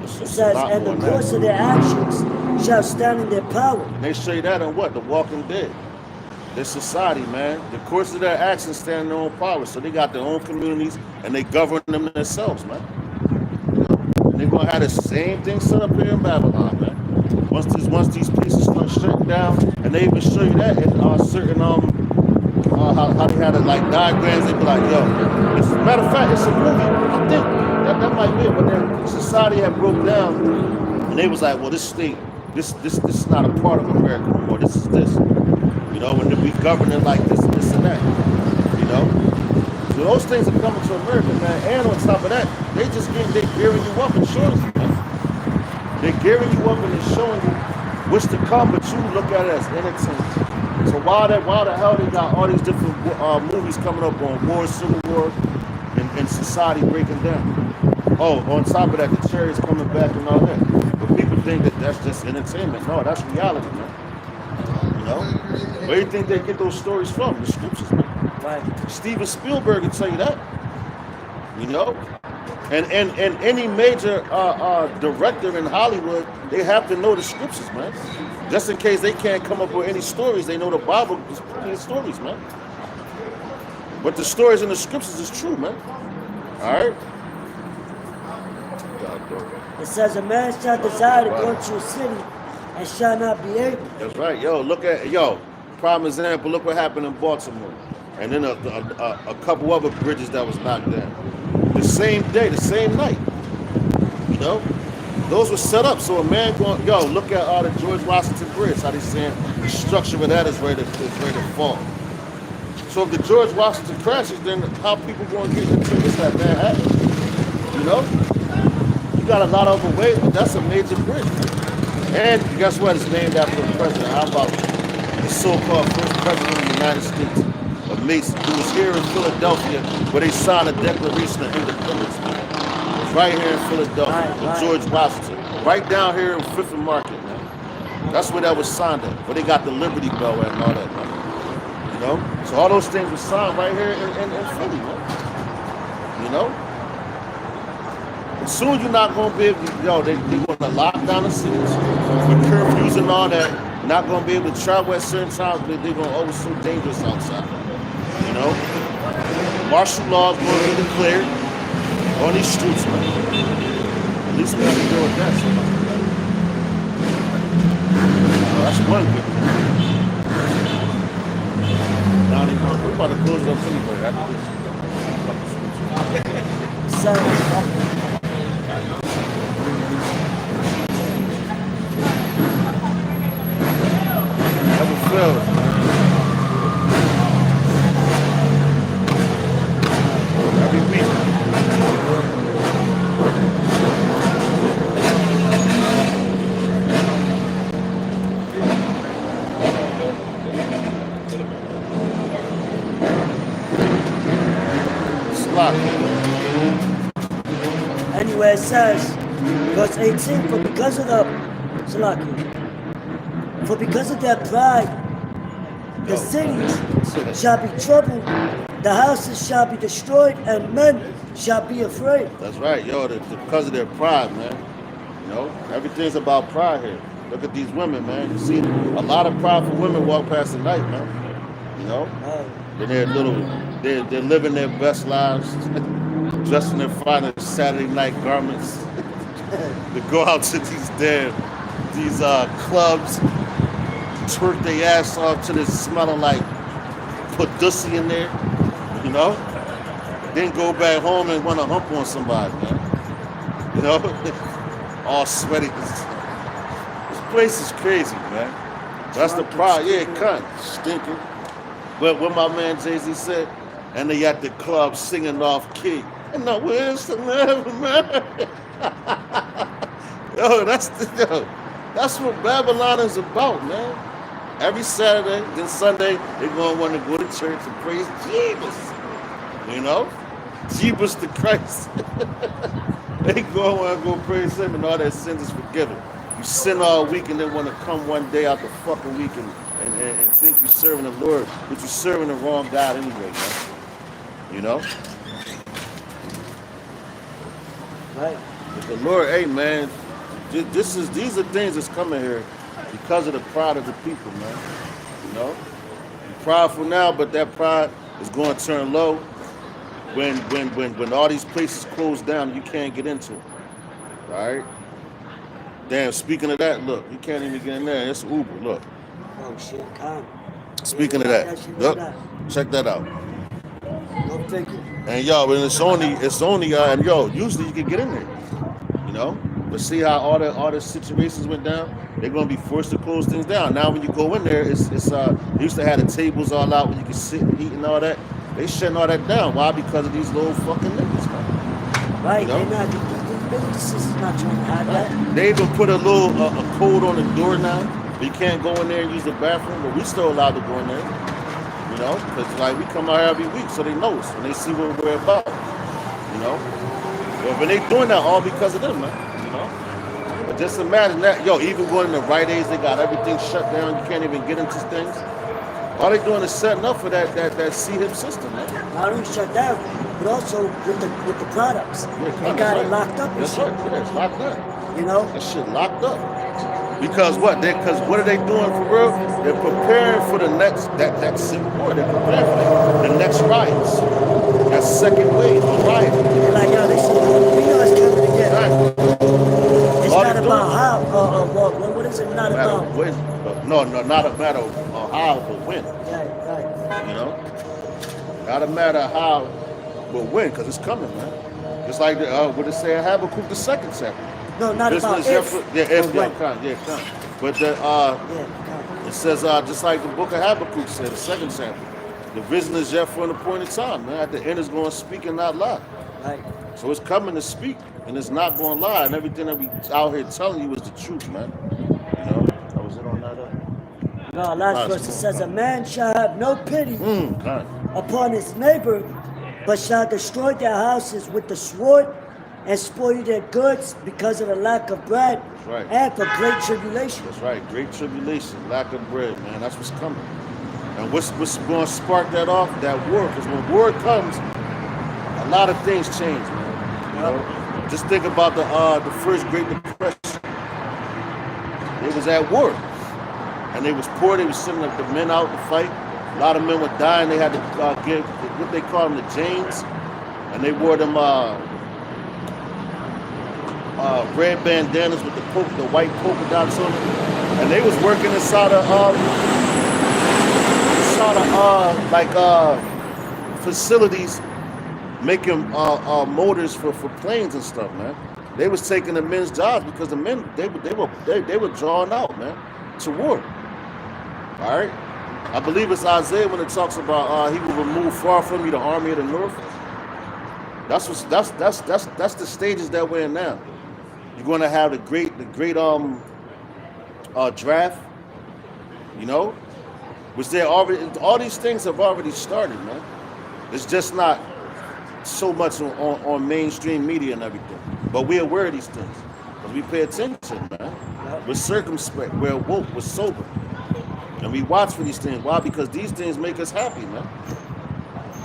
It says, and the course of their actions shall stand in their power. And they say that in what? The Walking Dead. Their society, man. The course of their actions stand in their own power. So they got their own communities and they govern them themselves, man. And they're gonna have the same thing set up here in Babylon, man. Once these pieces start shutting down, and they even show you that in certain how they had it like diagrams. They be like, yo, as a matter of fact, it's a movie. I think that might be it. When their society had broke down, and they was like, well, this state, this is not a part of America anymore. This is this. And we govern it like this and that, So those things are coming to America, man. And on top of that, they gearing you up and showing you, man. They're gearing you up and they're showing you what's to come, but you look at it as entertainment. So why the hell they got all these different movies coming up on war, civil war, and society breaking down? Oh, on top of that, the chariots coming back and all that. But people think that that's just entertainment. No, that's reality, man. Where do you think they get those stories from? The scriptures, man. Right. Steven Spielberg will tell you that. And any major director in Hollywood, they have to know the scriptures, man. Just in case they can't come up with any stories, they know the Bible is plenty of stories, man. But the stories in the scriptures is true, man. All right. It says a man shall desire to go to a city and shall not be able. That's right. Prime example, look what happened in Baltimore. And then a couple other bridges that was knocked down. The same day, the same night. Those were set up. So a man going, look at the George Washington Bridge, how they saying the structure of that is ready to fall. So if the George Washington crashes, then how people going to get into this that happen? You got a lot of other ways, but that's a major bridge. And guess what? It's named after a president. How about the so-called first president of the United States, a Mason, who was here in Philadelphia, where they signed the Declaration of Independence. It's right here in Philadelphia, with George Washington. Right down here in Fifth and Market, man. That's where that was signed at, where they got the Liberty Bell at and all that, man. You know? So all those things were signed right here in Philly, man. You know? And soon you're not going to be able to, they're going to lock down the cities with curfews and all that. You're not going to be able to travel at certain times, but they're going to always so dangerous outside. You know? Martial law is going to be declared on these streets, man. At least we have to deal with that. So. Well, that's one good thing. Now we're about to close up anyway after this. So, Never fails, man. Every week. anyway, it says, verse 18, for because of their pride, the cities shall be troubled, the houses shall be destroyed, and men shall be afraid. That's right, because of their pride, man. You know, everything's about pride here. Look at these women, man. You see a lot of prideful women walk past the night, man. You know? They're living their best lives, dressed in their finest Saturday night garments. They go out to these clubs, twerk their ass off till it's smelling like pussy in there, you know? Then go back home and want to hump on somebody, man. You know? All sweaty. This place is crazy, man. That's the pride. Yeah, cunt. Stinking. But what my man Jay-Z said, and they at the club singing off key. And the where's the love, man? That's what Babylon is about, man. Every Saturday, then Sunday, they're going to want to go to church and praise Jesus. You know? Jesus the Christ. They go and want to go praise him and all their sins is forgiven. You sin all week and then want to come one day out the fucking week and think you're serving the Lord, but you're serving the wrong God anyway, man. You know? Right. But the Lord, hey, man, these are things that's coming here because of the pride of the people, man. You know? You're prideful now, but that pride is going to turn low when all these places close down and you can't get into it. All right? Damn, speaking of that, look, you can't even get in there. It's Uber, look. Oh, shit, come. Speaking of that, look, check that out. Go figure. And yo, and it's only, and yo, usually you can get in there, you know? But see how all the situations went down? They're gonna be forced to close things down. Now when you go in there, it's they used to have the tables all out where you can sit and eat and all that. They shutting all that down. Why? Because of these little fucking niggas, man. Right, You know? they're not, the businesses is not trying to have that. They even put a little a code on the door now. You can't go in there and use the bathroom, but we still allowed to go in there. You know, because like we come out every week, so they know us and they see what we're about. You know, but they doing that all because of them, man. You know, but just imagine that, even going in the Rite Aids, they got everything shut down. You can't even get into things. All they doing is setting up for that C-HIP system, man. Not only shut down, but also with the products. They got it locked up and That's shit. right. Yeah, it's locked up. You know? That shit locked up. Because what? Because what are they doing for real? They're preparing for the next that civil war. They're preparing for the next riots. That second wave of riots. They're like, yo, this is, we know it's coming again. Right. It's All not they're about doing- how, what is it not Matter about? of when. No, not a matter of how, but when. Right. You know? Not a matter of how, but when, because it's coming, man. It's like what they say in Habakkuk the second chapter. No, not This about is if. if but when. come. But Yeah, come. it says just like the book of Habakkuk said, the second chapter. The vision is yet for an appointed time, man. At the end, it's going to speak and not lie. Right. So it's coming to speak, and it's not going to lie. And everything that we out here telling you is the truth, man. You know, was it on that? No, last verse it says, a man shall have no pity God. upon his neighbor, but shall destroy their houses with the sword and spoil their goods because of the lack of bread right. and for great tribulation. That's right. Great tribulation, lack of bread, man. That's what's coming. And what's going to spark that off? That war. Because when war comes, a lot of things change, man. You know? Just think about the first Great Depression. It was at war. And they was poor. They was sending the men out to fight. A lot of men were dying. They had to give what they call them the Janes. And they wore them red bandanas with the white polka dots on it. And they was working inside of facilities making motors for planes and stuff, man. They was taking the men's jobs because the men they were drawn out, man, to war. All right, I believe it's Isaiah when it talks about he will remove far from you the army of the north. That's the stages that we're in now. You're going to have the great draft, you know, which they already, all these things have already started, man. It's just not so much on mainstream media and everything, but we're aware of these things because we pay attention, man. We're circumspect, we're woke, we're sober, and we watch for these things. Why? Because these things make us happy, man.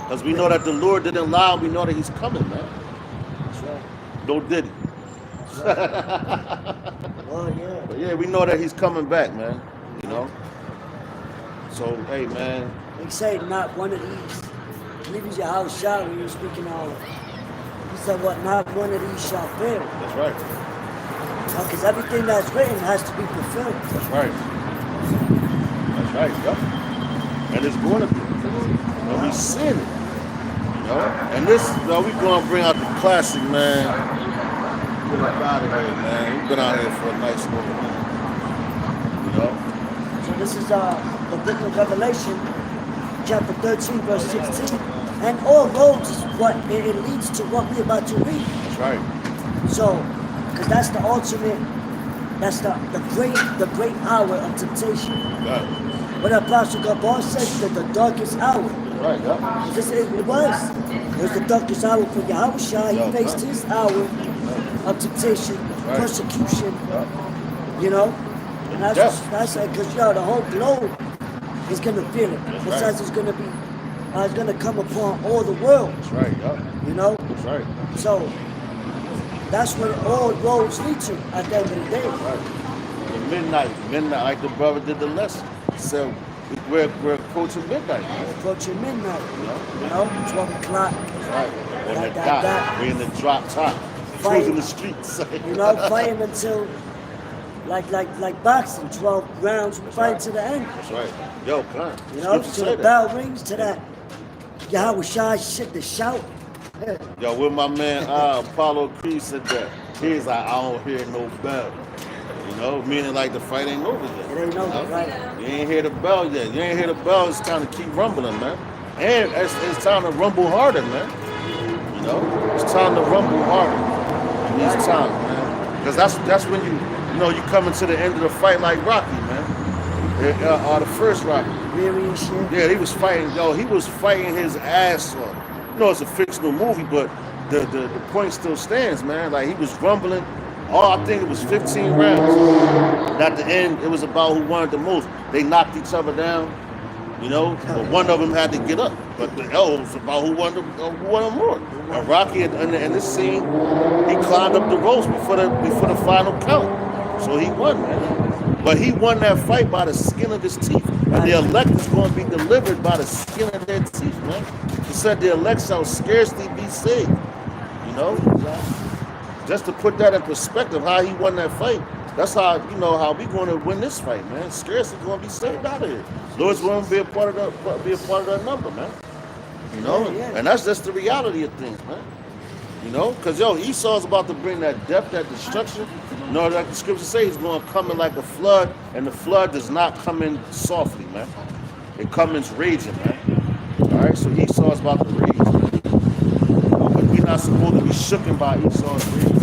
Because we know that the Lord didn't lie. We know that He's coming, man. That's right. No did He. Oh, yeah. But yeah, we know that He's coming back, man. You know. So hey, man. They say not one of these. I believe it's your house shall when you're speaking of. He said, what? Not one of these shall fail. That's right. Because everything that's written has to be fulfilled. That's right. That's right. Yep. And it's going to be. And we seen it. You know. And this, we gonna bring out the classic, man. Get up out of here, man. We've been out here for a nice little minute. You know. So this is the book of Revelation, chapter 13, verse 16. And all roads is what it leads to what we're about to read. That's right. So, because that's the ultimate, that's the great hour of temptation. Got it. What Apostle Gabon says that the darkest hour. Right, yeah. It was the darkest hour for Yahushua. He faced his hour of temptation, persecution, you know. And that's like, because the whole globe is going to feel it. Besides, it's going to be, it's going to come upon all the world. That's right, yeah. You know? That's right. So, that's what all roads lead to at the end of the day. Right. And midnight, like the brother did the lesson. So, we're approaching midnight. We're approaching midnight. You know, 12 o'clock. Right. On the dot. We're in the drop top. Cruising the streets. You know, fighting until like boxing, 12 rounds, fighting to the end. That's right. Yo, come on. You know, till the bell rings, to that Yahushua shit, the shout. Yo, when my man Apollo Creed said that, he's like, I don't hear no bell. You know, meaning like the fight ain't over yet. It ain't over, right? You ain't hear the bell yet. You ain't hear the bell. It's time to keep rumbling, man. And it's time to rumble harder, man. You know, it's time to rumble harder in these times, man. Because that's when you coming to the end of the fight like Rocky, man. The first Rocky. Weary and shit. Yeah, he was fighting. Yo, he was fighting his ass off. You know, it's a fictional movie, but the point still stands, man. Like, he was rumbling. I think it was 15 rounds. And at the end, it was about who wanted the most. They knocked each other down, you know, but one of them had to get up. But it was about who wanted more. And Rocky, in this scene, he climbed up the ropes before the final count. So he won, man. But he won that fight by the skin of his teeth. And the elect is going to be delivered by the skin of their teeth, man. He said the elect shall scarcely be saved, you know. Just to put that in perspective, how he won that fight, that's how, how we going to win this fight, man. Scarcely going to be saved out of here. Lord's going to be a part of that number, man. You know, and that's just the reality of things, man. You know, because, Esau's about to bring that death, that destruction. You know, like the scripture says, he's going to come in like a flood, and the flood does not come in softly, man. It comes in raging, man. All right, so Esau's about to rage. But we're not supposed to be shooken by Esau's rage,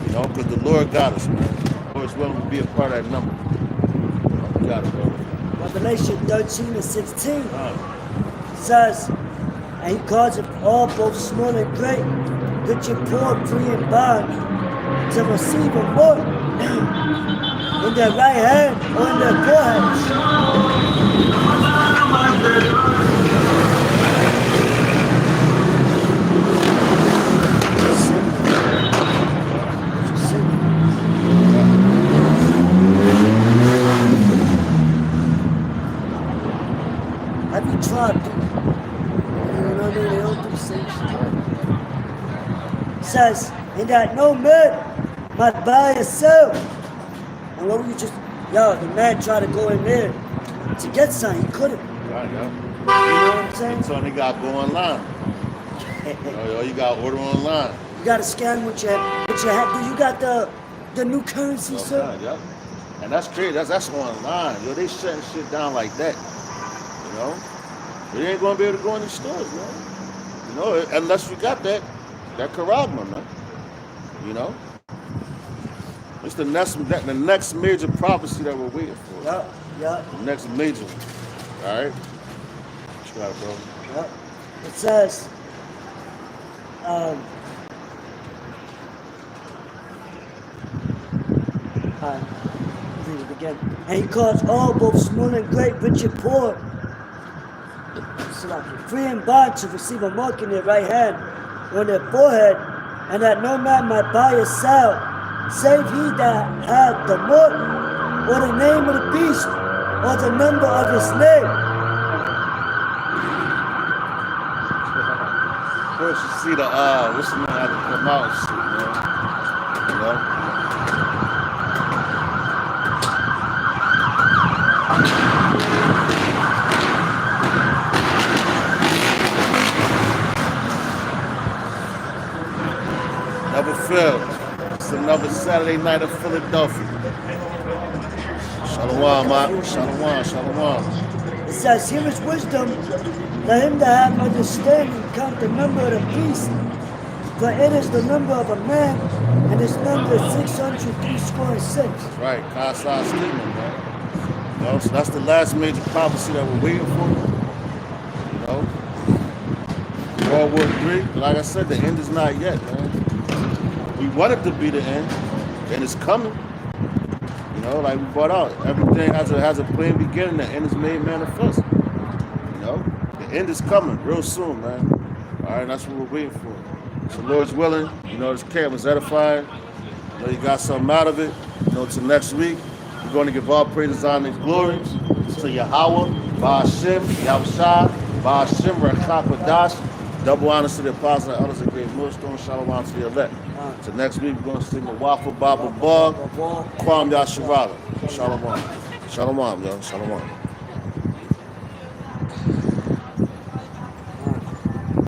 because the Lord got us, man. The Lord's willing to be a part of that number. We got it, bro. Revelation 13 and 16 says, And he calls it all, both small and great, rich and poor, free and bond, to receive a mark in their right hand or in their foreheads. Have you tried to? You know, they don't do the same shit. Says, and that no man might buy or sell. And what were you just, the man tried to go in there to get something, he couldn't. Right, yeah. You know what I'm saying? So they got to go online. You got to order online. You gotta scan what you have. Do you got the new currency, sir? Online, yeah. And that's crazy. That's online. Yo, they shutting shit down like that. You know? You ain't gonna be able to go in the stores, man. You know, unless you got that charagma, man. You know? It's the next major prophecy that we're waiting for. Yeah. The next major one. Alright? What you got, bro? Yeah. It says, read it again. And he calls all, both small and great, rich and poor, free and bond, to receive a mark in their right hand or on their forehead, and that no man might buy or sell, save he that had the mark, or the name of the beast, or the number of his name. First you see the what's the name had to come out and shit, man. You know? Never failed. It's another Saturday night of Philadelphia. Shalom, man. Shalom. It says, here is wisdom, let him that have understanding count the number of the beast, for it is the number of a man, and his number is 666. Right, Kasai Stephen, man. You know, so that's the last major prophecy that we're waiting for. You know? World War III, like I said, the end is not yet, man. We want it to be the end, and it's coming. You know, like we brought out, everything has a plain beginning, the end is made manifest. You know? The end is coming real soon, man. Alright, that's what we're waiting for. So Lord's willing, you know, this camp was edifying. You know, you got something out of it. You know, till next week, we're going to give all praise, honor, and glory to Yahweh, Ba'ashem, Yahushua, Ba'ashem, Rakak Wadash. Double honors to the apostles and elders of Great Millstone. Shalom to the elect. So next week, we're going to sing the Waffle Baba Bog, Kwam Yasharala. Shalom. Shalom, yo. Shalom.